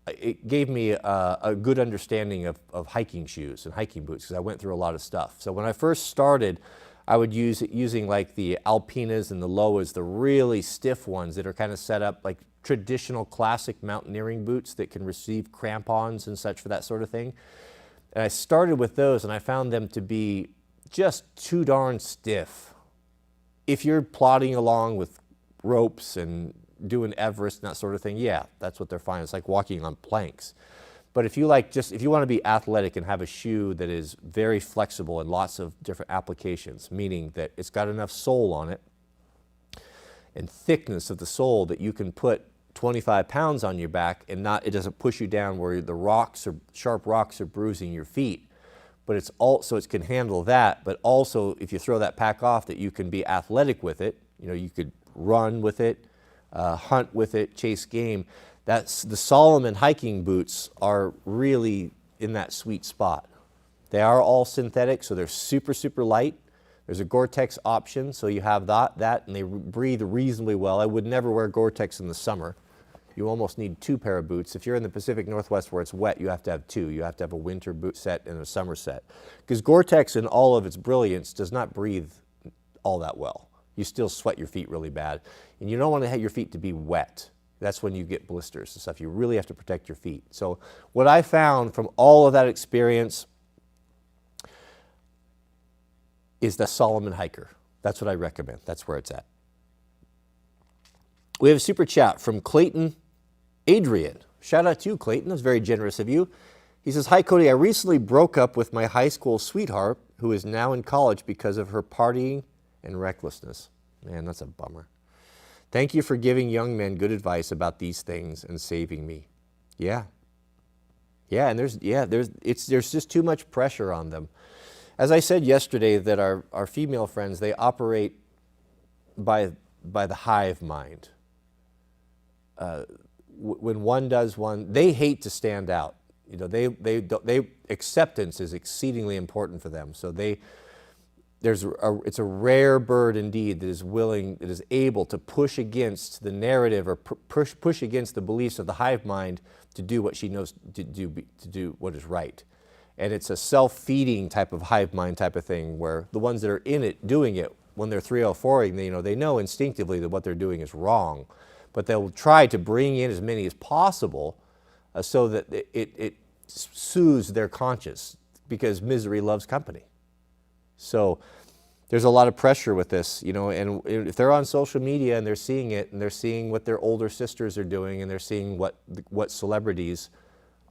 it gave me a good understanding of hiking shoes and hiking boots, because I went through a lot of stuff. So when I first started, I would using like the Alpinas and the Loas, the really stiff ones that are kind of set up like traditional classic mountaineering boots that can receive crampons and such for that sort of thing. And I started with those, and I found them to be just too darn stiff. If you're plodding along with ropes and doing Everest and that sort of thing, yeah, that's what they're fine. It's like walking on planks. But if you want to be athletic and have a shoe that is very flexible in lots of different applications, meaning that it's got enough sole on it and thickness of the sole that you can put 25 pounds on your back and it doesn't push you down where the sharp rocks are bruising your feet. But it's also, it can handle that, but also if you throw that pack off, that you can be athletic with it. You know, you could run with it, hunt with it, chase game. That's the Solomon hiking boots are really in that sweet spot. They are all synthetic, so they're super, super light. There's a Gore-Tex option, so you have that, and they breathe reasonably well. I would never wear Gore-Tex in the summer. You almost need 2 pair of boots. If you're in the Pacific Northwest where it's wet, you have to have 2. You have to have a winter boot set and a summer set. Because Gore-Tex, in all of its brilliance, does not breathe all that well. You still sweat your feet really bad. And you don't want to have your feet to be wet. That's when you get blisters and stuff. You really have to protect your feet. So what I found from all of that experience is the Solomon Hiker. That's what I recommend. That's where it's at. We have a super chat from Clayton Adrian. Shout out to you, Clayton. That's very generous of you. He says, "Hi, Cody. I recently broke up with my high school sweetheart, who is now in college because of her partying and recklessness." Man, that's a bummer. "Thank you for giving young men good advice about these things and saving me." Yeah. Yeah, and there's just too much pressure on them. As I said yesterday, that our female friends, they operate by the hive mind. When one does one, they hate to stand out. You know, acceptance is exceedingly important for them. So it's a rare bird indeed that is able to push against the narrative or push against the beliefs of the hive mind to do what she knows to do what is right. And it's a self-feeding type of hive mind type of thing, where the ones that are in it doing it, when they're 304ing, they know instinctively that what they're doing is wrong, but they'll try to bring in as many as possible so that it soothes their conscience, because misery loves company. So there's a lot of pressure with this, and if they're on social media and they're seeing it, and they're seeing what their older sisters are doing, and they're seeing what celebrities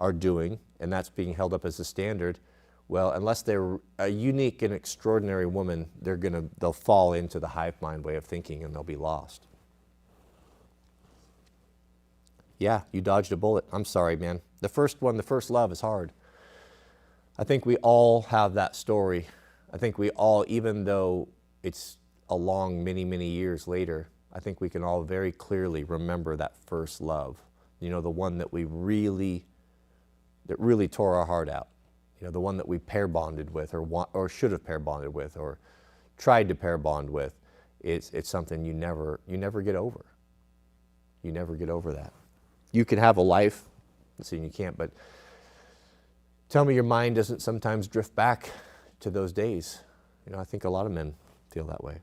are doing, and that's being held up as a standard, well, unless they're a unique and extraordinary woman, they'll fall into the hive mind way of thinking, and they'll be lost. Yeah, you dodged a bullet. I'm sorry, man. The first love is hard. I think we all have that story. I think we all, even though it's a long many, many years later, I think we can all very clearly remember that first love. The one that really tore our heart out. The one that we pair bonded with, or should have pair bonded with, or tried to pair bond with. It's something you never get over. You never get over that. You can have a life, see, you can't, but tell me your mind doesn't sometimes drift back to those days. You know, I think a lot of men feel that way.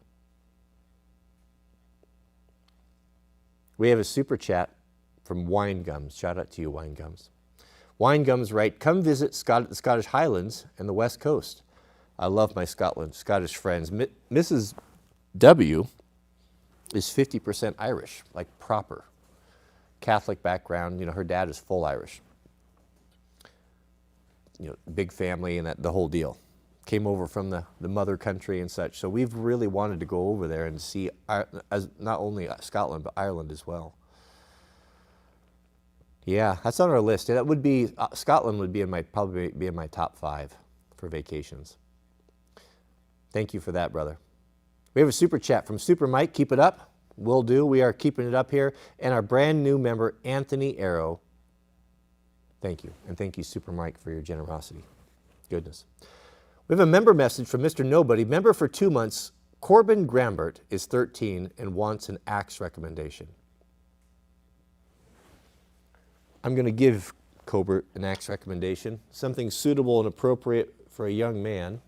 We have a super chat from Wine Gums. Shout out to you, Wine Gums. Wine Gums write, come visit the Scottish Highlands and the West Coast. I love my Scottish friends. Mrs. W is 50% Irish, like proper. Catholic background, you know, her dad is full Irish. You know, big family and the whole deal. Came over from the mother country and such. So we've really wanted to go over there and see not only Scotland, but Ireland as well. Yeah, that's on our list. That would be, Scotland would be probably be in my top 5 for vacations. Thank you for that, brother. We have a super chat from Super Mike. Keep it up. Will do. We are keeping it up here. And our brand new member, Anthony Arrow. Thank you. And thank you, Super Mike, for your generosity. Goodness. We have a member message from Mr. Nobody. Member for 2 months, Corbin Grambert is 13 and wants an axe recommendation. I'm going to give Colbert an axe recommendation. Something suitable and appropriate for a young man.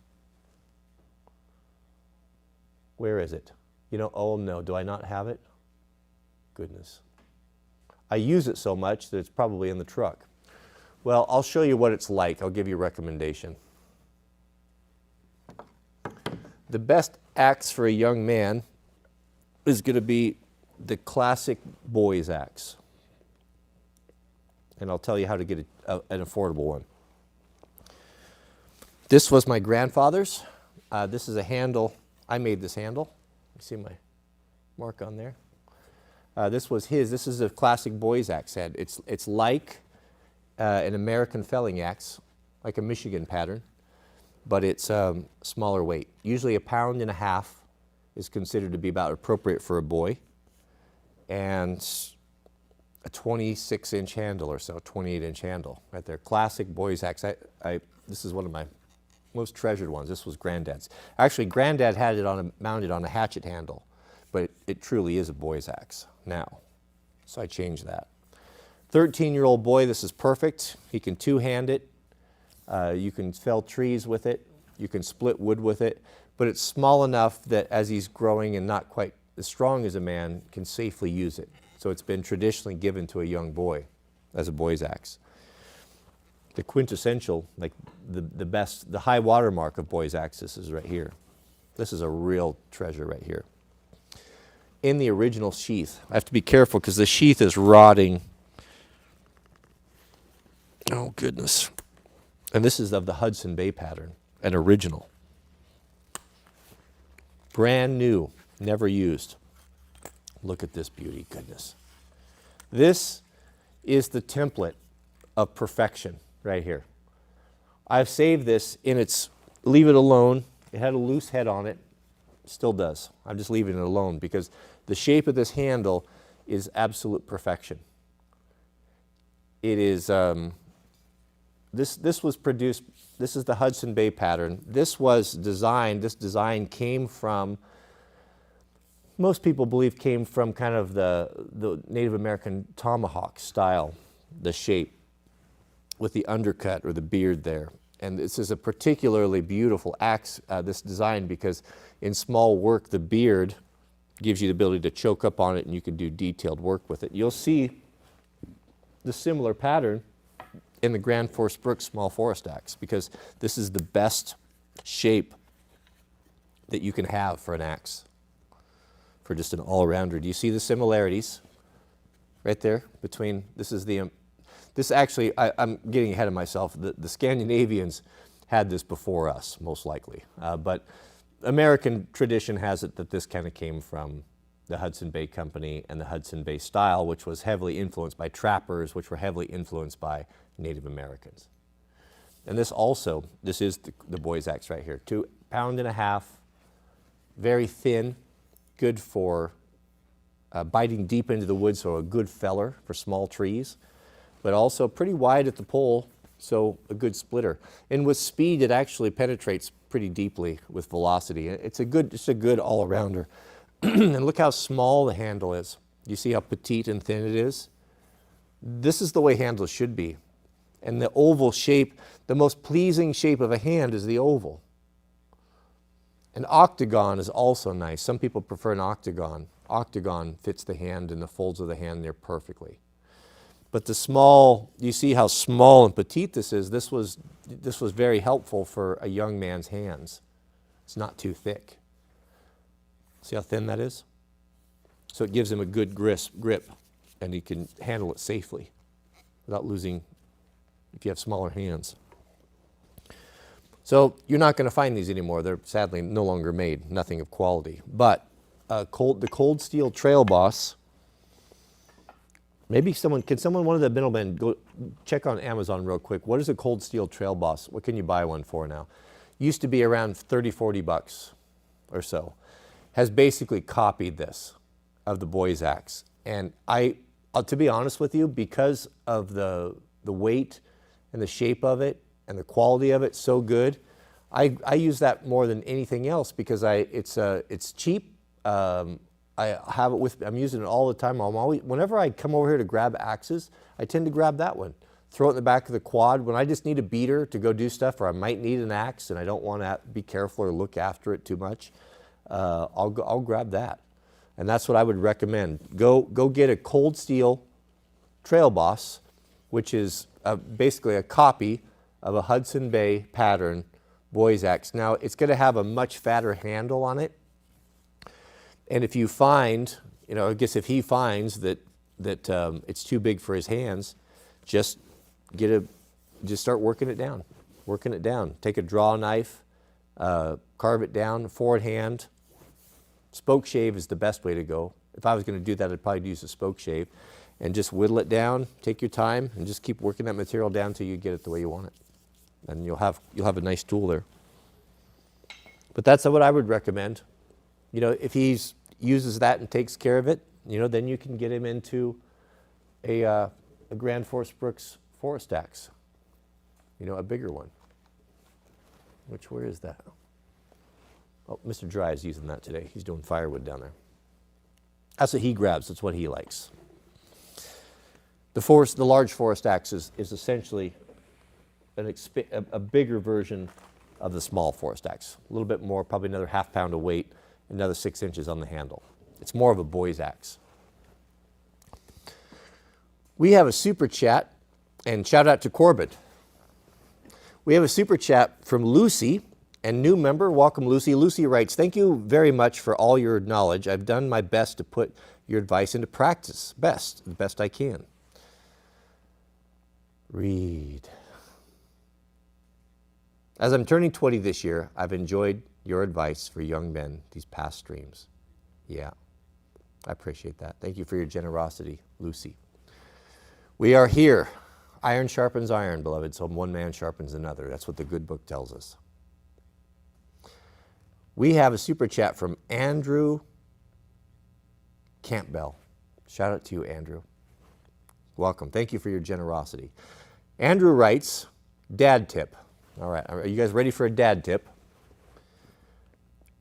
Where is it? You know, oh no, do I not have it? Goodness. I use it so much that it's probably in the truck. Well, I'll show you what it's like. I'll give you a recommendation. The best axe for a young man is going to be the classic boy's axe. And I'll tell you how to get an affordable one. This was my grandfather's. This is a handle. I made this handle. You see my mark on there? This was his. This is a classic boy's axe head. It's like an American felling axe, like a Michigan pattern, but it's smaller weight. Usually 1.5 pounds is considered to be about appropriate for a boy, and a 26-inch handle or so, 28-inch handle right there. Classic boy's axe. This is one of my most treasured ones. This was Granddad's. Actually, Granddad had it mounted on a hatchet handle, but it truly is a boy's axe now. So I changed that. 13-year-old boy, this is perfect. He can two-hand it. You can fell trees with it. You can split wood with it. But it's small enough that as he's growing and not quite as strong as a man, can safely use it. So it's been traditionally given to a young boy as a boy's axe. The quintessential, like the best, the high water mark of boy's axes is right here. This is a real treasure right here. In the original sheath, I have to be careful because the sheath is rotting. Oh, goodness. And this is of the Hudson Bay pattern, an original. Brand new, never used. Look at this beauty, goodness. This is the template of perfection right here. I've saved this in its, leave it alone. It had a loose head on it, still does. I'm just leaving it alone because the shape of this handle is absolute perfection. It is, this was produced, this is the Hudson Bay pattern. This design came from, most people believe came from kind of the Native American tomahawk style, the shape with the undercut or the beard there. And this is a particularly beautiful axe, this design, because in small work, the beard gives you the ability to choke up on it and you can do detailed work with it. You'll see the similar pattern in the Grand Force Brooks small forest axe because this is the best shape that you can have for an axe, for just an all-rounder. Do you see the similarities right there between, this actually, I'm getting ahead of myself. The Scandinavians had this before us, most likely. But American tradition has it that this kind of came from the Hudson Bay Company and the Hudson Bay style, which was heavily influenced by trappers, which were heavily influenced by Native Americans. And this is the boy's axe right here. 2.5 pounds, very thin, good for biting deep into the wood, so a good feller for small trees, but also pretty wide at the pole, so a good splitter. And with speed, it actually penetrates pretty deeply with velocity. It's a good all-arounder. And look how small the handle is. You see how petite and thin it is? This is the way handles should be. And the oval shape, the most pleasing shape of a hand is the oval. An octagon is also nice. Some people prefer an octagon. Octagon fits the hand and the folds of the hand there perfectly. But the small, you see how small and petite this is. This was very helpful for a young man's hands. It's not too thick. See how thin that is? So it gives him a good grip, and he can handle it safely without losing if you have smaller hands. So you're not going to find these anymore. They're sadly no longer made, nothing of quality. But the Cold Steel Trail Boss, maybe one of the middlemen, go check on Amazon real quick. What is a Cold Steel Trail Boss? What can you buy one for now? Used to be around 30, 40 bucks or so. Has basically copied this of the boy's axe. And to be honest with you, because of the weight and the shape of it and the quality of it so good, I use that more than anything else because it's cheap. I have it with me. I'm using it all the time. Whenever I come over here to grab axes, I tend to grab that one. Throw it in the back of the quad. When I just need a beater to go do stuff, or I might need an axe and I don't want to be careful or look after it too much, I'll grab that. And that's what I would recommend. Go get a Cold Steel Trail Boss, which is basically a copy of a Hudson Bay pattern boy's axe. Now, it's going to have a much fatter handle on it. And if you find, I guess if he finds that it's too big for his hands, just start working it down. Take a draw knife, carve it down, forward hand. Spoke shave is the best way to go. If I was going to do that, I'd probably use a spoke shave and just whittle it down. Take your time and just keep working that material down until you get it the way you want it. And you'll have a nice tool there. But that's what I would recommend. If he uses that and takes care of it, then you can get him into a Grand Forest Brooks forest axe. A bigger one. Where is that? Oh, Mr. Dry is using that today. He's doing firewood down there. That's what he grabs. That's what he likes. The large forest axe is essentially a bigger version of the small forest axe. A little bit more, probably another ½ pound of weight, another 6 inches on the handle. It's more of a boy's axe. We have a super chat, and shout out to Corbett. We have a super chat from Lucy, and new member. Welcome, Lucy. Lucy writes, thank you very much for all your knowledge. I've done my best to put your advice into practice, the best I can. Read. As I'm turning 20 this year, I've enjoyed your advice for young men these past streams. Yeah, I appreciate that. Thank you for your generosity, Lucy. We are here. Iron sharpens iron, beloved, so one man sharpens another. That's what the good book tells us. We have a super chat from Andrew Campbell. Shout out to you, Andrew. Welcome. Thank you for your generosity. Andrew writes, dad tip. All right, are you guys ready for a dad tip?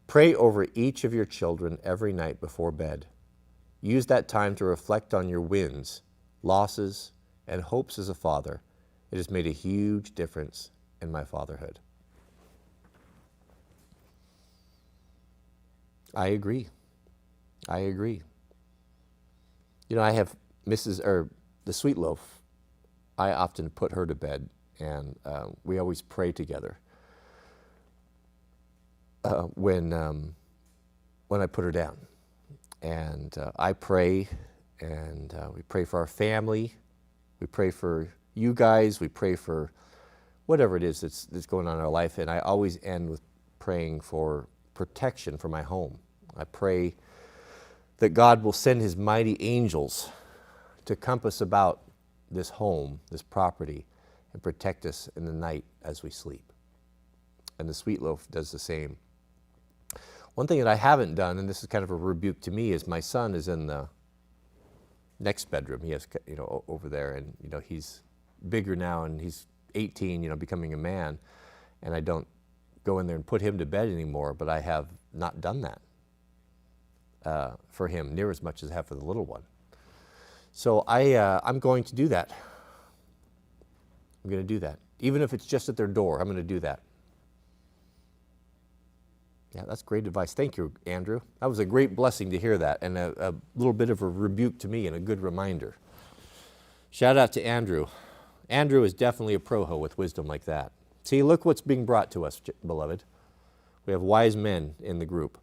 Pray over each of your children every night before bed. Use that time to reflect on your wins, losses, and hopes as a father. It has made a huge difference in my fatherhood. I agree. I have the Sweet Loaf. I often put her to bed, and we always pray together when I put her down. And I pray, and we pray for our family. We pray for you guys. We pray for whatever it is that's going on in our life. And I always end with praying for protection for my home. I pray that God will send his mighty angels to compass about this home, this property, and protect us in the night as we sleep. And the Sweet Loaf does the same. One thing that I haven't done, and this is kind of a rebuke to me, is my son is in the next bedroom. He has, over there, and he's bigger now, and he's 18, becoming a man, and I don't go in there and put him to bed anymore, but I have not done that. for him, near as much as I have for the little one. So I'm going to do that. I'm going to do that. Even if it's just at their door, I'm going to do that. Yeah, that's great advice. Thank you, Andrew. That was a great blessing to hear that, and a little bit of a rebuke to me and a good reminder. Shout out to Andrew. Andrew is definitely a pro-ho with wisdom like that. See, look what's being brought to us, beloved. We have wise men in the group.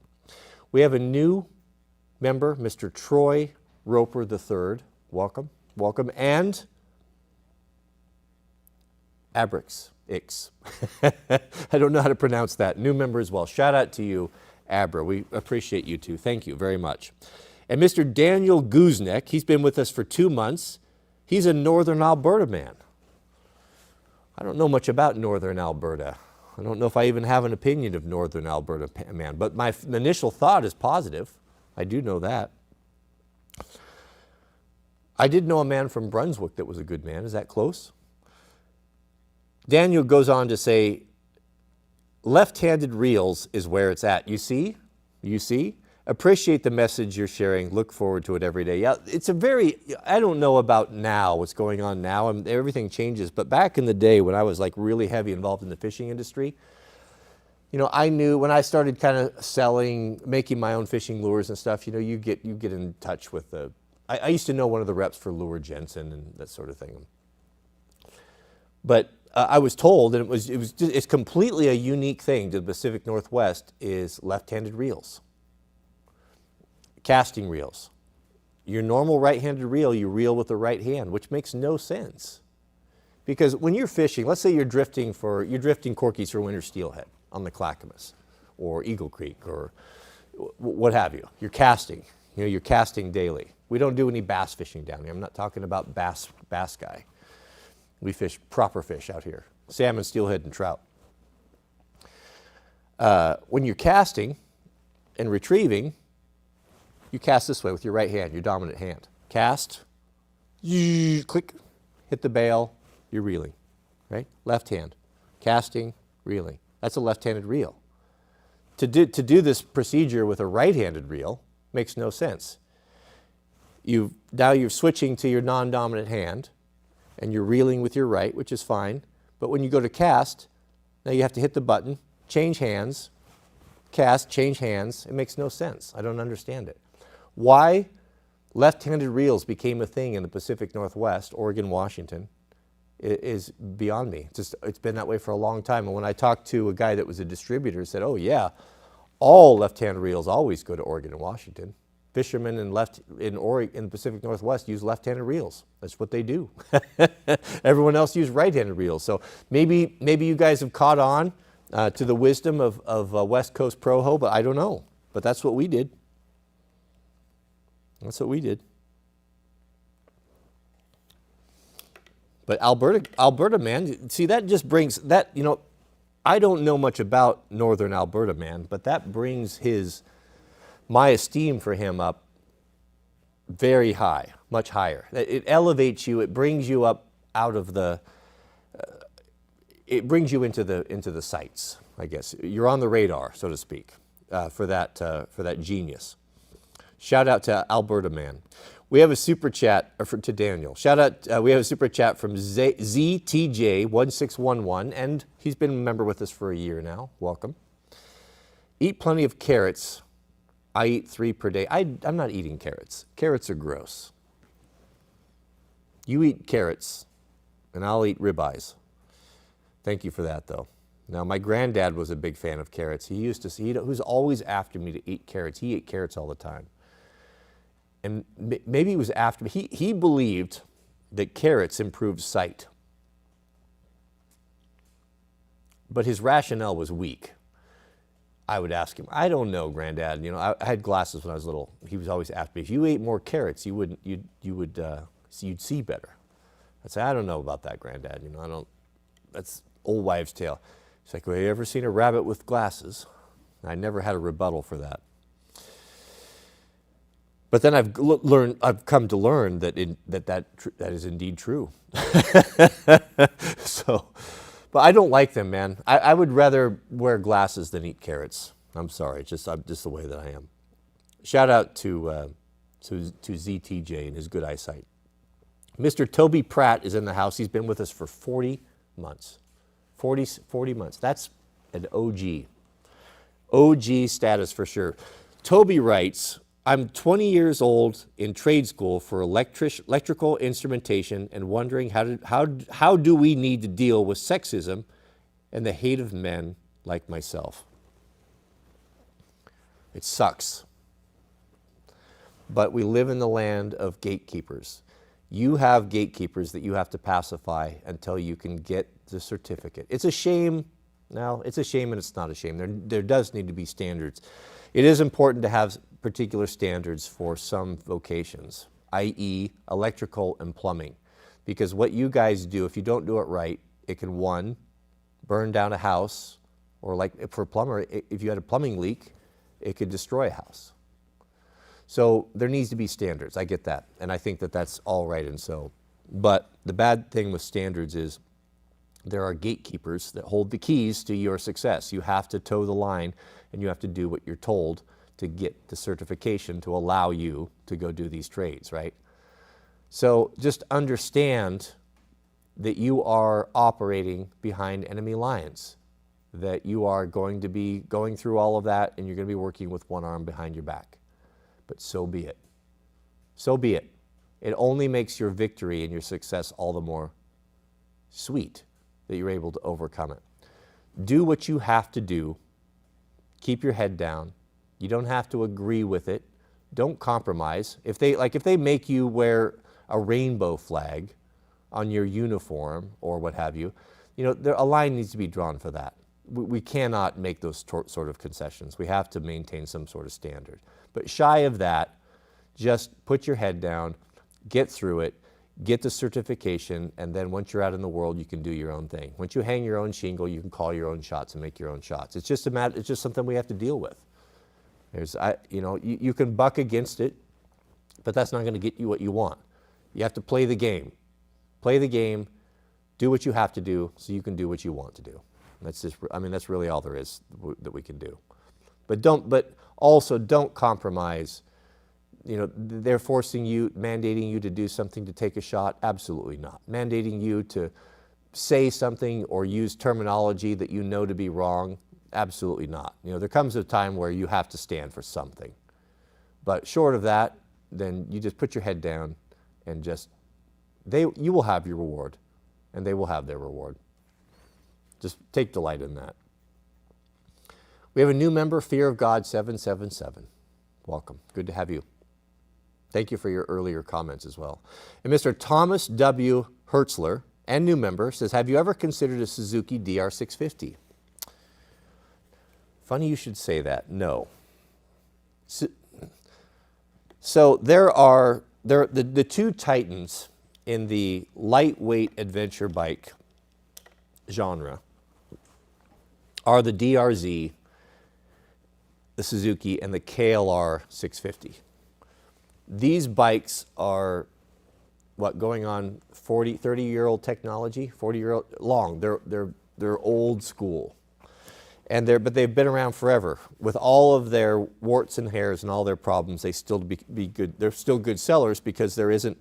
We have a new member, Mr. Troy Roper III. Welcome, welcome. And Abrix. I don't know how to pronounce that. New member as well. Shout out to you, Abra. We appreciate you too. Thank you very much. And Mr. Daniel Guznek, he's been with us for 2 months. He's a Northern Alberta man. I don't know much about Northern Alberta. I don't know if I even have an opinion of Northern Alberta man, but my initial thought is positive. I do know that. I did know a man from Brunswick that was a good man. Is that close? Daniel goes on to say, left-handed reels is where it's at. You see? You see? Appreciate the message you're sharing. Look forward to it every day. Yeah, it's a very, I don't know about now, what's going on now. Everything changes. But back in the day when I was like really heavy involved in the fishing industry, you know, I knew when I started kind of selling, making my own fishing lures and stuff, you know, you get in touch with the, I used to know one of the reps for Lure Jensen and that sort of thing. But I was told, and it's completely a unique thing to the Pacific Northwest, is left-handed reels, casting reels. Your normal right-handed reel, you reel with the right hand, which makes no sense. Because when you're fishing, let's say you're drifting corkies for winter steelhead on the Clackamas or Eagle Creek or what have you. You're casting. You know, you're casting daily. We don't do any bass fishing down here. I'm not talking about bass guy. We fish proper fish out here, salmon, steelhead, and trout. When you're casting and retrieving, you cast this way with your right hand, your dominant hand. Cast, click, hit the bail, you're reeling, right? Left hand, casting, reeling. That's a left-handed reel. To do this procedure with a right-handed reel makes no sense. Now you're switching to your non-dominant hand, and you're reeling with your right, which is fine. But when you go to cast, now you have to hit the button, change hands, cast, change hands. It makes no sense. I don't understand it. Why left-handed reels became a thing in the Pacific Northwest, Oregon, Washington, is beyond me. It's been that way for a long time. And when I talked to a guy that was a distributor, he said, oh yeah, all left-handed reels always go to Oregon and Washington. Fishermen in the Pacific Northwest use left-handed reels. That's what they do. Everyone else use right-handed reels. So maybe you guys have caught on to the wisdom of West Coast Pro-Ho, but I don't know. But that's what we did. That's what we did. But Alberta, man, see, that just brings that, you know, I don't know much about Northern Alberta, man, but that brings my esteem for him up very high, much higher. It elevates you. It brings you up out of the. It brings you into the sights. I guess you're on the radar, so to speak, for that genius. Shout out to Alberta man. We have a super chat to Daniel. Shout out. We have a super chat from ZTJ1611, and he's been a member with us for a year now. Welcome. Eat plenty of carrots. I eat 3 per day. I'm not eating carrots. Carrots are gross. You eat carrots, and I'll eat ribeyes. Thank you for that, though. Now, my granddad was a big fan of carrots. He was always after me to eat carrots. He ate carrots all the time. And maybe he was after me. He believed that carrots improved sight. But his rationale was weak. I would ask him, I don't know, Granddad. You know, I had glasses when I was little. He was always asking me, if you ate more carrots, you'd see better. I'd say, I don't know about that, Granddad. You know, that's old wives' tale. He's like, well, have you ever seen a rabbit with glasses? I never had a rebuttal for that. But then I've come to learn that that is indeed true. But I don't like them, man. I would rather wear glasses than eat carrots. I'm sorry, just the way that I am. Shout out to ZTJ and his good eyesight. Mr. Toby Pratt is in the house. He's been with us for 40 months. 40 months. That's an OG. OG status for sure. Toby writes, I'm 20 years old in trade school for electrical instrumentation and wondering how do we need to deal with sexism and the hate of men like myself. It sucks. But we live in the land of gatekeepers. You have gatekeepers that you have to pacify until you can get the certificate. It's a shame. Now, it's a shame and it's not a shame. There does need to be standards. It is important to have particular standards for some vocations, i.e. electrical and plumbing. Because what you guys do, if you don't do it right, it can, one, burn down a house, or like for a plumber, if you had a plumbing leak, it could destroy a house. So there needs to be standards. I get that. And I think that that's all right and so. But the bad thing with standards is there are gatekeepers that hold the keys to your success. You have to toe the line and you have to do what you're told to get the certification to allow you to go do these trades, right? So just understand that you are operating behind enemy lines, that you are going to be going through all of that and you're going to be working with one arm behind your back. But so be it. So be it. It only makes your victory and your success all the more sweet that you're able to overcome it. Do what you have to do. Keep your head down. You don't have to agree with it. Don't compromise. If they make you wear a rainbow flag on your uniform or what have you, a line needs to be drawn for that. We cannot make those sort of concessions. We have to maintain some sort of standard. But shy of that, just put your head down, get through it, get the certification, and then once you're out in the world, you can do your own thing. Once you hang your own shingle, you can call your own shots and make your own shots. It's just it's just something we have to deal with. You can buck against it, but that's not going to get you what you want. You have to play the game. Play the game, do what you have to do so you can do what you want to do. That's really all there is that we can do. But also don't compromise. They're mandating you to do something to take a shot. Absolutely not. Mandating you to say something or use terminology that you know to be wrong. Absolutely not. There comes a time where you have to stand for something. But short of that, then you just put your head down and you will have your reward and they will have their reward. Just take delight in that. We have a new member, Fear of God 777. Welcome. Good to have you. Thank you for your earlier comments as well. And Mr. Thomas W. Hertzler, and new member, says, have you ever considered a Suzuki DR650? Funny you should say that. No. So there are the two titans in the lightweight adventure bike genre are the DRZ, the Suzuki, and the KLR 650. These bikes are going on 30-year-old technology, 40-year-old long. They're old school. But they've been around forever. With all of their warts and hairs and all their problems, they still be good. They're still good sellers because there isn't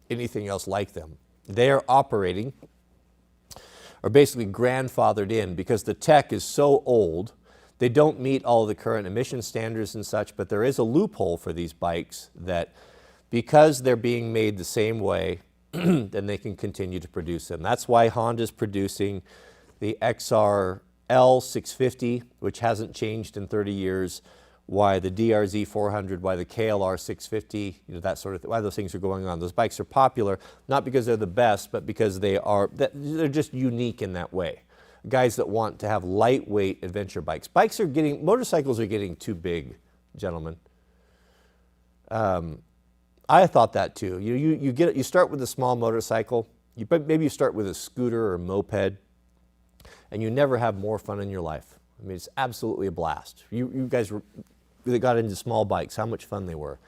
anything else like them. They are operating, or basically grandfathered in, because the tech is so old. They don't meet all the current emission standards and such, but there is a loophole for these bikes that because they're being made the same way, then they can continue to produce them. That's why Honda's producing the XRL 650, which hasn't changed in 30 years, why the DRZ 400, why the KLR 650, that sort of why those things are going on. Those bikes are popular, not because they're the best, but because they're just unique in that way. Guys that want to have lightweight adventure bikes. Motorcycles are getting too big, gentlemen. I thought that too. You start with a small motorcycle, maybe you start with a scooter or a moped, and you never have more fun in your life. It's absolutely a blast. You guys really got into small bikes, how much fun they were.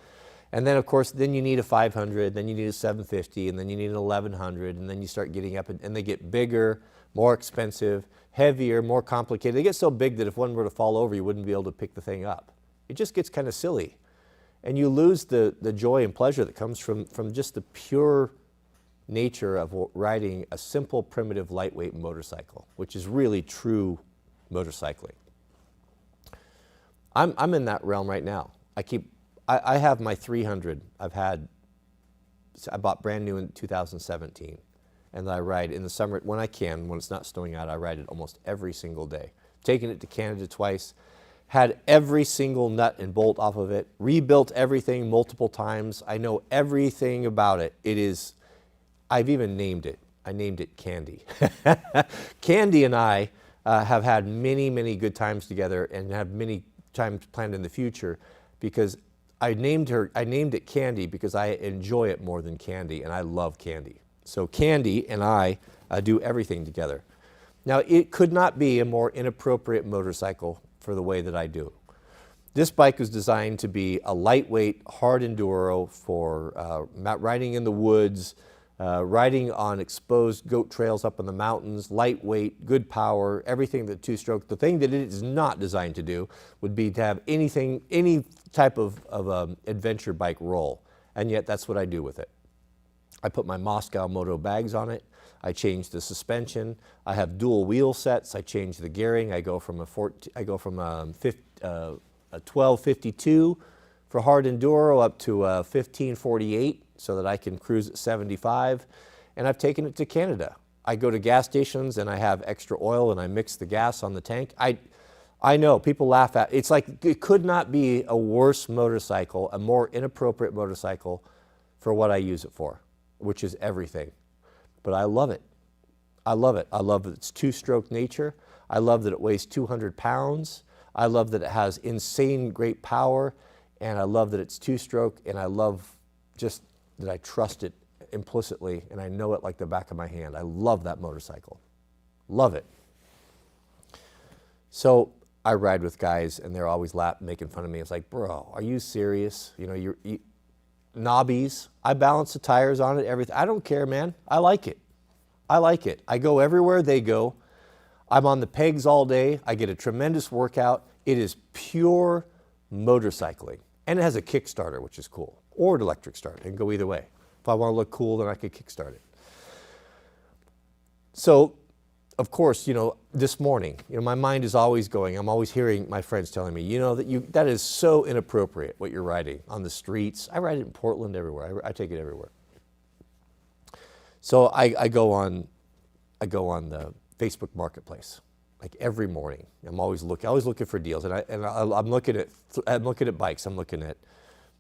And then, of course, then you need a 500, then you need a 750, and then you need an 1100, and then you start getting up, and they get bigger, more expensive, heavier, more complicated. They get so big that if one were to fall over, you wouldn't be able to pick the thing up. It just gets kind of silly. And you lose the joy and pleasure that comes from just the pure nature of riding a simple, primitive, lightweight motorcycle, which is really true motorcycling. I'm in that realm right now. I have my 300. I bought brand new in 2017, and I ride in the summer when I can. When it's not snowing out, I ride it almost every single day. Taken it to Canada twice, had every single nut and bolt off of it, rebuilt everything multiple times. I know everything about it. I've even named it. I named it Candy. Candy and I have had many, many good times together and have many times planned in the future, because I named it Candy because I enjoy it more than Candy, and I love Candy. So Candy and I do everything together. Now, it could not be a more inappropriate motorcycle for the way that I do. This bike was designed to be a lightweight, hard enduro for riding in the woods, riding on exposed goat trails up in the mountains, lightweight, good power, everything that two-stroke. The thing that it is not designed to do would be to have any type of adventure bike roll, and yet that's what I do with it. I put my Moscow Moto bags on it. I change the suspension. I have dual wheel sets. I change the gearing. I go from a 1252 for hard enduro up to a 1548 so that I can cruise at 75. And I've taken it to Canada. I go to gas stations and I have extra oil and I mix the gas on the tank. I know people laugh at it. It's like it could not be a worse motorcycle, a more inappropriate motorcycle for what I use it for, which is everything. But I love it. I love it. I love its two-stroke nature. I love that it weighs 200 pounds. I love that it has insane great power. And I love that it's two-stroke. And I love just that I trust it implicitly and I know it like the back of my hand. I love that motorcycle. Love it. So I ride with guys and they're always making fun of me. It's like, bro, are you serious? You know, you knobbies. I balance the tires on it, everything. I don't care, man. I like it. I like it. I go everywhere they go. I'm on the pegs all day. I get a tremendous workout. It is pure motorcycling. And it has a Kickstarter, which is cool. Or an electric start. It can go either way. If I want to look cool, then I could kickstart it. So, of course, you know, this morning, you know, my mind is always going. I'm always hearing my friends telling me, you know, that is so inappropriate what you're riding on the streets. I ride it in Portland everywhere. I take it everywhere. So I go on the Facebook Marketplace like every morning. I'm always looking for deals, and I'm looking at bikes. I'm looking at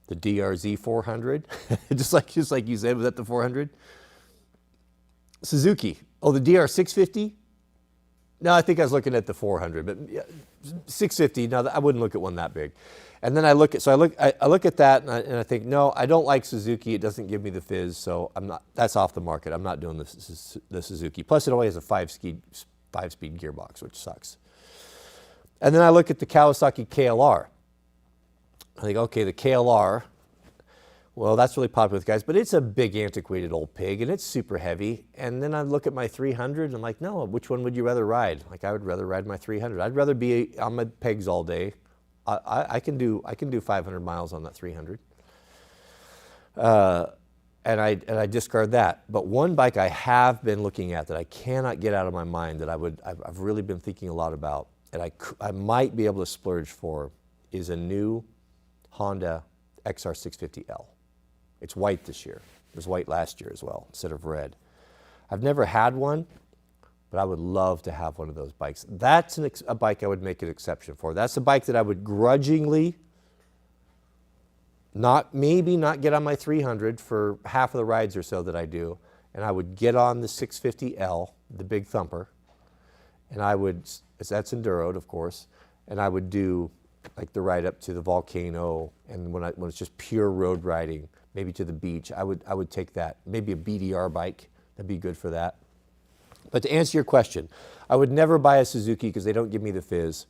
the DRZ 400, just like you said, was that the 400? Suzuki. Oh, the DR 650. No, I think I was looking at the 400, but 650. No, I wouldn't look at one that big. And then I look at that and I think, no, I don't like Suzuki. It doesn't give me the fizz, so I'm not. That's off the market. I'm not doing the Suzuki. Plus, it only has a five-speed gearbox, which sucks. And then I look at the Kawasaki KLR. I think, okay, the KLR. Well, that's really popular with guys, but it's a big antiquated old pig and it's super heavy. And then I look at my 300 and I'm like, no, which one would you rather ride? Like, I would rather ride my 300. I'd rather be on my pegs all day. I can do 500 miles on that 300. And I discard that. But one bike I have been looking at that I cannot get out of my mind that I've really been thinking a lot about and I might be able to splurge for is a new Honda XR650L. It's white this year. It was white last year as well, instead of red. I've never had one, but I would love to have one of those bikes. That's a bike I would make an exception for. That's a bike that I would grudgingly maybe not get on my 300 for half of the rides or so that I do, and I would get on the 650L, the big thumper, and that's enduroed, of course, and I would do like the ride up to the volcano, and when it's just pure road riding, maybe to the beach, I would take that. Maybe a BDR bike, that'd be good for that. But to answer your question, I would never buy a Suzuki because they don't give me the fizz.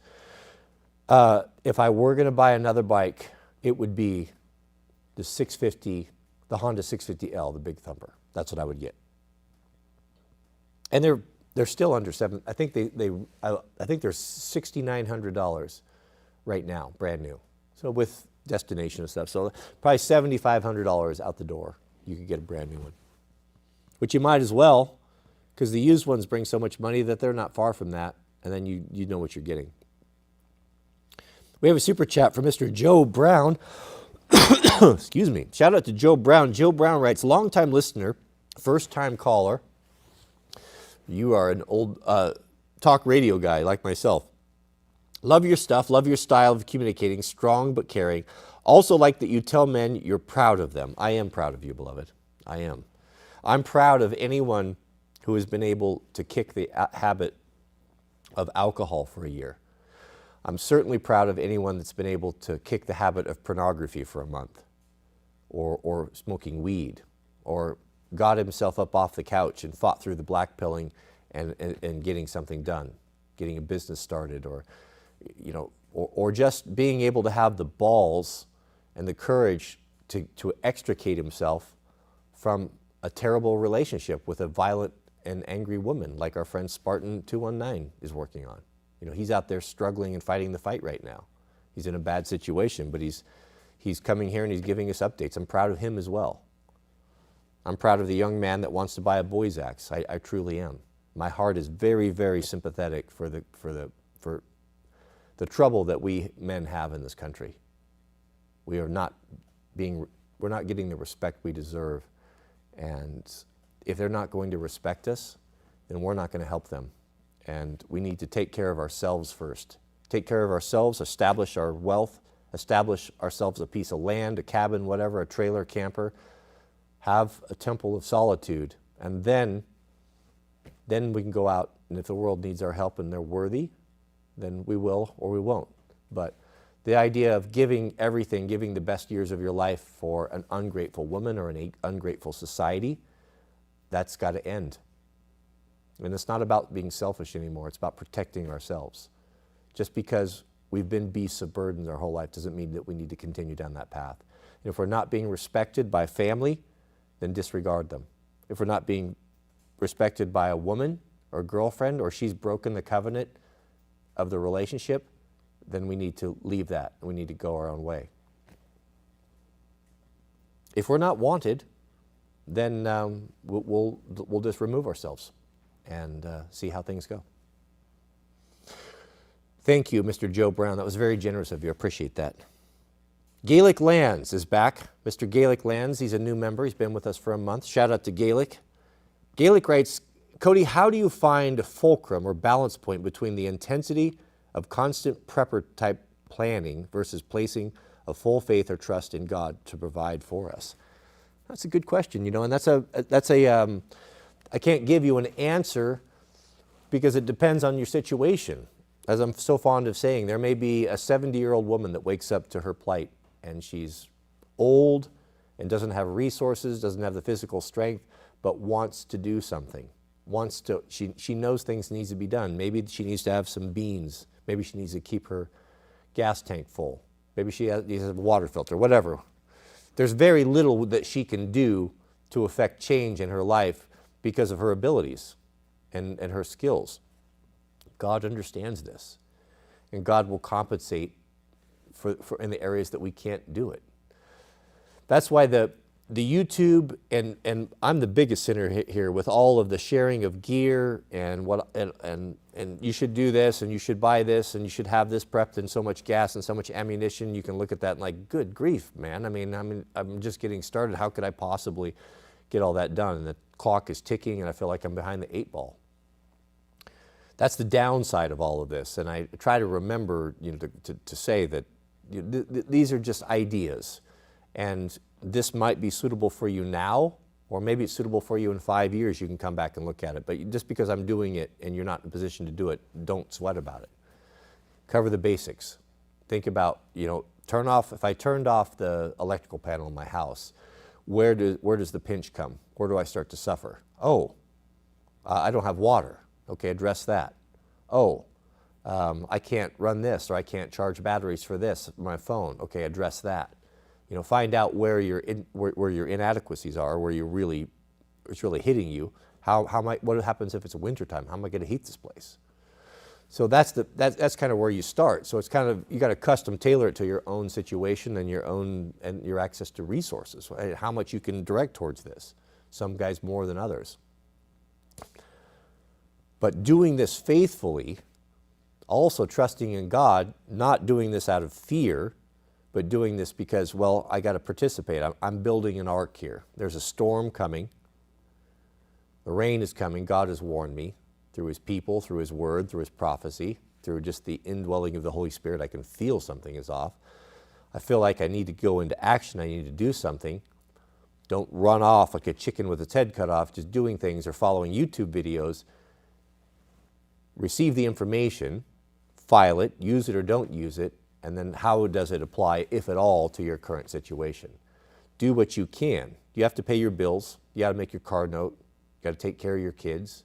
If I were going to buy another bike, it would be the Honda 650L, the big thumper. That's what I would get. And they're still under $7,000. I think I think they're $6,900 right now, brand new. So with destination and stuff. So probably $7,500 out the door. You could get a brand new one. Which you might as well, because the used ones bring so much money that they're not far from that, and then you know what you're getting. We have a super chat from Mr. Joe Brown. Excuse me. Shout out to Joe Brown. Joe Brown writes, longtime listener, first-time caller. You are an old talk radio guy like myself. Love your stuff, love your style of communicating, strong but caring. Also like that you tell men you're proud of them. I am proud of you, beloved. I am. I'm proud of anyone who has been able to kick the habit of alcohol for a year. I'm certainly proud of anyone that's been able to kick the habit of pornography for a month, or smoking weed, or got himself up off the couch and fought through the black pilling and getting something done, getting a business started, or just being able to have the balls and the courage to extricate himself from a terrible relationship with a violent and angry woman like our friend Spartan 219 is working on. He's out there struggling and fighting the fight right now. He's in a bad situation, but he's coming here and he's giving us updates. I'm proud of him as well. I'm proud of the young man that wants to buy a boy's axe. I truly am. My heart is very, very sympathetic for the trouble that we men have in this country. We're not getting the respect we deserve, and if they're not going to respect us, then we're not going to help them. And we need to take care of ourselves first. Take care of ourselves, establish our wealth, establish ourselves a piece of land, a cabin, whatever, a trailer, camper, have a temple of solitude, and then we can go out, and if the world needs our help and they're worthy, then we will or we won't. But the idea of giving everything, giving the best years of your life for an ungrateful woman or an ungrateful society, that's got to end. And it's not about being selfish anymore. It's about protecting ourselves. Just because we've been beasts of burden our whole life doesn't mean that we need to continue down that path. And if we're not being respected by family, then disregard them. If we're not being respected by a woman or girlfriend, or she's broken the covenant of the relationship, then we need to leave that and we need to go our own way. If we're not wanted, then we'll just remove ourselves and see how things go. Thank you, Mr. Joe Brown. That was very generous of you. I appreciate that. Gaelic Lands is back. Mr. Gaelic Lands, he's a new member. He's been with us for a month. Shout out to Gaelic. Gaelic writes, Cody, how do you find a fulcrum or balance point between the intensity of constant prepper type planning versus placing a full faith or trust in God to provide for us? That's a good question, and I can't give you an answer because it depends on your situation. As I'm so fond of saying, there may be a 70-year-old woman that wakes up to her plight and she's old and doesn't have resources, doesn't have the physical strength, but wants to do something. She knows things needs to be done. Maybe she needs to have some beans. Maybe she needs to keep her gas tank full. Maybe she needs a water filter, whatever. There's very little that she can do to affect change in her life because of her abilities and her skills. God understands this, and God will compensate for in the areas that we can't do it. That's why the YouTube, and I'm the biggest sinner here with all of the sharing of gear and you should do this and you should buy this and you should have this prepped and so much gas and so much ammunition. You can look at that and like, good grief, man. I mean, I'm just getting started. How could I possibly get all that done? And the clock is ticking and I feel like I'm behind the 8 ball. That's the downside of all of this. And I try to remember, to say that these are just ideas, and this might be suitable for you now, or maybe it's suitable for you in 5 years. You can come back and look at it. But just because I'm doing it and you're not in a position to do it, don't sweat about it. Cover the basics. Think about, if I turned off the electrical panel in my house, where does the pinch come? Where do I start to suffer? I don't have water. Okay, address that. I can't run this, or I can't charge batteries for this, my phone. Okay, address that. Find out where your inadequacies are, where it's really hitting you. What happens if it's wintertime? How am I going to heat this place? So that's kind of where you start. So it's kind of, you got to custom tailor it to your own situation and your access to resources, right? How much you can direct towards this. Some guys more than others. But doing this faithfully, also trusting in God, not doing this out of fear, but doing this because, well, I got to participate. I'm building an ark here. There's a storm coming. The rain is coming. God has warned me through his people, through his word, through his prophecy, through just the indwelling of the Holy Spirit. I can feel something is off. I feel like I need to go into action. I need to do something. Don't run off like a chicken with its head cut off, just doing things or following YouTube videos. Receive the information, file it, use it or don't use it, and then how does it apply, if at all, to your current situation? Do what you can. You have to pay your bills. You got to make your car note. You got to take care of your kids.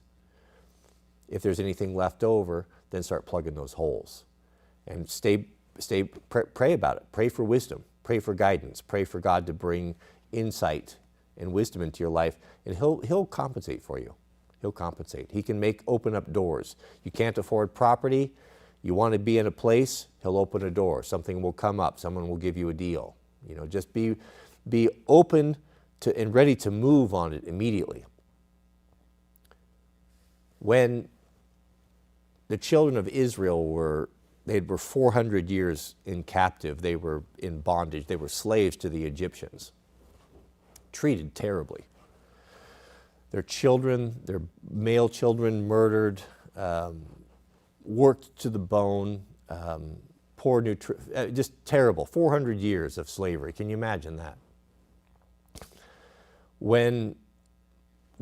If there's anything left over, then start plugging those holes. And pray about it. Pray for wisdom. Pray for guidance. Pray for God to bring insight and wisdom into your life, and he'll compensate for you. He'll compensate. He can open up doors. You can't afford property. You want to be in a place, he'll open a door. Something will come up. Someone will give you a deal. Just be open to and ready to move on it immediately. When the children of Israel were 400 years in captive, they were in bondage, they were slaves to the Egyptians, treated terribly. Their children, their male children murdered, worked to the bone, poor nutrition, just terrible. 400 years of slavery. Can you imagine that? When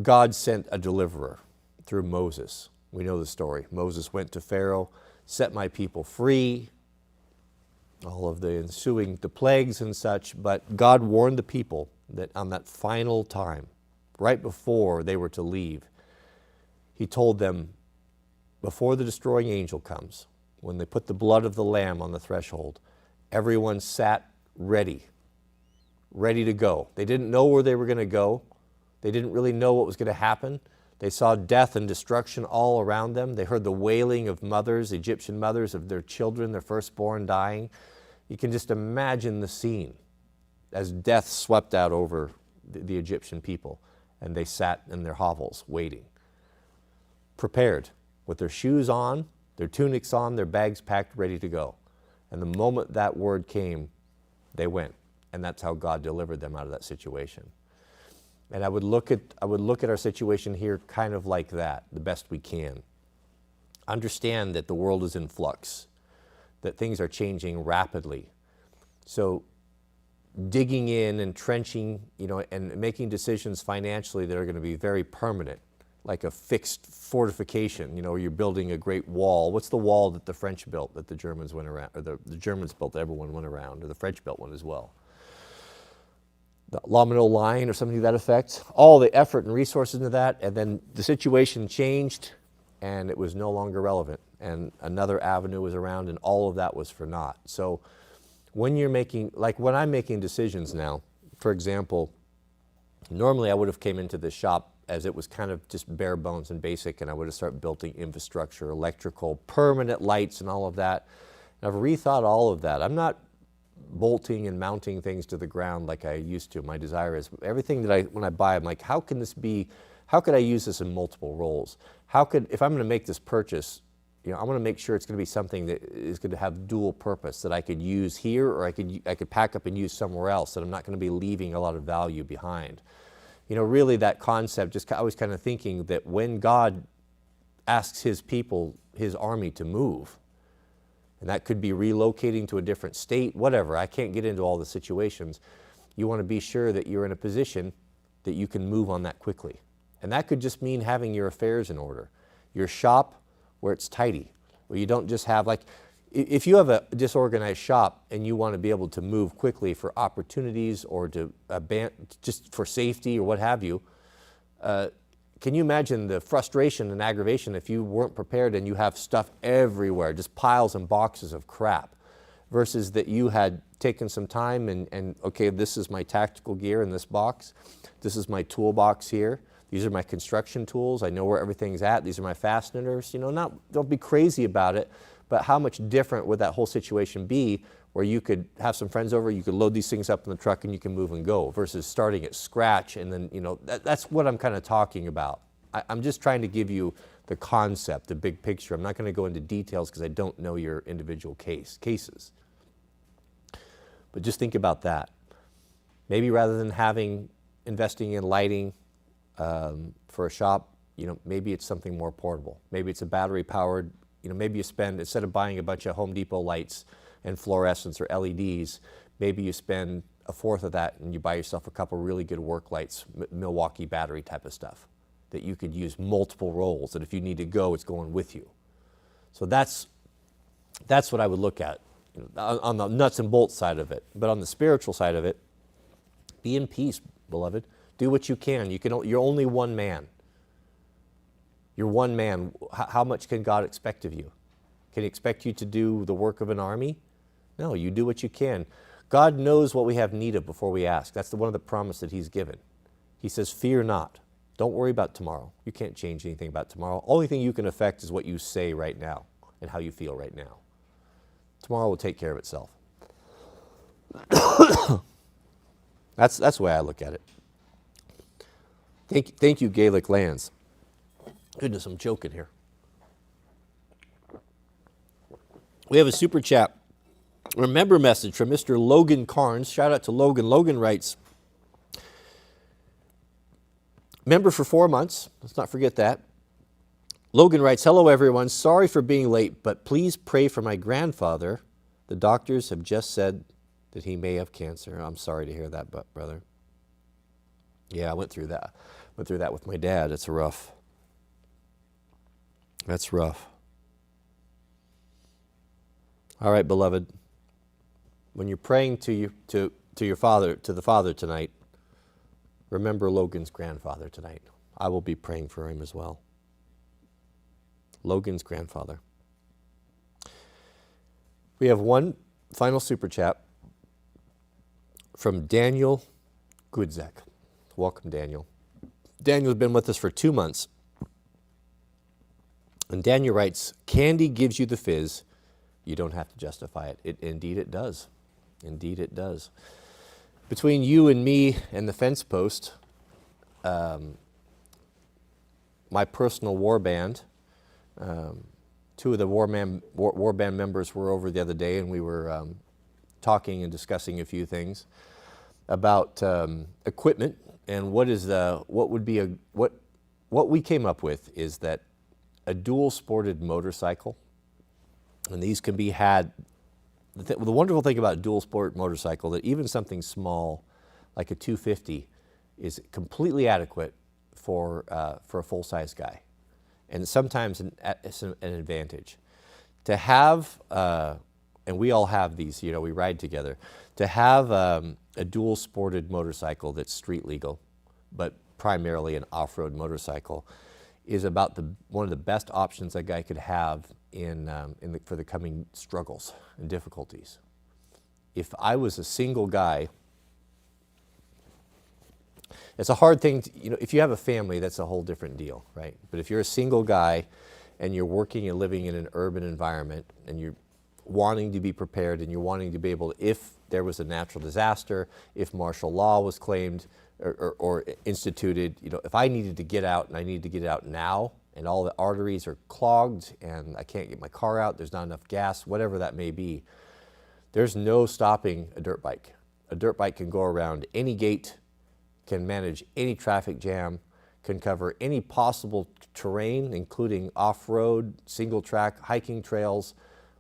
God sent a deliverer through Moses, we know the story. Moses went to Pharaoh, set my people free, all of the plagues and such, but God warned the people that on that final time, right before they were to leave, he told them, before the destroying angel comes, when they put the blood of the lamb on the threshold, everyone sat ready to go. They didn't know where they were going to go. They didn't really know what was going to happen. They saw death and destruction all around them. They heard the wailing of mothers, Egyptian mothers, of their children, their firstborn dying. You can just imagine the scene as death swept out over the Egyptian people, and they sat in their hovels waiting, prepared, with their shoes on, their tunics on, their bags packed, ready to go. And the moment that word came, they went. And that's how God delivered them out of that situation. And I would look at our situation here kind of like that, the best we can. Understand that the world is in flux, that things are changing rapidly. So digging in and trenching, and making decisions financially that are going to be very permanent, like a fixed fortification, you're building a great wall. What's the wall that the French built that the Germans went around, or the Germans built that everyone went around, or the French built one as well? The Lamino line or something to that effect. All the effort and resources into that, and then the situation changed and it was no longer relevant, and another avenue was around, and all of that was for naught. So when I'm making decisions now, for example, normally I would have came into the shop as it was kind of just bare bones and basic, and I would have started building infrastructure, electrical, permanent lights and all of that. And I've rethought all of that. I'm not bolting and mounting things to the ground like I used to. My desire is everything that when I buy, I'm like, how could I use this in multiple roles? If I'm going to make this purchase, I want to make sure it's going to be something that is going to have dual purpose, that I could use here, or I could pack up and use somewhere else, that I'm not going to be leaving a lot of value behind. Really that concept, I was kind of thinking that when God asks his people, his army, to move, and that could be relocating to a different state, whatever. I can't get into all the situations. You want to be sure that you're in a position that you can move on that quickly. And that could just mean having your affairs in order. Your shop where it's tidy, where you don't just have, if you have a disorganized shop and you want to be able to move quickly for opportunities or just for safety or what have you, can you imagine the frustration and aggravation if you weren't prepared and you have stuff everywhere, just piles and boxes of crap, versus that you had taken some time and okay, this is my tactical gear in this box. This is my toolbox here. These are my construction tools. I know where everything's at. These are my fasteners. Don't be crazy about it, but how much different would that whole situation be where you could have some friends over, you could load these things up in the truck and you can move and go versus starting at scratch. And then, that's what I'm kind of talking about. I'm just trying to give you the concept, the big picture. I'm not going to go into details because I don't know your individual cases. But just think about that. Maybe rather than investing in lighting for a shop, maybe it's something more portable. Maybe it's a battery powered, maybe you spend, instead of buying a bunch of Home Depot lights and fluorescents or LEDs, maybe you spend a fourth of that and you buy yourself a couple really good work lights, Milwaukee battery type of stuff that you could use multiple rolls, that if you need to go, it's going with you. So that's what I would look at on the nuts and bolts side of it. But on the spiritual side of it, be in peace, beloved. Do what you can. You're only one man. You're one man. How much can God expect of you? Can He expect you to do the work of an army? No, you do what you can. God knows what we have need of before we ask. That's one of the promises that He's given. He says, fear not. Don't worry about tomorrow. You can't change anything about tomorrow. Only thing you can affect is what you say right now and how you feel right now. Tomorrow will take care of itself. That's the way I look at it. Thank you, Gaelic Lands. Goodness, I'm joking here. We have a super chat, remember message from Mr. Logan Carnes. Shout out to Logan. Logan writes, member for 4 months. Let's not forget that. Logan writes, hello everyone. Sorry for being late, but please pray for my grandfather. The doctors have just said that he may have cancer. I'm sorry to hear that, brother. Yeah, I went through that. Went through that with my dad. It's rough. That's rough. All right, beloved. When you're praying to the Father tonight, remember Logan's grandfather tonight. I will be praying for him as well. Logan's grandfather. We have one final super chat from Daniel Gudzek. Welcome, Daniel. Daniel's been with us for 2 months. And Daniel writes, candy gives you the fizz. You don't have to justify it. Indeed it does. Indeed it does. Between you and me and the fence post, my personal war band, two of the war band members were over the other day, and we were talking and discussing a few things about equipment and what we came up with is that a dual sported motorcycle, and these can be had. The wonderful thing about a dual sport motorcycle, that even something small like a 250 is completely adequate for a full-size guy, and sometimes it's an advantage to have. And we all have these. We ride together. To have a dual sported motorcycle that's street legal, but primarily an off-road motorcycle, is about one of the best options a guy could have for the coming struggles and difficulties. If I was a single guy, it's a hard thing if you have a family, that's a whole different deal, right? But if you're a single guy and you're working and living in an urban environment and you're wanting to be prepared and you're wanting to be able to, if there was a natural disaster, if martial law was claimed or instituted, if I needed to get out and I need to get out now, and all the arteries are clogged and I can't get my car out, there's not enough gas, whatever that may be, there's no stopping a dirt bike. A dirt bike can go around any gate, can manage any traffic jam, can cover any possible terrain, including off-road, single-track, hiking trails,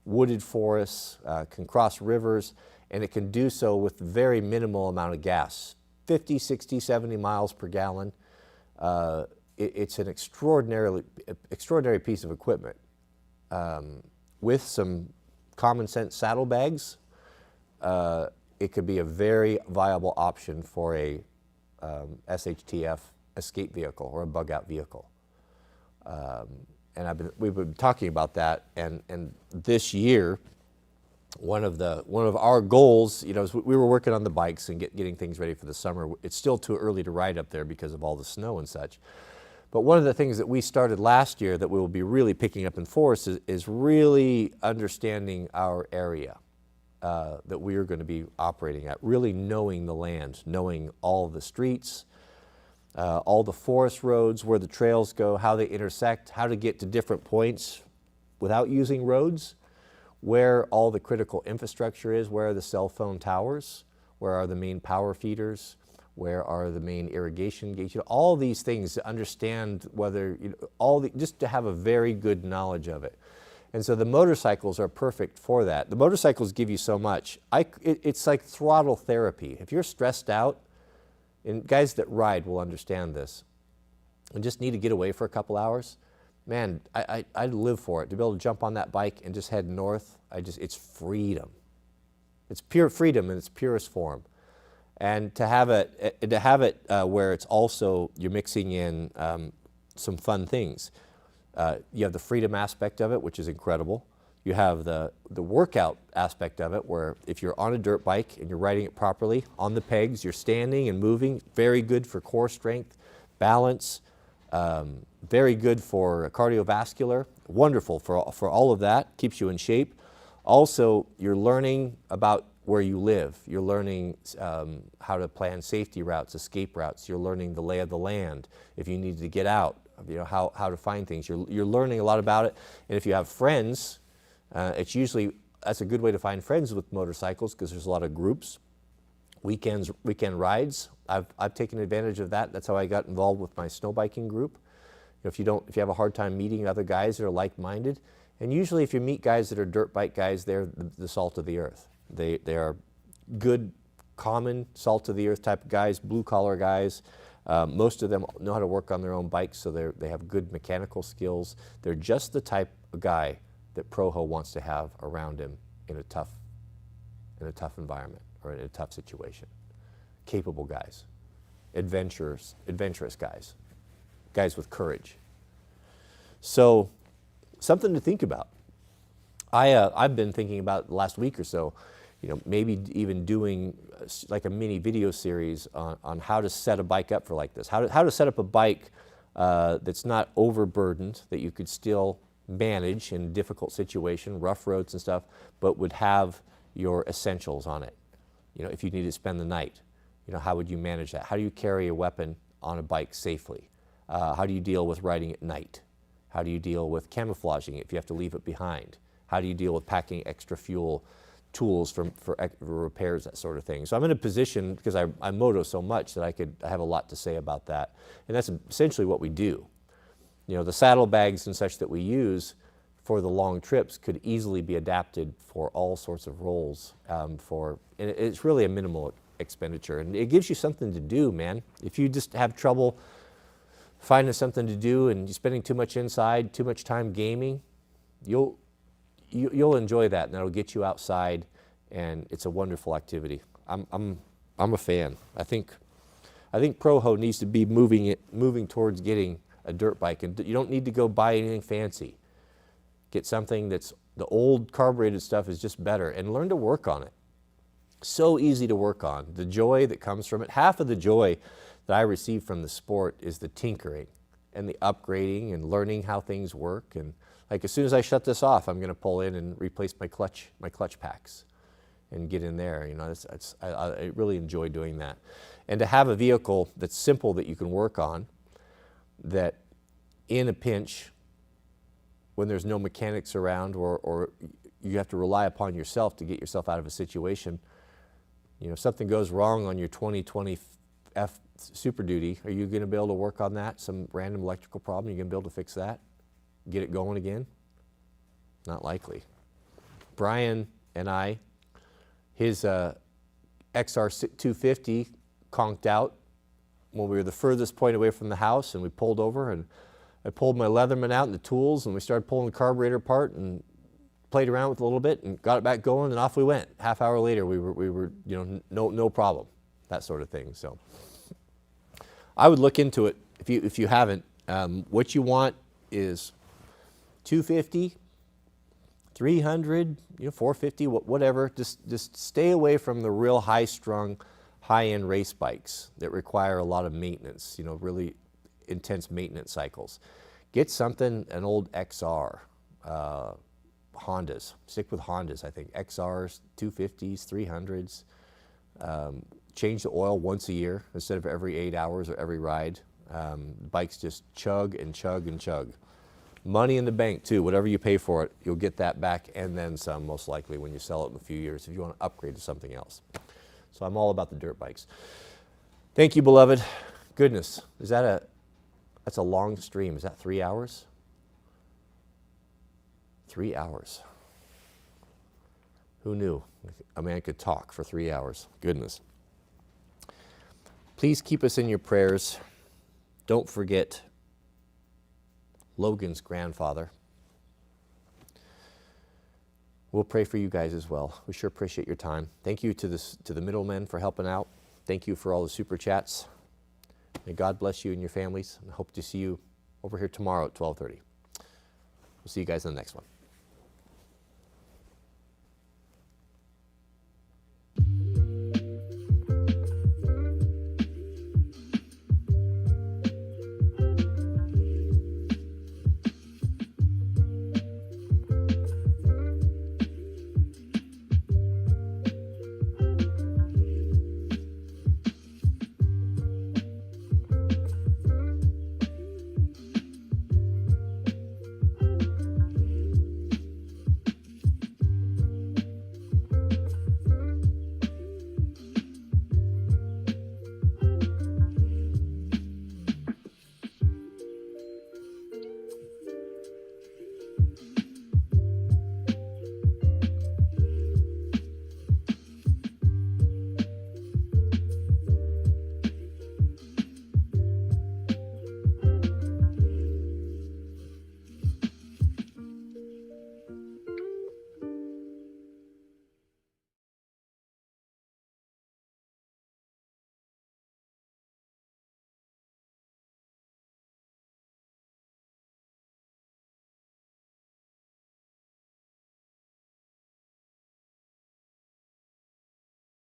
wooded forests, can cross rivers, and it can do so with very minimal amount of gas, 50, 60, 70 miles per gallon. It's an extraordinary piece of equipment. With some common sense saddlebags, it could be a very viable option for a SHTF escape vehicle or a bug out vehicle. And we've been talking about that, and this year one of our goals, is we were working on the bikes and getting things ready for the summer. It's still too early to ride up there because of all the snow and such. But one of the things that we started last year that we will be really picking up in force is really understanding our area that we are going to be operating at, really knowing the land, knowing all the streets, all the forest roads, where the trails go, how they intersect, how to get to different points without using roads, where all the critical infrastructure is, where are the cell phone towers, where are the main power feeders, where are the main irrigation gates, all these things to understand whether, just to have a very good knowledge of it. And so the motorcycles are perfect for that. The motorcycles give you so much. It's like throttle therapy. If you're stressed out, and guys that ride will understand this, and just need to get away for a couple hours, man, I'd live for it. To be able to jump on that bike and just head north, it's freedom. It's pure freedom in its purest form. And to have it where it's also, you're mixing in some fun things. You have the freedom aspect of it, which is incredible. You have the workout aspect of it, where if you're on a dirt bike and you're riding it properly, on the pegs, you're standing and moving, very good for core strength, balance, very good for cardiovascular, wonderful for all of that, keeps you in shape. Also, you're learning about where you live. You're learning how to plan safety routes, escape routes. You're learning the lay of the land. If you need to get out, how to find things. You're learning a lot about it. And if you have friends, that's a good way to find friends with motorcycles, because there's a lot of groups. Weekend rides. I've taken advantage of that. That's how I got involved with my snow biking group. If you have a hard time meeting other guys that are like-minded, and usually if you meet guys that are dirt bike guys, they're the salt of the earth. They are good, common salt of the earth type of guys, blue collar guys. Most of them know how to work on their own bikes, so they have good mechanical skills. They're just the type of guy that Proho wants to have around him in a tough environment or in a tough situation. Capable guys, adventurous guys, guys with courage. So, something to think about. I've been thinking about the last week or so, maybe even doing like a mini video series on how to set a bike up for like this. How to set up a bike that's not overburdened, that you could still manage in a difficult situation, rough roads and stuff, but would have your essentials on it. If you need to spend the night, how would you manage that? How do you carry a weapon on a bike safely? How do you deal with riding at night? How do you deal with camouflaging it if you have to leave it behind? How do you deal with packing extra fuel, tools for repairs, that sort of thing? So I'm in a position, because I moto so much, that I have a lot to say about that. And that's essentially what we do. The saddlebags and such that we use for the long trips could easily be adapted for all sorts of roles. And it's really a minimal expenditure. And it gives you something to do, man. If you just have trouble finding something to do and you're spending too much inside, too much time gaming, you'll enjoy that, and that'll get you outside, and it's a wonderful activity. I'm a fan. I think Proho needs to be moving towards getting a dirt bike, and you don't need to go buy anything fancy. Get something that's, the old carbureted stuff is just better, and learn to work on it. So easy to work on. The joy that comes from it. Half of the joy that I receive from the sport is the tinkering and the upgrading and learning how things work. And like, as soon as I shut this off, I'm going to pull in and replace my clutch packs and get in there. I really enjoy doing that. And to have a vehicle that's simple that you can work on, that in a pinch, when there's no mechanics around, or you have to rely upon yourself to get yourself out of a situation, if something goes wrong on your 2020 F Super Duty, are you going to be able to work on that? Some random electrical problem, you going to be able to fix that? Get it going again? Not likely. Brian and I, his XR250 conked out when we were the furthest point away from the house, and we pulled over, and I pulled my Leatherman out and the tools, and we started pulling the carburetor apart and played around with it a little bit and got it back going, and off we went. Half hour later, we were no problem, that sort of thing. So I would look into it if you haven't. What you want is 250, $300, 450, whatever. Just stay away from the real high-strung, high-end race bikes that require a lot of maintenance, really intense maintenance cycles. Get something, an old XR, Hondas. Stick with Hondas, I think. XRs, 250s, 300s. Change the oil once a year instead of every 8 hours or every ride. Bikes just chug and chug and chug. Money in the bank too. Whatever you pay for it, you'll get that back and then some, most likely, when you sell it in a few years if you want to upgrade to something else. So I'm all about the dirt bikes. Thank you, beloved. Goodness, that's a long stream. Is that 3 hours? 3 hours. Who knew a man could talk for 3 hours? Goodness. Please keep us in your prayers. Don't forget Logan's grandfather. We'll pray for you guys as well. We sure appreciate your time. Thank you to the middlemen for helping out. Thank you for all the super chats. May God bless you and your families. I hope to see you over here tomorrow at 12:30. We'll see you guys in the next one.